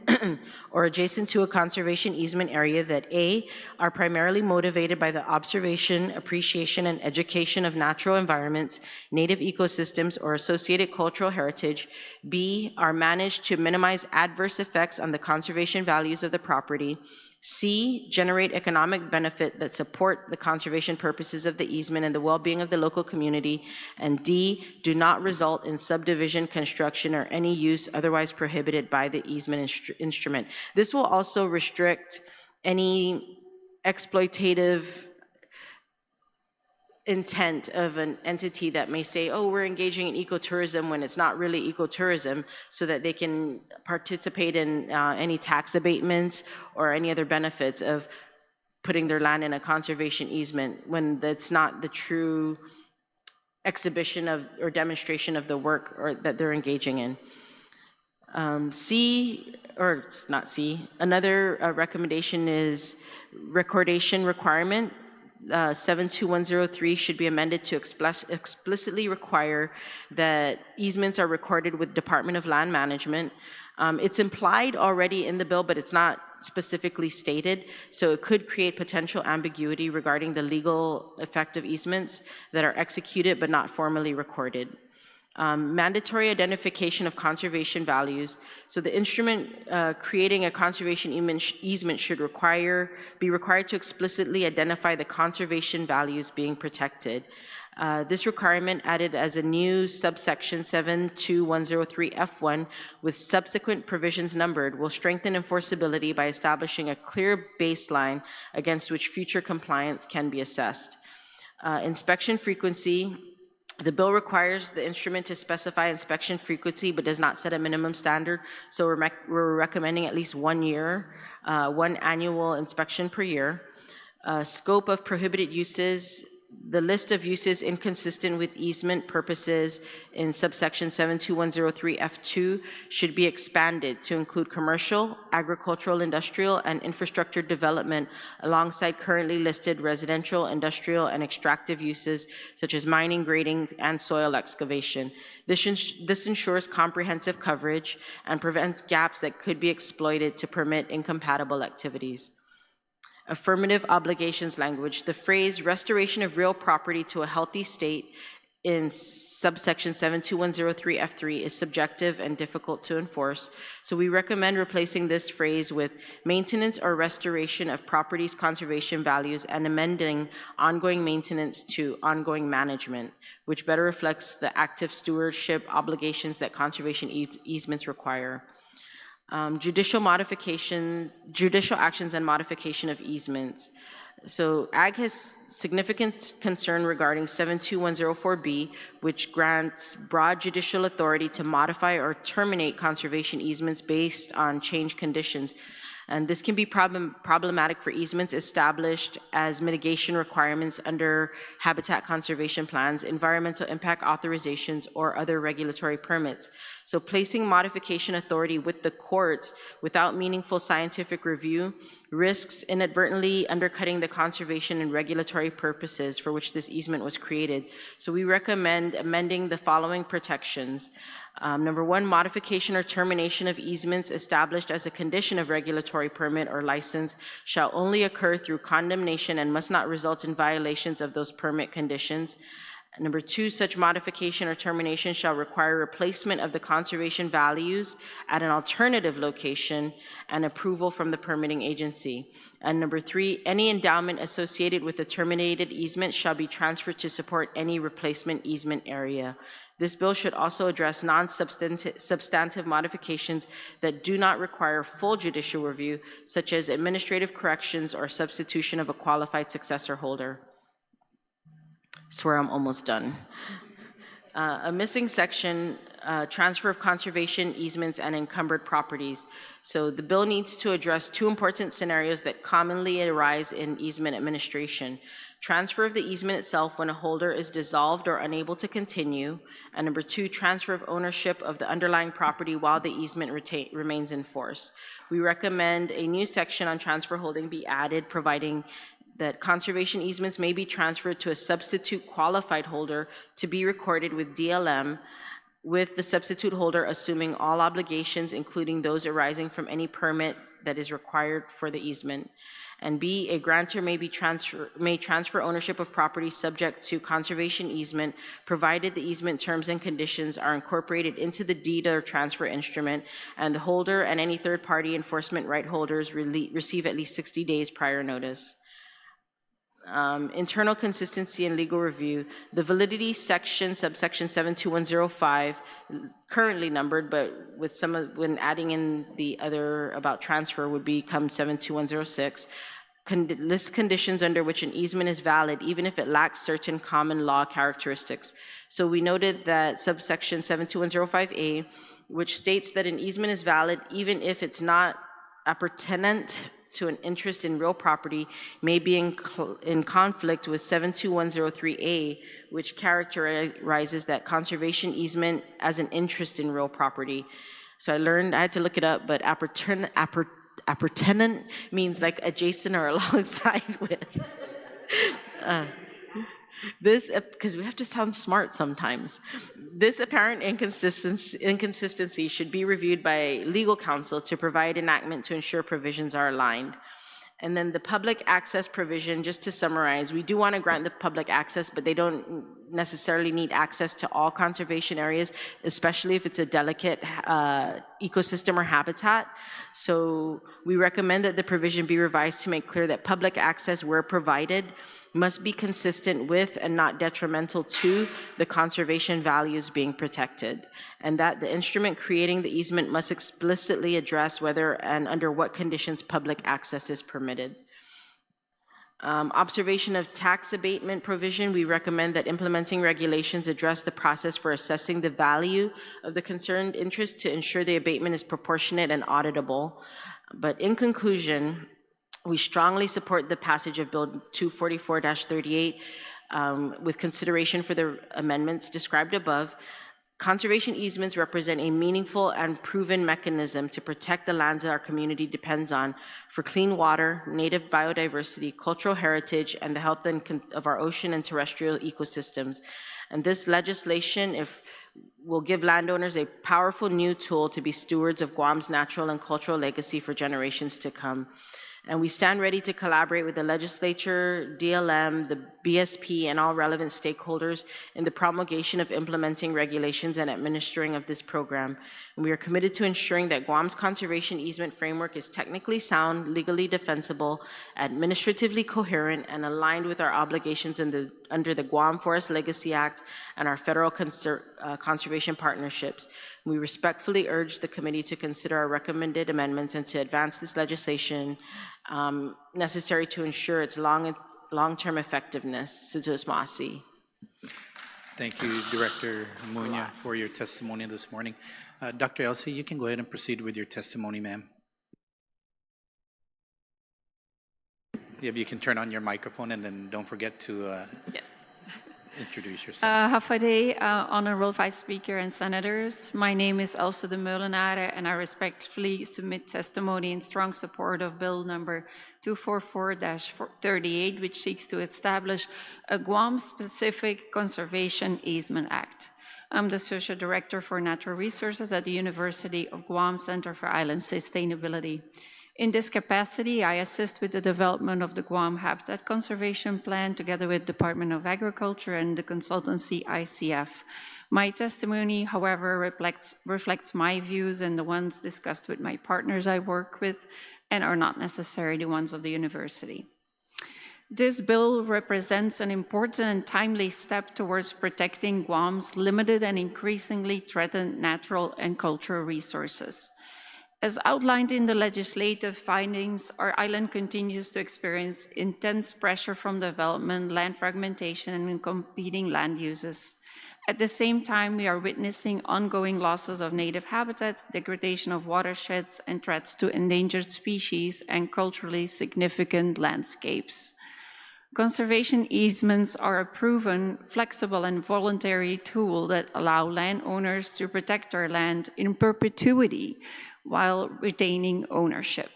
or adjacent to a conservation easement area that A, are primarily motivated by the observation, appreciation, and education of natural environments, native ecosystems, or associated cultural heritage. B, are managed to minimize adverse effects on the conservation values of the property. C, generate economic benefit that support the conservation purposes of the easement and the well-being of the local community. And D, do not result in subdivision, construction, or any use otherwise prohibited by the easement instrument. This will also restrict any exploitative intent of an entity that may say, oh, we're engaging in ecotourism, when it's not really ecotourism, so that they can participate in any tax abatements or any other benefits of putting their land in a conservation easement, when that's not the true exhibition of or demonstration of the work or that they're engaging in. C, or it's not C, another recommendation is recordation requirement. 72103 should be amended to explicitly require that easements are recorded with Department of Land Management. It's implied already in the bill, but it's not specifically stated, so it could create potential ambiguity regarding the legal effect of easements that are executed but not formally recorded. Mandatory identification of conservation values. So the instrument creating a conservation easement should be required to explicitly identify the conservation values being protected. This requirement, added as a new subsection 72103F1 with subsequent provisions numbered, will strengthen enforceability by establishing a clear baseline against which future compliance can be assessed. Inspection frequency. The bill requires the instrument to specify inspection frequency, but does not set a minimum standard. So we're recommending at least 1 year, one annual inspection per year. Scope of prohibited uses. The list of uses inconsistent with easement purposes in subsection 72103F2 should be expanded to include commercial, agricultural, industrial, and infrastructure development alongside currently listed residential, industrial, and extractive uses such as mining, grading, and soil excavation. This ensures comprehensive coverage and prevents gaps that could be exploited to permit incompatible activities. Affirmative obligations language. The phrase restoration of real property to a healthy state in subsection 72103F3 is subjective and difficult to enforce. So we recommend replacing this phrase with maintenance or restoration of property's conservation values and amending ongoing maintenance to ongoing management, which better reflects the active stewardship obligations that conservation easements require. Judicial actions and modification of easements. So AG has significant concern regarding 72104B, which grants broad judicial authority to modify or terminate conservation easements based on changed conditions. And this can be problematic for easements established as mitigation requirements under habitat conservation plans, environmental impact authorizations, or other regulatory permits. So placing modification authority with the courts without meaningful scientific review risks inadvertently undercutting the conservation and regulatory purposes for which this easement was created. So we recommend amending the following protections. Number one, modification or termination of easements established as a condition of regulatory permit or license shall only occur through condemnation and must not result in violations of those permit conditions. Number two, such modification or termination shall require replacement of the conservation values at an alternative location and approval from the permitting agency. And number three, any endowment associated with the terminated easement shall be transferred to support any replacement easement area. This bill should also address non-substantive modifications that do not require full judicial review, such as administrative corrections or substitution of a qualified successor holder. I swear I'm almost done. A missing section, transfer of conservation easements and encumbered properties. So the bill needs to address two important scenarios that commonly arise in easement administration. Transfer of the easement itself when a holder is dissolved or unable to continue. And number two, transfer of ownership of the underlying property while the easement remains in force. We recommend a new section on transfer holding be added, providing that conservation easements may be transferred to a substitute qualified holder to be recorded with DLM, with the substitute holder assuming all obligations, including those arising from any permit that is required for the easement. And B, a grantor may transfer ownership of property subject to conservation easement, provided the easement terms and conditions are incorporated into the deed or transfer instrument, and the holder and any third-party enforcement right holders receive at least 60 days prior notice. Internal consistency and legal review. The validity section, subsection 72105, currently numbered, but with some of, when adding in the other about transfer would become 72106, lists conditions under which an easement is valid, even if it lacks certain common law characteristics. So we noted that subsection 72105A, which states that an easement is valid even if it's not appurtenant to an interest in real property, may be in conflict with 72103A, which characterizes that conservation easement as an interest in real property. So I had to look it up, but appurtenant means like adjacent or alongside with. This, because we have to sound smart sometimes. This apparent inconsistency should be reviewed by legal counsel to provide enactment to ensure provisions are aligned. And then the public access provision, just to summarize, we do want to grant the public access, but they don't necessarily need access to all conservation areas, especially if it's a delicate ecosystem or habitat. So we recommend that the provision be revised to make clear that public access, where provided, must be consistent with and not detrimental to the conservation values being protected, and that the instrument creating the easement must explicitly address whether and under what conditions public access is permitted. Observation of tax abatement provision, we recommend that implementing regulations address the process for assessing the value of the concerned interest to ensure the abatement is proportionate and auditable. But in conclusion, we strongly support the passage of Bill 244-38 with consideration for the amendments described above. Conservation easements represent a meaningful and proven mechanism to protect the lands that our community depends on for clean water, native biodiversity, cultural heritage, and the health of our ocean and terrestrial ecosystems. And this legislation will give landowners a powerful new tool to be stewards of Guam's natural and cultural legacy for generations to come. And we stand ready to collaborate with the legislature, DLM, the BSP, and all relevant stakeholders in the promulgation of implementing regulations and administering of this program. And we are committed to ensuring that Guam's conservation easement framework is technically sound, legally defensible, administratively coherent, and aligned with our obligations under the Guam Forest Legacy Act and our federal conservation partnerships. We respectfully urge the committee to consider our recommended amendments and to advance this legislation necessary to ensure its long-term effectiveness. Sidus Masi. Thank you, Director Muña, for your testimony this morning. Dr. Elsie, you can go ahead and proceed with your testimony, ma'am. If you can turn on your microphone and then don't forget to Yes. introduce yourself. Hafade, Honorable Vice Speaker and Senators. My name is Elsa de Molenare, and I respectfully submit testimony in strong support of Bill number 244-38, which seeks to establish a Guam-specific Conservation Easement Act. I'm the Associate Director for Natural Resources at the University of Guam Center for Island Sustainability. In this capacity, I assist with the development of the Guam Habitat Conservation Plan together with Department of Agriculture and the consultancy ICF. My testimony, however, reflects my views and the ones discussed with my partners I work with and are not necessarily the ones of the university. This bill represents an important and timely step towards protecting Guam's limited and increasingly threatened natural and cultural resources. As outlined in the legislative findings, our island continues to experience intense pressure from development, land fragmentation, and competing land uses. At the same time, we are witnessing ongoing losses of native habitats, degradation of watersheds, and threats to endangered species and culturally significant landscapes. Conservation easements are a proven, flexible, and voluntary tool that allow landowners to protect their land in perpetuity while retaining ownership.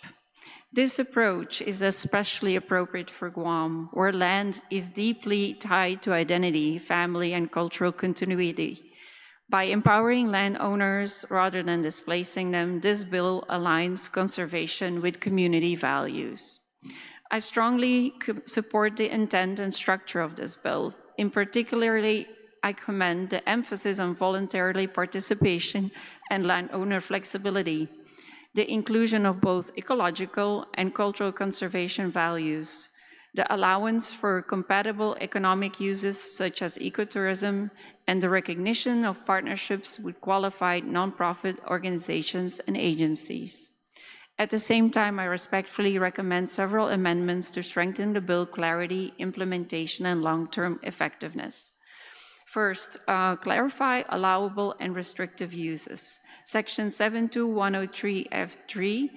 This approach is especially appropriate for Guam, where land is deeply tied to identity, family, and cultural continuity. By empowering landowners rather than displacing them, this bill aligns conservation with community values. I strongly support the intent and structure of this bill. In particular, I commend the emphasis on voluntary participation and landowner flexibility, the inclusion of both ecological and cultural conservation values, the allowance for compatible economic uses such as ecotourism, and the recognition of partnerships with qualified nonprofit organizations and agencies. At the same time, I respectfully recommend several amendments to strengthen the bill clarity, implementation, and long-term effectiveness. First, clarify allowable and restrictive uses. Section 72103F3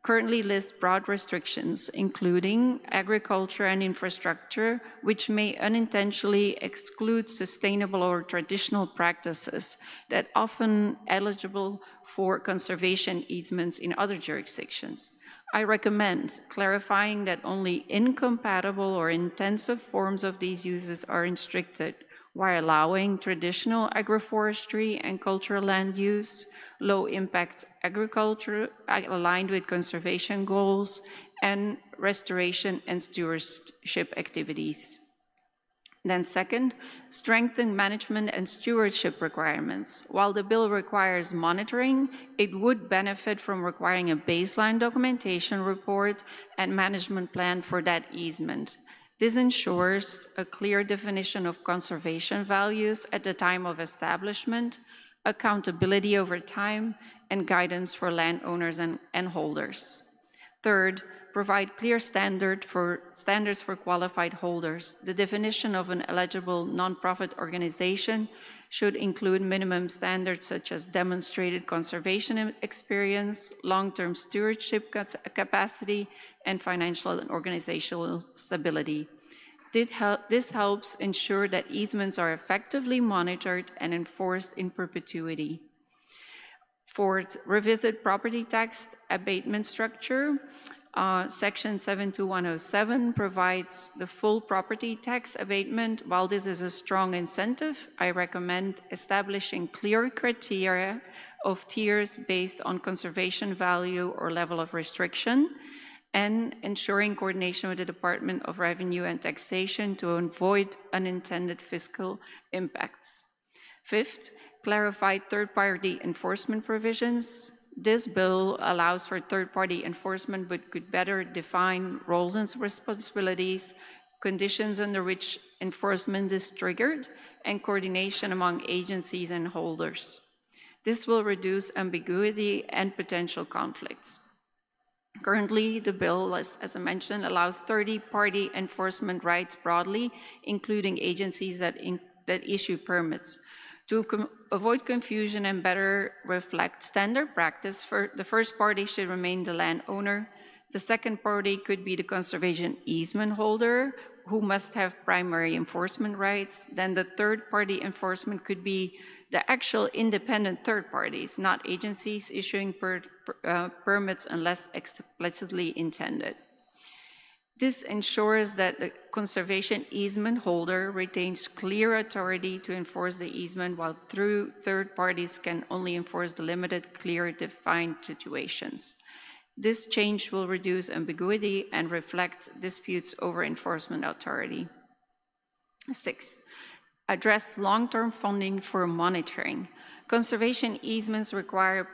currently lists broad restrictions, including agriculture and infrastructure, which may unintentionally exclude sustainable or traditional practices that often eligible for conservation easements in other jurisdictions. I recommend clarifying that only incompatible or intensive forms of these uses are restricted, while allowing traditional agroforestry and cultural land use, low-impact agriculture aligned with conservation goals, and restoration and stewardship activities. Then second, strengthen management and stewardship requirements. While the bill requires monitoring, it would benefit from requiring a baseline documentation report and management plan for that easement. This ensures a clear definition of conservation values at the time of establishment, accountability over time, and guidance for landowners and holders. Third, provide clear standards for qualified holders. The definition of an eligible nonprofit organization should include minimum standards such as demonstrated conservation experience, long-term stewardship capacity, and financial and organizational stability. This helps ensure that easements are effectively monitored and enforced in perpetuity. Fourth, revisit property tax abatement structure. Section 72107 provides the full property tax abatement. While this is a strong incentive, I recommend establishing clear criteria of tiers based on conservation value or level of restriction, and ensuring coordination with the Department of Revenue and Taxation to avoid unintended fiscal impacts. Fifth, clarify third-party enforcement provisions. This bill allows for third-party enforcement but could better define roles and responsibilities, conditions under which enforcement is triggered, and coordination among agencies and holders. This will reduce ambiguity and potential conflicts. Currently, the bill, as I mentioned, allows third-party enforcement rights broadly, including agencies that issue permits. To avoid confusion and better reflect standard practice, the first party should remain the landowner. The second party could be the conservation easement holder, who must have primary enforcement rights. Then the third party enforcement could be the actual independent third parties, not agencies issuing permits unless explicitly intended. This ensures that the conservation easement holder retains clear authority to enforce the easement, while third parties can only enforce the limited, clear, defined situations. This change will reduce ambiguity and reflect disputes over enforcement authority. 6, address long-term funding for monitoring. Conservation easements require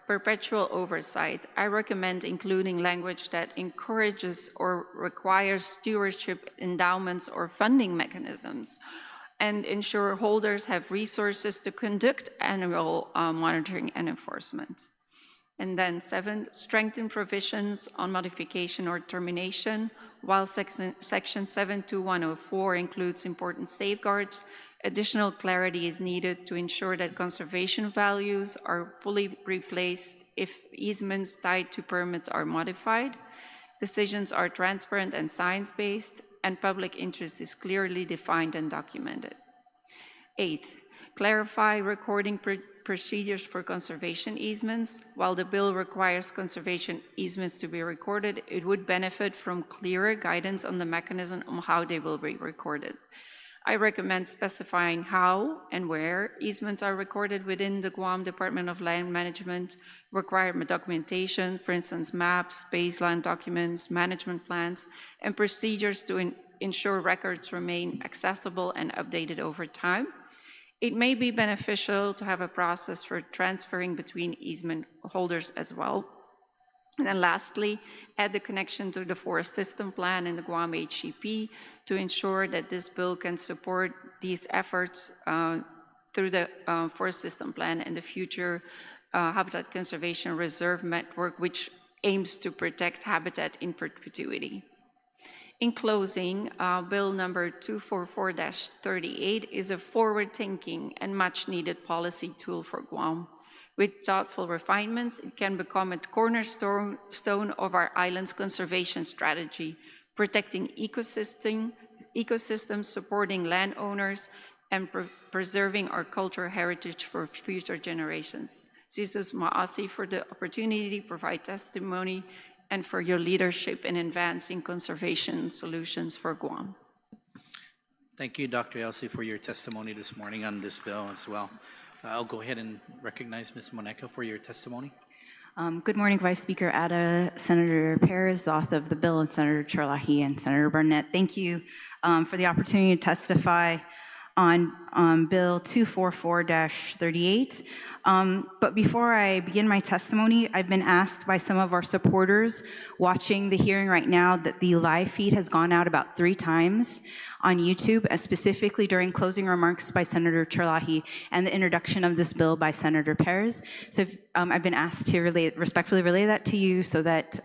perpetual oversight. I recommend including language that encourages or requires stewardship endowments or funding mechanisms, and ensure holders have resources to conduct annual monitoring and enforcement. And then 7, strengthen provisions on modification or termination. While section 72104 includes important safeguards, additional clarity is needed to ensure that conservation values are fully replaced if easements tied to permits are modified, decisions are transparent and science-based, and public interest is clearly defined and documented. 8, clarify recording procedures for conservation easements. While the bill requires conservation easements to be recorded, it would benefit from clearer guidance on the mechanism on how they will be recorded. I recommend specifying how and where easements are recorded within the Guam Department of Land Management, required documentation, for instance, maps, baseline documents, management plans, and procedures to ensure records remain accessible and updated over time. It may be beneficial to have a process for transferring between easement holders as well. And then lastly, add the connection to the Forest System Plan and the Guam HCP to ensure that this bill can support these efforts through the Forest System Plan and the future Habitat Conservation Reserve Network, which aims to protect habitat in perpetuity. In closing, Bill number 244-38 is a forward-thinking and much-needed policy tool for Guam. With thoughtful refinements, it can become a cornerstone of our island's conservation strategy, protecting ecosystems, supporting landowners, and preserving our cultural heritage for future generations. Sisus Ma'asi for the opportunity to provide testimony and for your leadership in advancing conservation solutions for Guam. Thank you, Dr. Elsie, for your testimony this morning on this bill as well. I'll go ahead and recognize Ms. Moneca for your testimony. Good morning, Vice Speaker Ada, Senator Perez, the author of the bill, and Senator Terlaje and Senator Barnett. Thank you for the opportunity to testify on Bill 244-38. But before I begin my testimony, I've been asked by some of our supporters watching the hearing right now that the live feed has gone out about 3 times on YouTube, specifically during closing remarks by Senator Terlaje and the introduction of this bill by Senator Perez. So I've been asked to respectfully relay that to you so that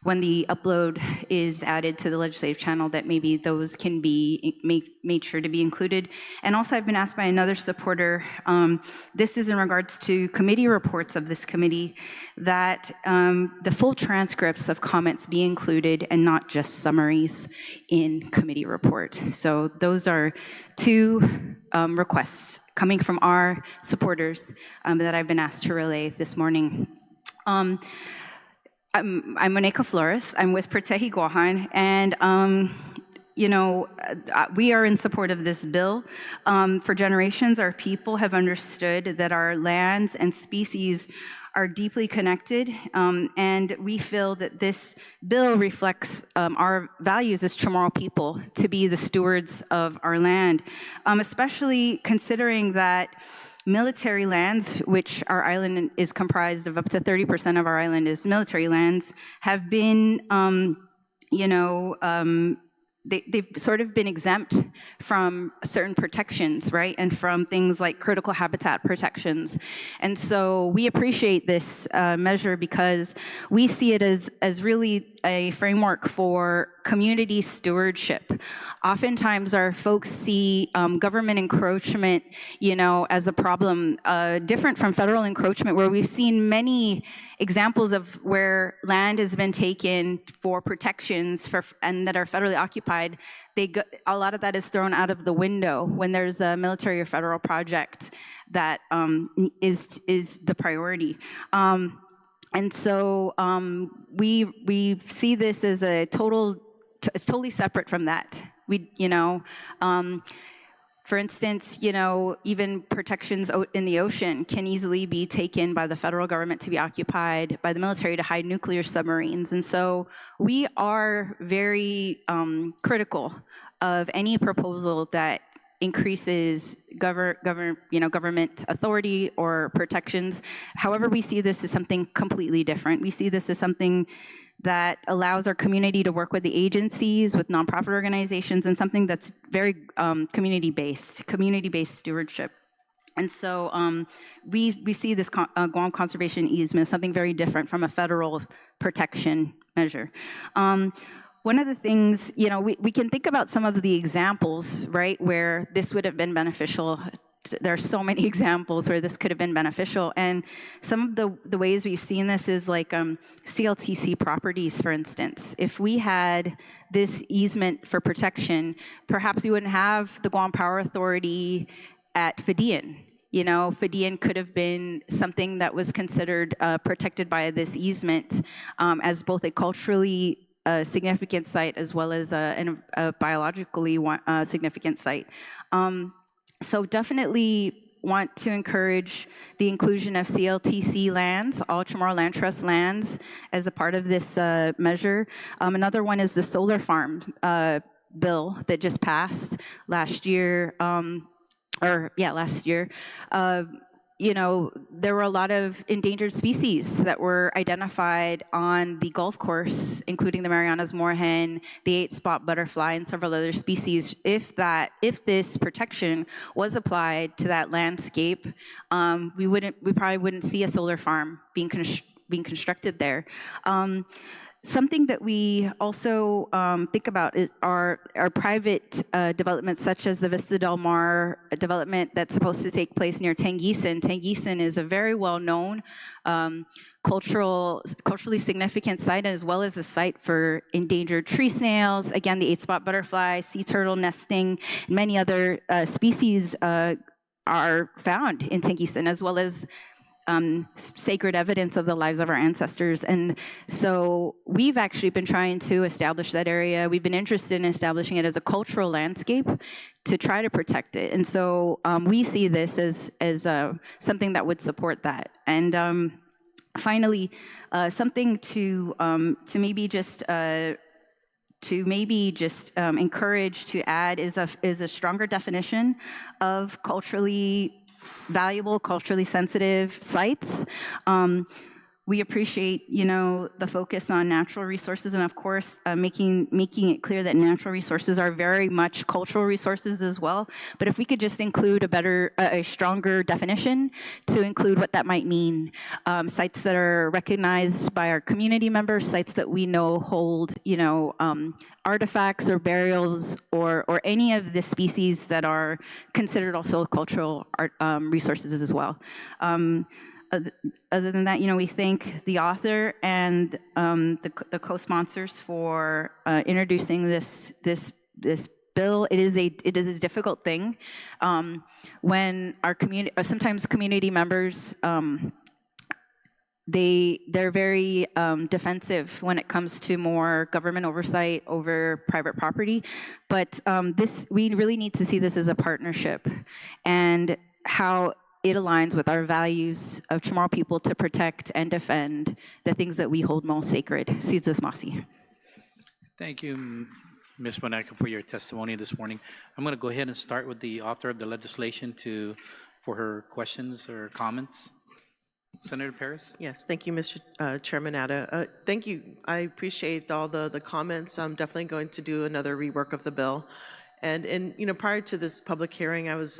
when the upload is added to the legislative channel, that maybe those can be made sure to be included. And also I've been asked by another supporter, this is in regards to committee reports of this committee, that the full transcripts of comments be included and not just summaries in committee report. So those are 2 requests coming from our supporters that I've been asked to relay this morning. I'm Moneca Flores. I'm with PROHIBITING, and we are in support of this bill. For generations, our people have understood that our lands and species are deeply connected, and we feel that this bill reflects our values as Chamorro people to be the stewards of our land, especially considering that military lands, which our island is comprised of, up to 30% of our island is military lands, have been, they've sort of been exempt from certain protections, right? And from things like critical habitat protections. And so we appreciate this measure because we see it as really a framework for community stewardship. Oftentimes our folks see government encroachment, as a problem, different from federal encroachment, where we've seen many examples of where land has been taken for protections and that are federally occupied. A lot of that is thrown out of the window when there's a military or federal project that is the priority. And so we see this as it's totally separate from that. For instance, even protections in the ocean can easily be taken by the federal government to be occupied by the military to hide nuclear submarines. And so we are very critical of any proposal that increases government authority or protections. However, we see this as something completely different. We see this as something that allows our community to work with the agencies, with nonprofit organizations, and something that's very community-based stewardship. And so we see this Guam conservation easement as something very different from a federal protection measure. One of the things, we can think about some of the examples, right, where this would have been beneficial. There are so many examples where this could have been beneficial. And some of the ways we've seen this is like CLTC properties, for instance. If we had this easement for protection, perhaps we wouldn't have the Guam Power Authority at Fidian. Fidian could have been something that was considered protected by this easement as both a culturally significant site as well as a biologically significant site. So definitely want to encourage the inclusion of CLTC lands, all Chamorro Land Trust lands, as a part of this measure. Another one is the solar farm bill that just passed last year. There were a lot of endangered species that were identified on the Gulf course, including the Marianas moorhen, the 8-spot butterfly, and several other species. If this protection was applied to that landscape, we probably wouldn't see a solar farm being constructed there. Something that we also think about is our private developments, such as the Vista Del Mar development that's supposed to take place near Tanguisan. Tanguisan is a very well-known culturally significant site, as well as a site for endangered tree snails. Again, the 8-spot butterfly, sea turtle nesting, many other species are found in Tanguisan, as well as sacred evidence of the lives of our ancestors. And so we've actually been trying to establish that area. We've been interested in establishing it as a cultural landscape to try to protect it. And so we see this as something that would support that. And finally, something to maybe just encourage to add is a stronger definition of culturally valuable, culturally sensitive sites. We appreciate, the focus on natural resources, and of course, making it clear that natural resources are very much cultural resources as well. But if we could just include a stronger definition to include what that might mean, sites that are recognized by our community members, sites that we know hold, artifacts or burials or any of the species that are considered also cultural resources as well. Other than that, we thank the author and the co-sponsors for introducing this bill. It is a difficult thing when our sometimes community members they're very defensive when it comes to more government oversight over private property. But we really need to see this as a partnership and how it aligns with our values of Chamorro people to protect and defend the things that we hold most sacred. Sizos Masi. Thank you, Ms. Monaco, for your testimony this morning. I'm going to go ahead and start with the author of the legislation for her questions or comments. Senator Perez? Yes, thank you, Mr. Chairman Atta. Thank you. I appreciate all the comments. I'm definitely going to do another rework of the bill. And prior to this public hearing, I was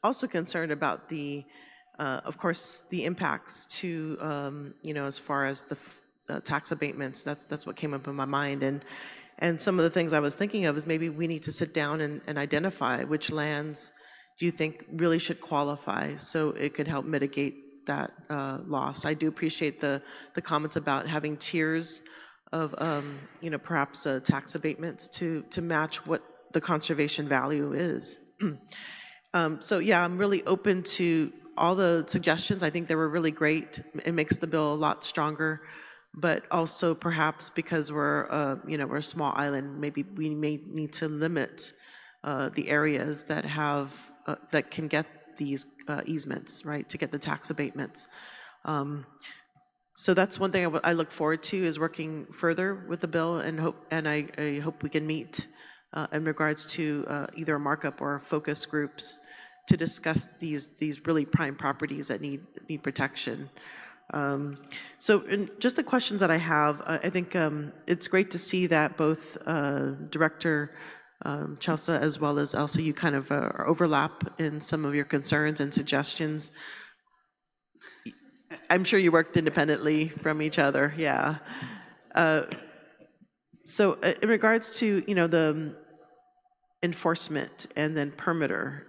also concerned about of course, the impacts to, as far as the tax abatements. That's what came up in my mind. And some of the things I was thinking of is maybe we need to sit down and identify which lands do you think really should qualify so it could help mitigate that loss. I do appreciate the comments about having tiers of, perhaps tax abatements to match what the conservation value is. So yeah, I'm really open to all the suggestions. I think they were really great. It makes the bill a lot stronger, but also perhaps because we're a small island, maybe we may need to limit the areas that that can get these easements, right, to get the tax abatements. So that's one thing I look forward to, is working further with the bill, and I hope we can meet in regards to either a markup or focus groups to discuss these really prime properties that need protection. So just the questions that I have, I think it's great to see that both Director Chelsea as well as Elsa, you kind of overlap in some of your concerns and suggestions. I'm sure you worked independently from each other, yeah. So in regards to, the enforcement and then permitter,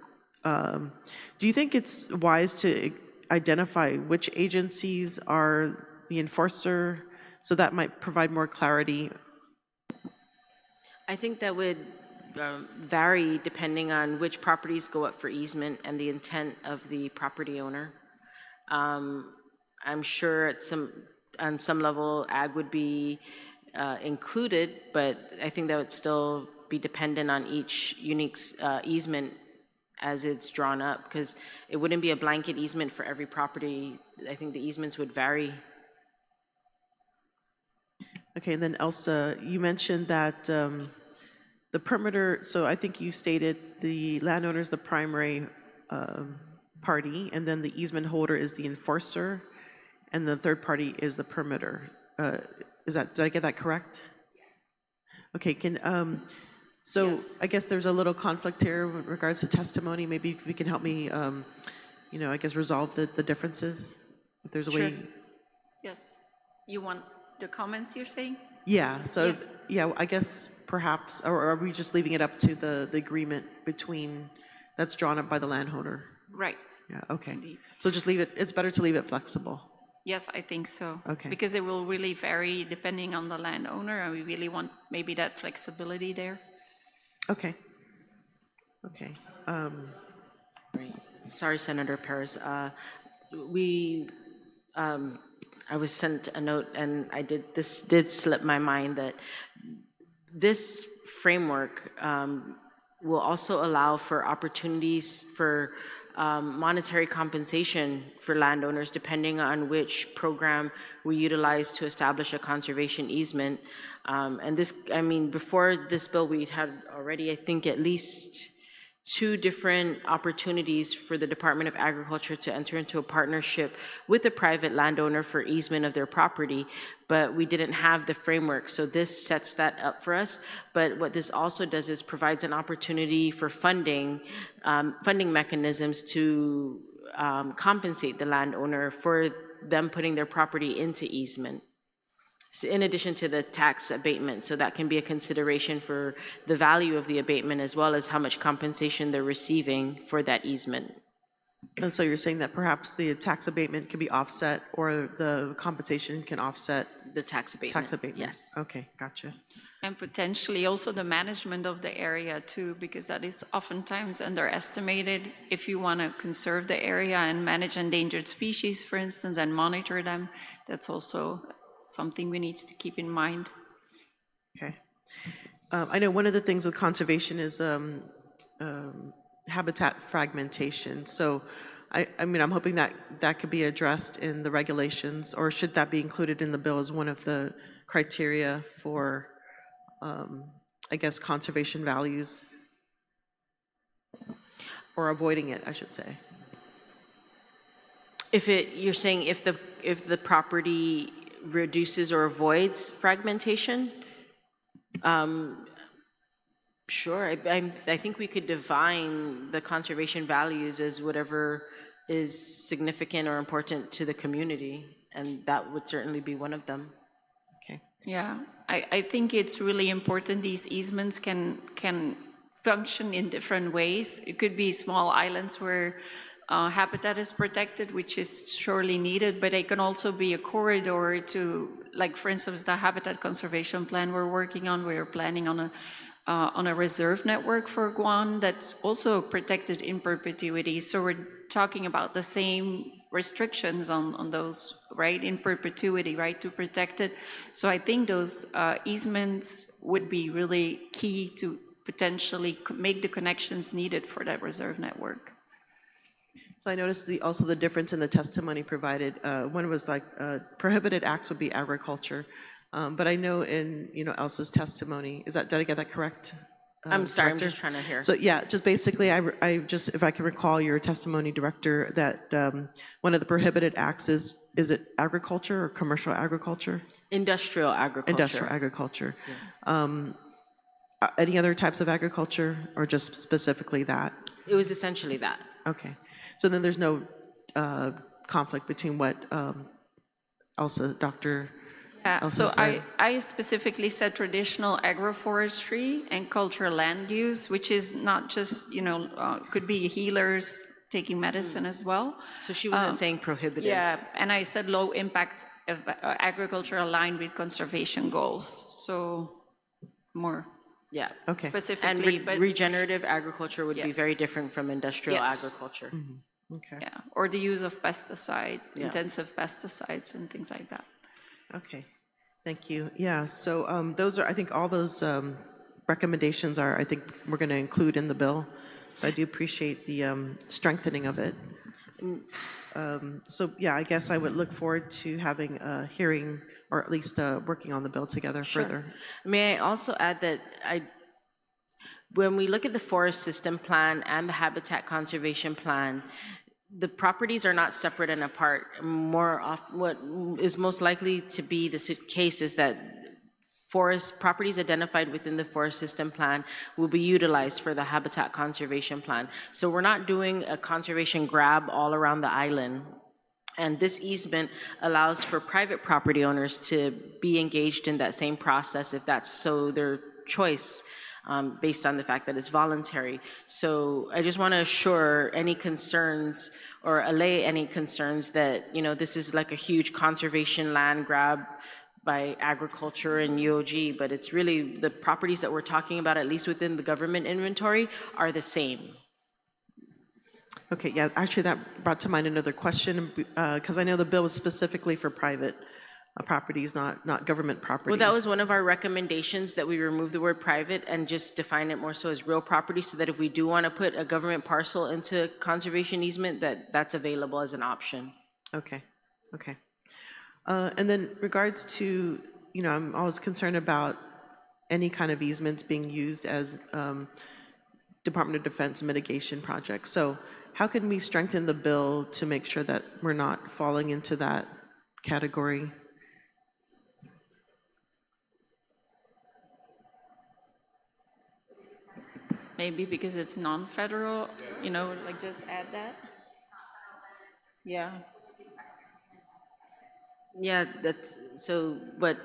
do you think it's wise to identify which agencies are the enforcer, so that might provide more clarity? I think that would vary depending on which properties go up for easement and the intent of the property owner. I'm sure on some level ag would be included, but I think that would still be dependent on each unique easement as it's drawn up, because it wouldn't be a blanket easement for every property. I think the easements would vary. Okay, and then Elsa, you mentioned that the perimeter, so I think you stated the landowner is the primary party, and then the easement holder is the enforcer, and the third party is the perimeter. Did I get that correct? Okay, so yes. I guess there's a little conflict here with regards to testimony. Maybe if you can help me, I guess resolve the differences, if there's a way. Yes. You want the comments you're saying? Yeah, so, yes. Yeah, I guess perhaps, or are we just leaving it up to the agreement that's drawn up by the landowner? Right. Yeah, okay. Indeed. So just leave it, it's better to leave it flexible. Yes, I think so. Okay. Because it will really vary depending on the landowner, and we really want maybe that flexibility there. Okay. Okay. Sorry, Senator Perez. I was sent a note, and this did slip my mind, that this framework will also allow for opportunities for monetary compensation for landowners depending on which program we utilize to establish a conservation easement. And this, before this bill, we had already, I think, at least 2 different opportunities for the Department of Agriculture to enter into a partnership with a private landowner for easement of their property, but we didn't have the framework, so this sets that up for us. But what this also does is provides an opportunity for funding mechanisms to compensate the landowner for them putting their property into easement, so in addition to the tax abatement. So that can be a consideration for the value of the abatement as well as how much compensation they're receiving for that easement. And so you're saying that perhaps the tax abatement can be offset, or the compensation can offset The tax abatement. tax abatement? Yes. Okay, gotcha. And potentially also the management of the area too, because that is oftentimes underestimated. If you want to conserve the area and manage endangered species, for instance, and monitor them, that's also something we need to keep in mind. Okay. I know one of the things with conservation is habitat fragmentation. So I mean, I'm hoping that that could be addressed in the regulations, or should that be included in the bill as one of the criteria for, I guess, conservation values? Or avoiding it, I should say. You're saying if the property reduces or avoids fragmentation? Sure, I think we could define the conservation values as whatever is significant or important to the community, and that would certainly be one of them. Okay. Yeah, I think it's really important these easements can function in different ways. It could be small islands where habitat is protected, which is surely needed, but it can also be a corridor to, like for instance, the habitat conservation plan we're working on. We're planning on a reserve network for Guam that's also protected in perpetuity. So we're talking about the same restrictions on those, right, in perpetuity, right, to protect it. So I think those easements would be really key to potentially make the connections needed for that reserve network. So I noticed also the difference in the testimony provided. One was like prohibited acts would be agriculture, but I know in Elsa's testimony, did I get that correct? I'm sorry, Director? I'm just trying to hear. So yeah, just basically, I just, if I can recall your testimony, Director, that one of the prohibited acts is it agriculture or commercial agriculture? Industrial agriculture. Industrial agriculture. Yeah. Any other types of agriculture, or just specifically that? It was essentially that. Okay. So then there's no conflict between what Dr. So said? I specifically said traditional agroforestry and cultural land use, which is not just, could be healers taking medicine as well. So she wasn't saying prohibitive. Yeah, and I said low impact of agriculture aligned with conservation goals. So more. Yeah. Okay. Specifically, and but regenerative agriculture would be very different from industrial agriculture. Mm-hmm. Okay. Yeah, or the use of pesticides, intensive pesticides and things like that. Okay, thank you. Yeah, so those are, I think all those recommendations are, I think we're going to include in the bill. So I do appreciate the strengthening of it. So yeah, I guess I would look forward to having a hearing, or at least working on the bill together further. May I also add that when we look at the forest system plan and the habitat conservation plan, the properties are not separate and apart. What is most likely to be the case is that forest properties identified within the forest system plan will be utilized for the habitat conservation plan. So we're not doing a conservation grab all around the island. And this easement allows for private property owners to be engaged in that same process if that's so their choice. Based on the fact that it's voluntary. So I just want to assure any concerns or allay any concerns that, this is like a huge conservation land grab by agriculture and UOG, but it's really the properties that we're talking about, at least within the government inventory, are the same. Okay, yeah, actually that brought to mind another question, because I know the bill was specifically for private properties, not government properties. Well, that was one of our recommendations, that we remove the word private and just define it more so as real property, so that if we do want to put a government parcel into conservation easement, that's available as an option. Okay, okay. And then regards to, I'm always concerned about any kind of easements being used as Department of Defense mitigation projects. So how can we strengthen the bill to make sure that we're not falling into that category? Maybe because it's non-federal, like just add that. Yeah. Yeah, that's so what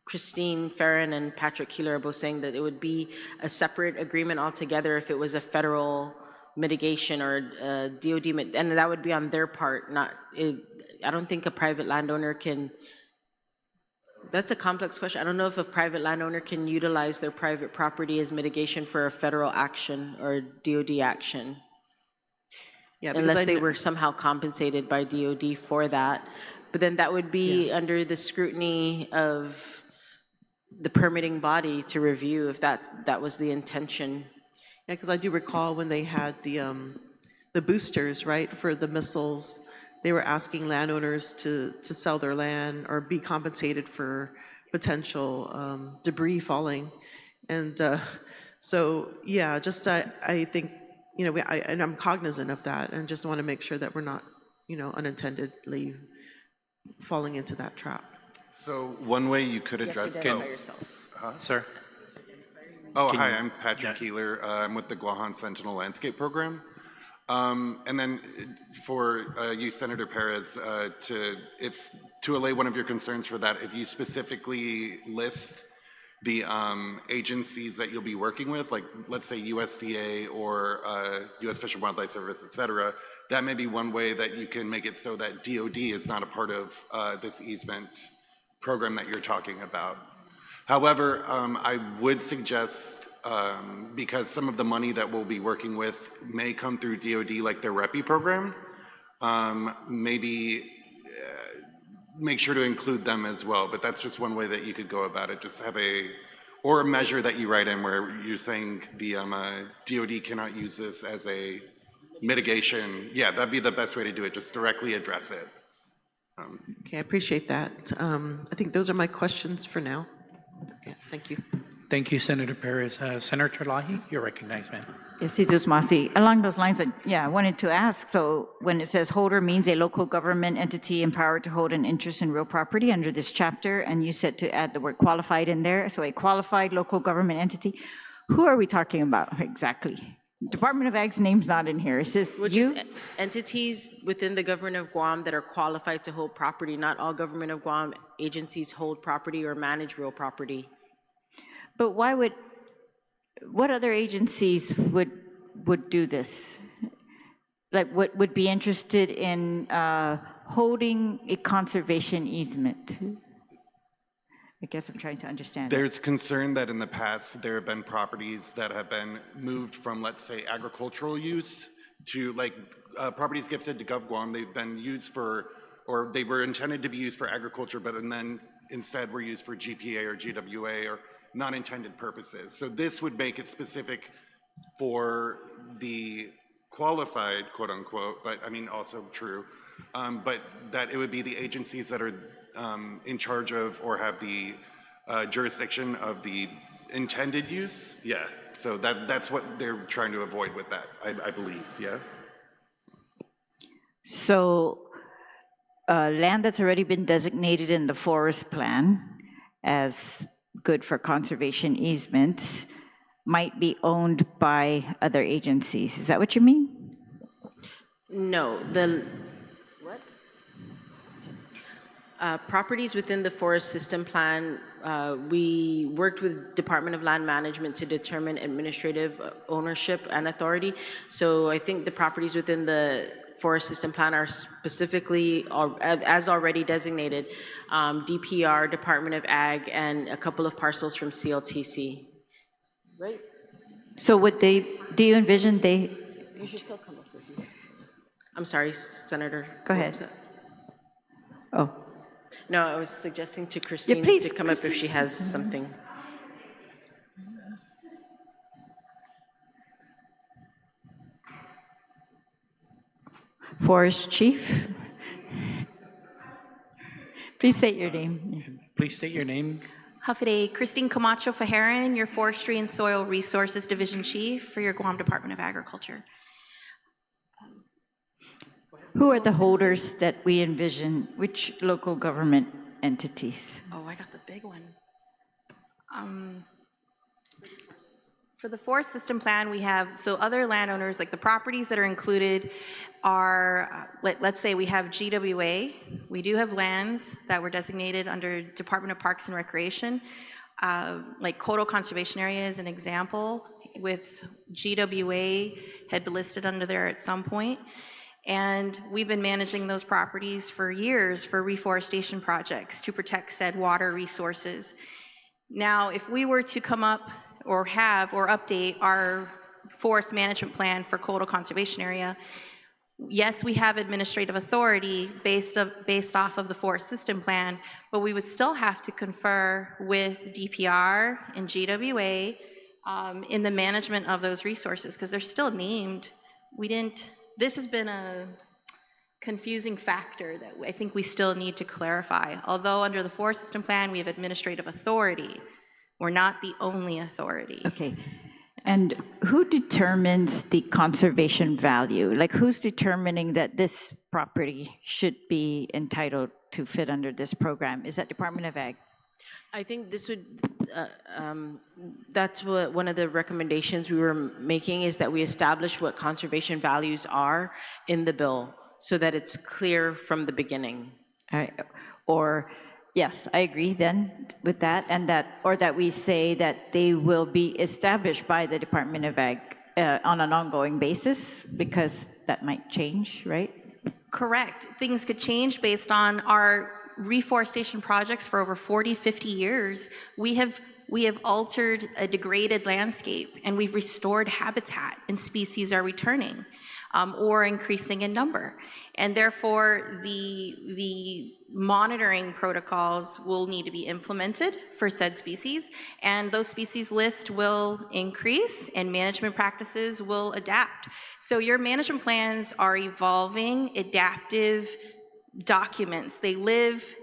Christine Farron and Patrick Keeler are both saying, that it would be a separate agreement altogether if it was a federal mitigation or DOD, and that would be on their part, I don't think a private landowner can, that's a complex question. I don't know if a private landowner can utilize their private property as mitigation for a federal action or DOD action. Yeah, unless they were somehow compensated by DOD for that. But then that would be under the scrutiny of the permitting body to review if that was the intention. Yeah, because I do recall when they had the boosters, right, for the missiles, they were asking landowners to sell their land or be compensated for potential debris falling. And so, yeah, just I think, you know, and I'm cognizant of that and just want to make sure that we're not, you know, unintendedly falling into that trap. So one way you could address... Sir? Oh, hi, I'm Patrick Keeler. I'm with the Guam Sentinel Landscape Program. And then for you, Senator Perez, to allay one of your concerns for that, if you specifically list the agencies that you'll be working with, like let's say USDA or U.S. Fish and Wildlife Service, et cetera, that may be one way that you can make it so that DOD is not a part of this easement program that you're talking about. However, I would suggest, because some of the money that we'll be working with may come through DOD, like their REPI program, maybe make sure to include them as well. But that's just one way that you could go about it. Just have or a measure that you write in where you're saying the DOD cannot use this as a mitigation. Yeah, that'd be the best way to do it. Just directly address it. Okay, I appreciate that. I think those are my questions for now. Yeah, thank you. Thank you, Senator Perez. Senator Terlaje, you're recognized, ma'am. Yes, Masi. Along those lines, I wanted to ask, so when it says holder means a local government entity empowered to hold an interest in real property under this chapter, and you said to add the word qualified in there, so a qualified local government entity, who are we talking about exactly? Department of Ag's name's not in here. It says Just entities within the government of Guam that are qualified to hold property. Not all government of Guam agencies hold property or manage real property. But what other agencies would do this? Like would be interested in holding a conservation easement? I guess I'm trying to understand. There's concern that in the past there have been properties that have been moved from, let's say, agricultural use to like properties gifted to GovGuam. They've been used for, or they were intended to be used for agriculture, but then instead were used for GPA or GWA or non-intended purposes. So this would make it specific for the qualified, quote unquote, but I mean also true, but that it would be the agencies that are in charge of or have the jurisdiction of the intended use. Yeah, so that's what they're trying to avoid with that, I believe, yeah? So land that's already been designated in the forest plan as good for conservation easements might be owned by other agencies. Is that what you mean? No, properties within the forest system plan, we worked with Department of Land Management to determine administrative ownership and authority. So I think the properties within the forest system plan are specifically, as already designated, DPR, Department of Ag, and a couple of parcels from CLTC. Right. So would do you envision You should still come up with you. I'm sorry, Senator. Go ahead. Oh. No, I was suggesting to Christine to come up if she has something. Forest Chief. Please state your name. Please state your name. Hafide, Christine Camacho Fajaran, your Forestry and Soil Resources Division Chief for your Guam Department of Agriculture. Who are the holders that we envision? Which local government entities? Oh, I got the big one. For the forest system plan, we have, so other landowners, like the properties that are included are, let's say we have GWA. We do have lands that were designated under Department of Parks and Recreation. Like Koto Conservation Area is an example with GWA had been listed under there at some point. And we've been managing those properties for years for reforestation projects to protect said water resources. Now, if we were to come up or update our forest management plan for coastal conservation area, yes, we have administrative authority based off of the forest system plan, but we would still have to confer with DPR and GWA in the management of those resources, because they're still named. This has been a confusing factor that I think we still need to clarify. Although under the forest system plan, we have administrative authority, we're not the only authority. Okay. And who determines the conservation value? Like, who's determining that this property should be entitled to fit under this program? Is that Department of Ag? I think this would, that's what one of the recommendations we were making, is that we establish what conservation values are in the bill so that it's clear from the beginning. All right. Or, yes, I agree then with that, and that we say that they will be established by the Department of Ag on an ongoing basis, because that might change, right? Correct. Things could change based on our reforestation projects for over 40, 50 years. We have altered a degraded landscape, and we've restored habitat, and species are returning or increasing in number. And therefore, the monitoring protocols will need to be implemented for said species, and those species list will increase and management practices will adapt. So your management plans are evolving, adaptive documents. They live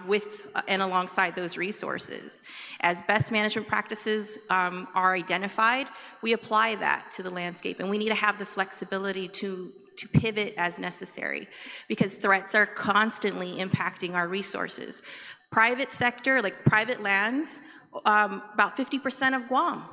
with and alongside those resources. As best management practices are identified, we apply that to the landscape, and we need to have the flexibility to pivot as necessary, because threats are constantly impacting our resources. Private sector, like private lands, about 50% of Guam.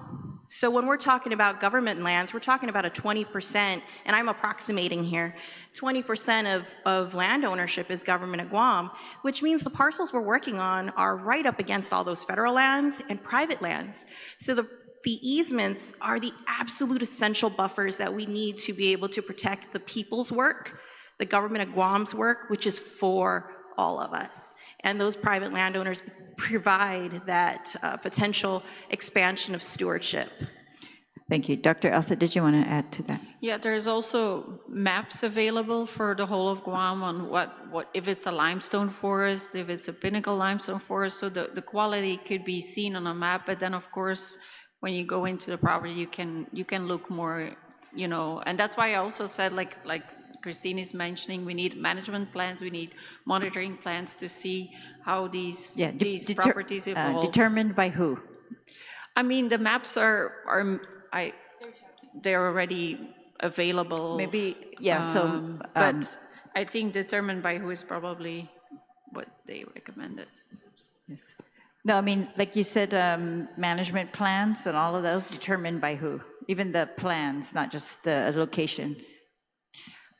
So when we're talking about government lands, we're talking about a 20%, and I'm approximating here, 20% of land ownership is government of Guam, which means the parcels we're working on are right up against all those federal lands and private lands. So the easements are the absolute essential buffers that we need to be able to protect the people's work, the government of Guam's work, which is for all of us. And those private landowners provide that potential expansion of stewardship. Thank you. Dr. Elsa, did you want to add to that? Yeah, there's also maps available for the whole of Guam on what if it's a limestone forest, if it's a pinnacle limestone forest, so the quality could be seen on a map. But then, of course, when you go into the property, you can look more, and that's why I also said, like Christine is mentioning, we need management plans, we need monitoring plans to see how these properties evolve. Determined by who? I mean, the maps they're already available. Maybe, yeah, but I think determined by who is probably what they recommended. Yes. No, I mean, like you said, management plans and all of those determined by who? Even the plans, not just the locations.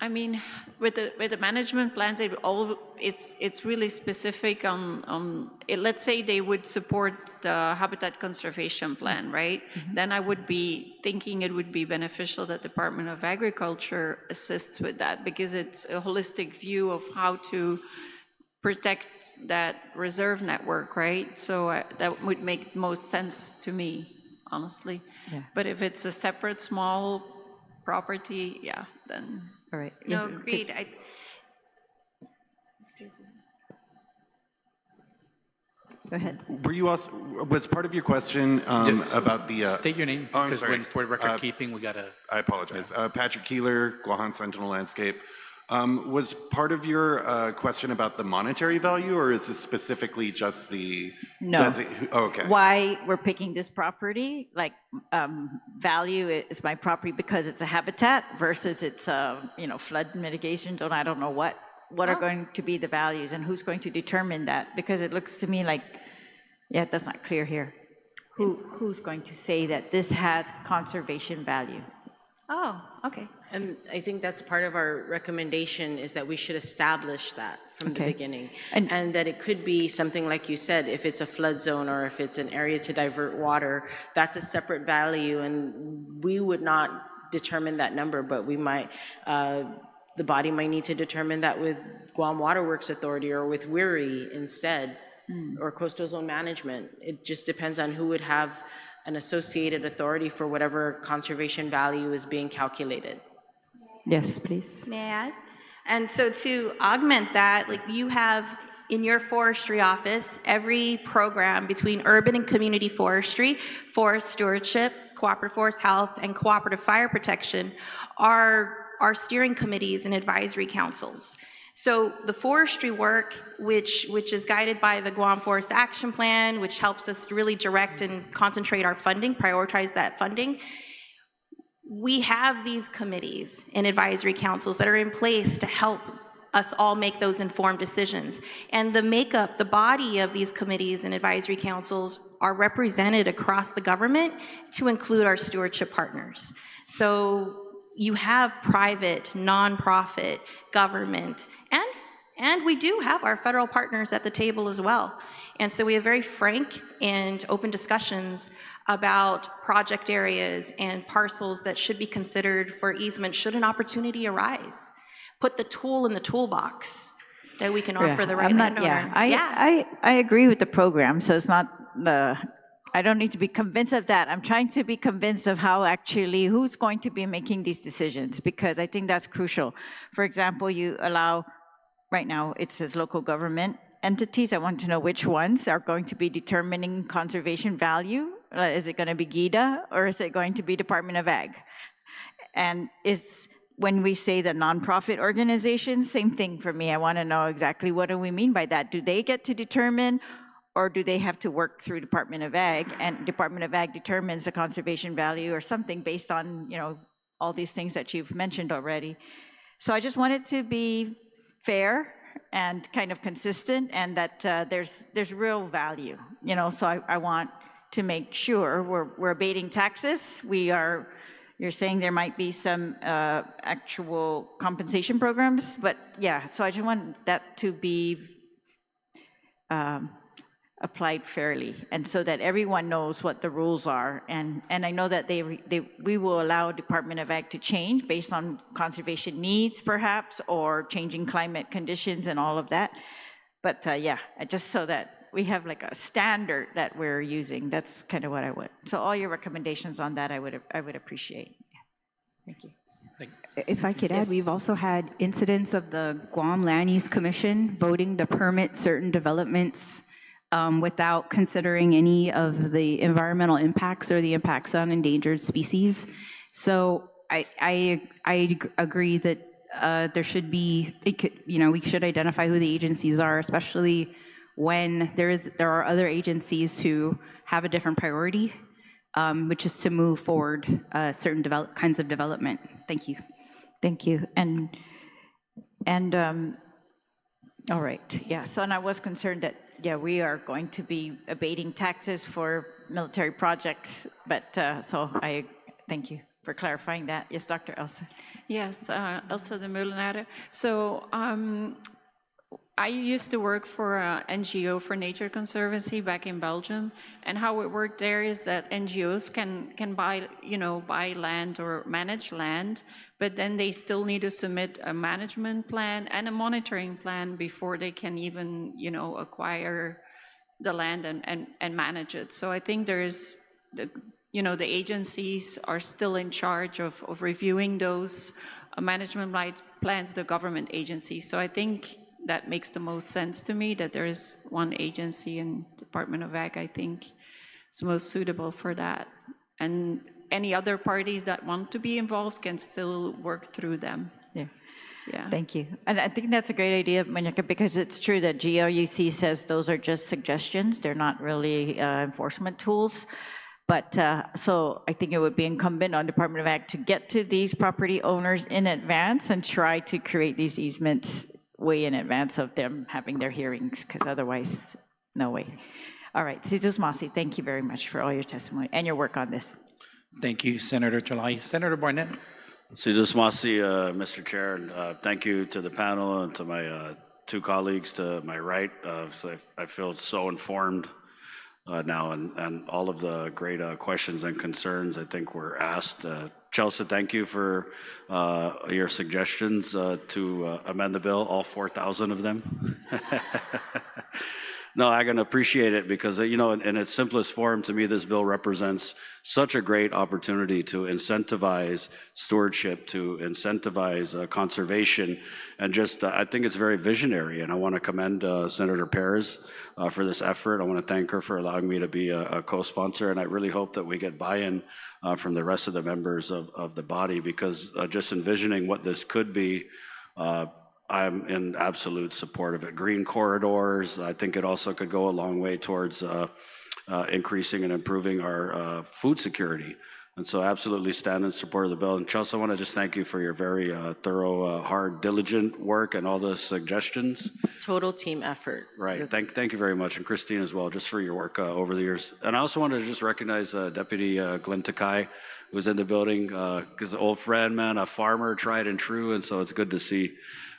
I mean, with the management plans, it's really specific on let's say they would support the habitat conservation plan, right? Mm-hmm. Then I would be thinking it would be beneficial that Department of Agriculture assists with that, because it's a holistic view of how to protect that reserve network, right? So that would make most sense to me, honestly. Yeah. But if it's a separate small property, yeah, then. All right. No, yes. agreed. Excuse me. Go ahead. Were you also, was part of your question about the... State your name, because for record keeping, we got to... I apologize. Patrick Keeler, Guahan Sentinel Landscape. Was part of your question about the monetary value, or is this specifically just the... No. Okay. Why we're picking this property, like value is my property because it's a habitat versus it's flood mitigation, and I don't know what are going to be the values and who's going to determine that, because it looks to me like, yeah, that's not clear here. Who's going to say that this has conservation value? Oh, okay. And I think that's part of our recommendation is that we should establish that from the beginning. And that it could be something like you said, if it's a flood zone or if it's an area to divert water, that's a separate value and we would not determine that number, but we might, the body might need to determine that with Guam Waterworks Authority or with WIRI instead, or Coastal Zone Management. It just depends on who would have an associated authority for whatever conservation value is being calculated. Yes, please. May I add? And so to augment that, like you have in your forestry office, every program between urban and community forestry, forest stewardship, cooperative forest health, and cooperative fire protection are steering committees and advisory councils. So the forestry work, which is guided by the Guam Forest Action Plan, which helps us really direct and concentrate our funding, prioritize that funding, we have these committees and advisory councils that are in place to help us all make those informed decisions. And the makeup, the body of these committees and advisory councils are represented across the government to include our stewardship partners. So you have private, nonprofit, government, and we do have our federal partners at the table as well. And so we have very frank and open discussions about project areas and parcels that should be considered for easement should an opportunity arise. Put the tool in the toolbox that we can offer the right landowner. I agree with the program, so it's not I don't need to be convinced of that. I'm trying to be convinced of how actually, who's going to be making these decisions, because I think that's crucial. For example, you allow, right now it says local government entities. I want to know which ones are going to be determining conservation value. Is it going to be GIDA or is it going to be Department of Ag? And when we say the nonprofit organizations, same thing for me. I want to know exactly what do we mean by that. Do they get to determine, or do they have to work through Department of Ag, and Department of Ag determines the conservation value or something based on, you know, all these things that you've mentioned already. So I just want it to be fair and kind of consistent, and that there's real value, you know. So I want to make sure we're abating taxes. You're saying there might be some actual compensation programs, but yeah. So I just want that to be applied fairly, and so that everyone knows what the rules are. And I know that we will allow Department of Ag to change based on conservation needs, perhaps, or changing climate conditions and all of that. But yeah, just so that we have like a standard that we're using. That's kind of what I would. So all your recommendations on that, I would appreciate. Thank you. If I could add, we've also had incidents of the Guam Land Use Commission voting to permit certain developments without considering any of the environmental impacts or the impacts on endangered species. So I agree that there should be, we should identify who the agencies are, especially when there are other agencies who have a different priority, which is to move forward certain kinds of development. Thank you. Thank you. All right, yeah, so and I was concerned that, yeah, we are going to be abating taxes for military projects, but so I thank you for clarifying that. Yes, Dr. Elsa. Yes, Elsa de Molenaar. So I used to work for an NGO for Nature Conservancy back in Belgium, and how it worked there is that NGOs can buy, buy land or manage land, but then they still need to submit a management plan and a monitoring plan before they can even, acquire the land and manage it. So I think there's, the agencies are still in charge of reviewing those management plans, the government agencies. So I think that makes the most sense to me, that there is one agency in Department of Ag, I think, is most suitable for that. And any other parties that want to be involved can still work through them. Yeah. Yeah. Thank you. And I think that's a great idea, Monica, because it's true that GLUC says those are just suggestions. They're not really enforcement tools. But so I think it would be incumbent on Department of Ag to get to these property owners in advance and try to create these easements way in advance of them having their hearings, because otherwise, no way. All right, Situs Masi, thank you very much for all your testimony and your work on this. Thank you, Senator Terlaje. Senator Barnett. Sidusmasi, Mr. Chair, and thank you to the panel and to my two colleagues to my right. So I feel so informed now, and all of the great questions and concerns I think were asked. Chelsea, thank you for your suggestions to amend the bill, all 4,000 of them. No, I can appreciate it because, you know, in its simplest form, to me, this bill represents such a great opportunity to incentivize stewardship, to incentivize conservation, and just, I think it's very visionary, and I want to commend Senator Perez for this effort. I want to thank her for allowing me to be a co-sponsor, and I really hope that we get buy-in from the rest of the members of the body, because just envisioning what this could be, I'm in absolute support of it. Green corridors, I think it also could go a long way towards increasing and improving our food security. And so absolutely stand in support of the bill. And Chelsea, I want to just thank you for your very thorough, hard, diligent work and all the suggestions. Total team effort. Right, thank you very much. And Christine as well, just for your work over the years. And I also wanted to just recognize Deputy Glenn Takai, who was in the building, because an old friend, man, a farmer, tried and true. And so it's good to see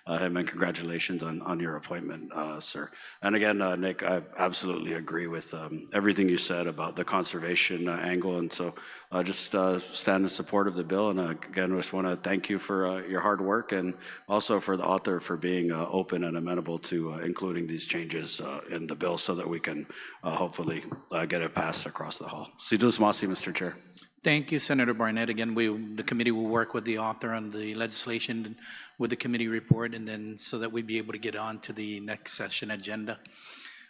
him, and congratulations on your appointment, sir. And again, Nick, I absolutely agree with everything you said about the conservation angle, and so just stand in support of the bill. And again, I just want to thank you for your hard work, and also for the author for being open and amenable to including these changes in the bill so that we can hopefully get it passed across the hall. Sidus Masi, Mr. Chair. Thank you, Senator Barnett. Again, the committee will work with the author on the legislation with the committee report, and then so that we'd be able to get on to the next session agenda.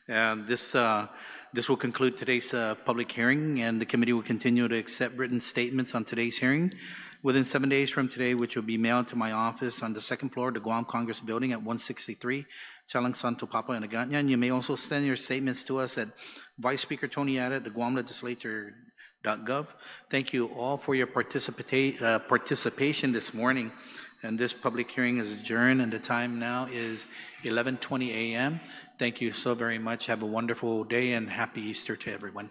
This will conclude today's public hearing, and the committee will continue to accept written statements on today's hearing within 7 days from today, which will be mailed to my office on the second floor of the Guam Congress Building at 163 Chalang Santo Papua Naganya. And you may also send your statements to us at Vice Speaker Tony Yata at the Guam Legislature.gov. Thank you all for your participation this morning. And this public hearing is adjourned, and the time now is 11:20 a.m. Thank you so very much. Have a wonderful day, and happy Easter to everyone.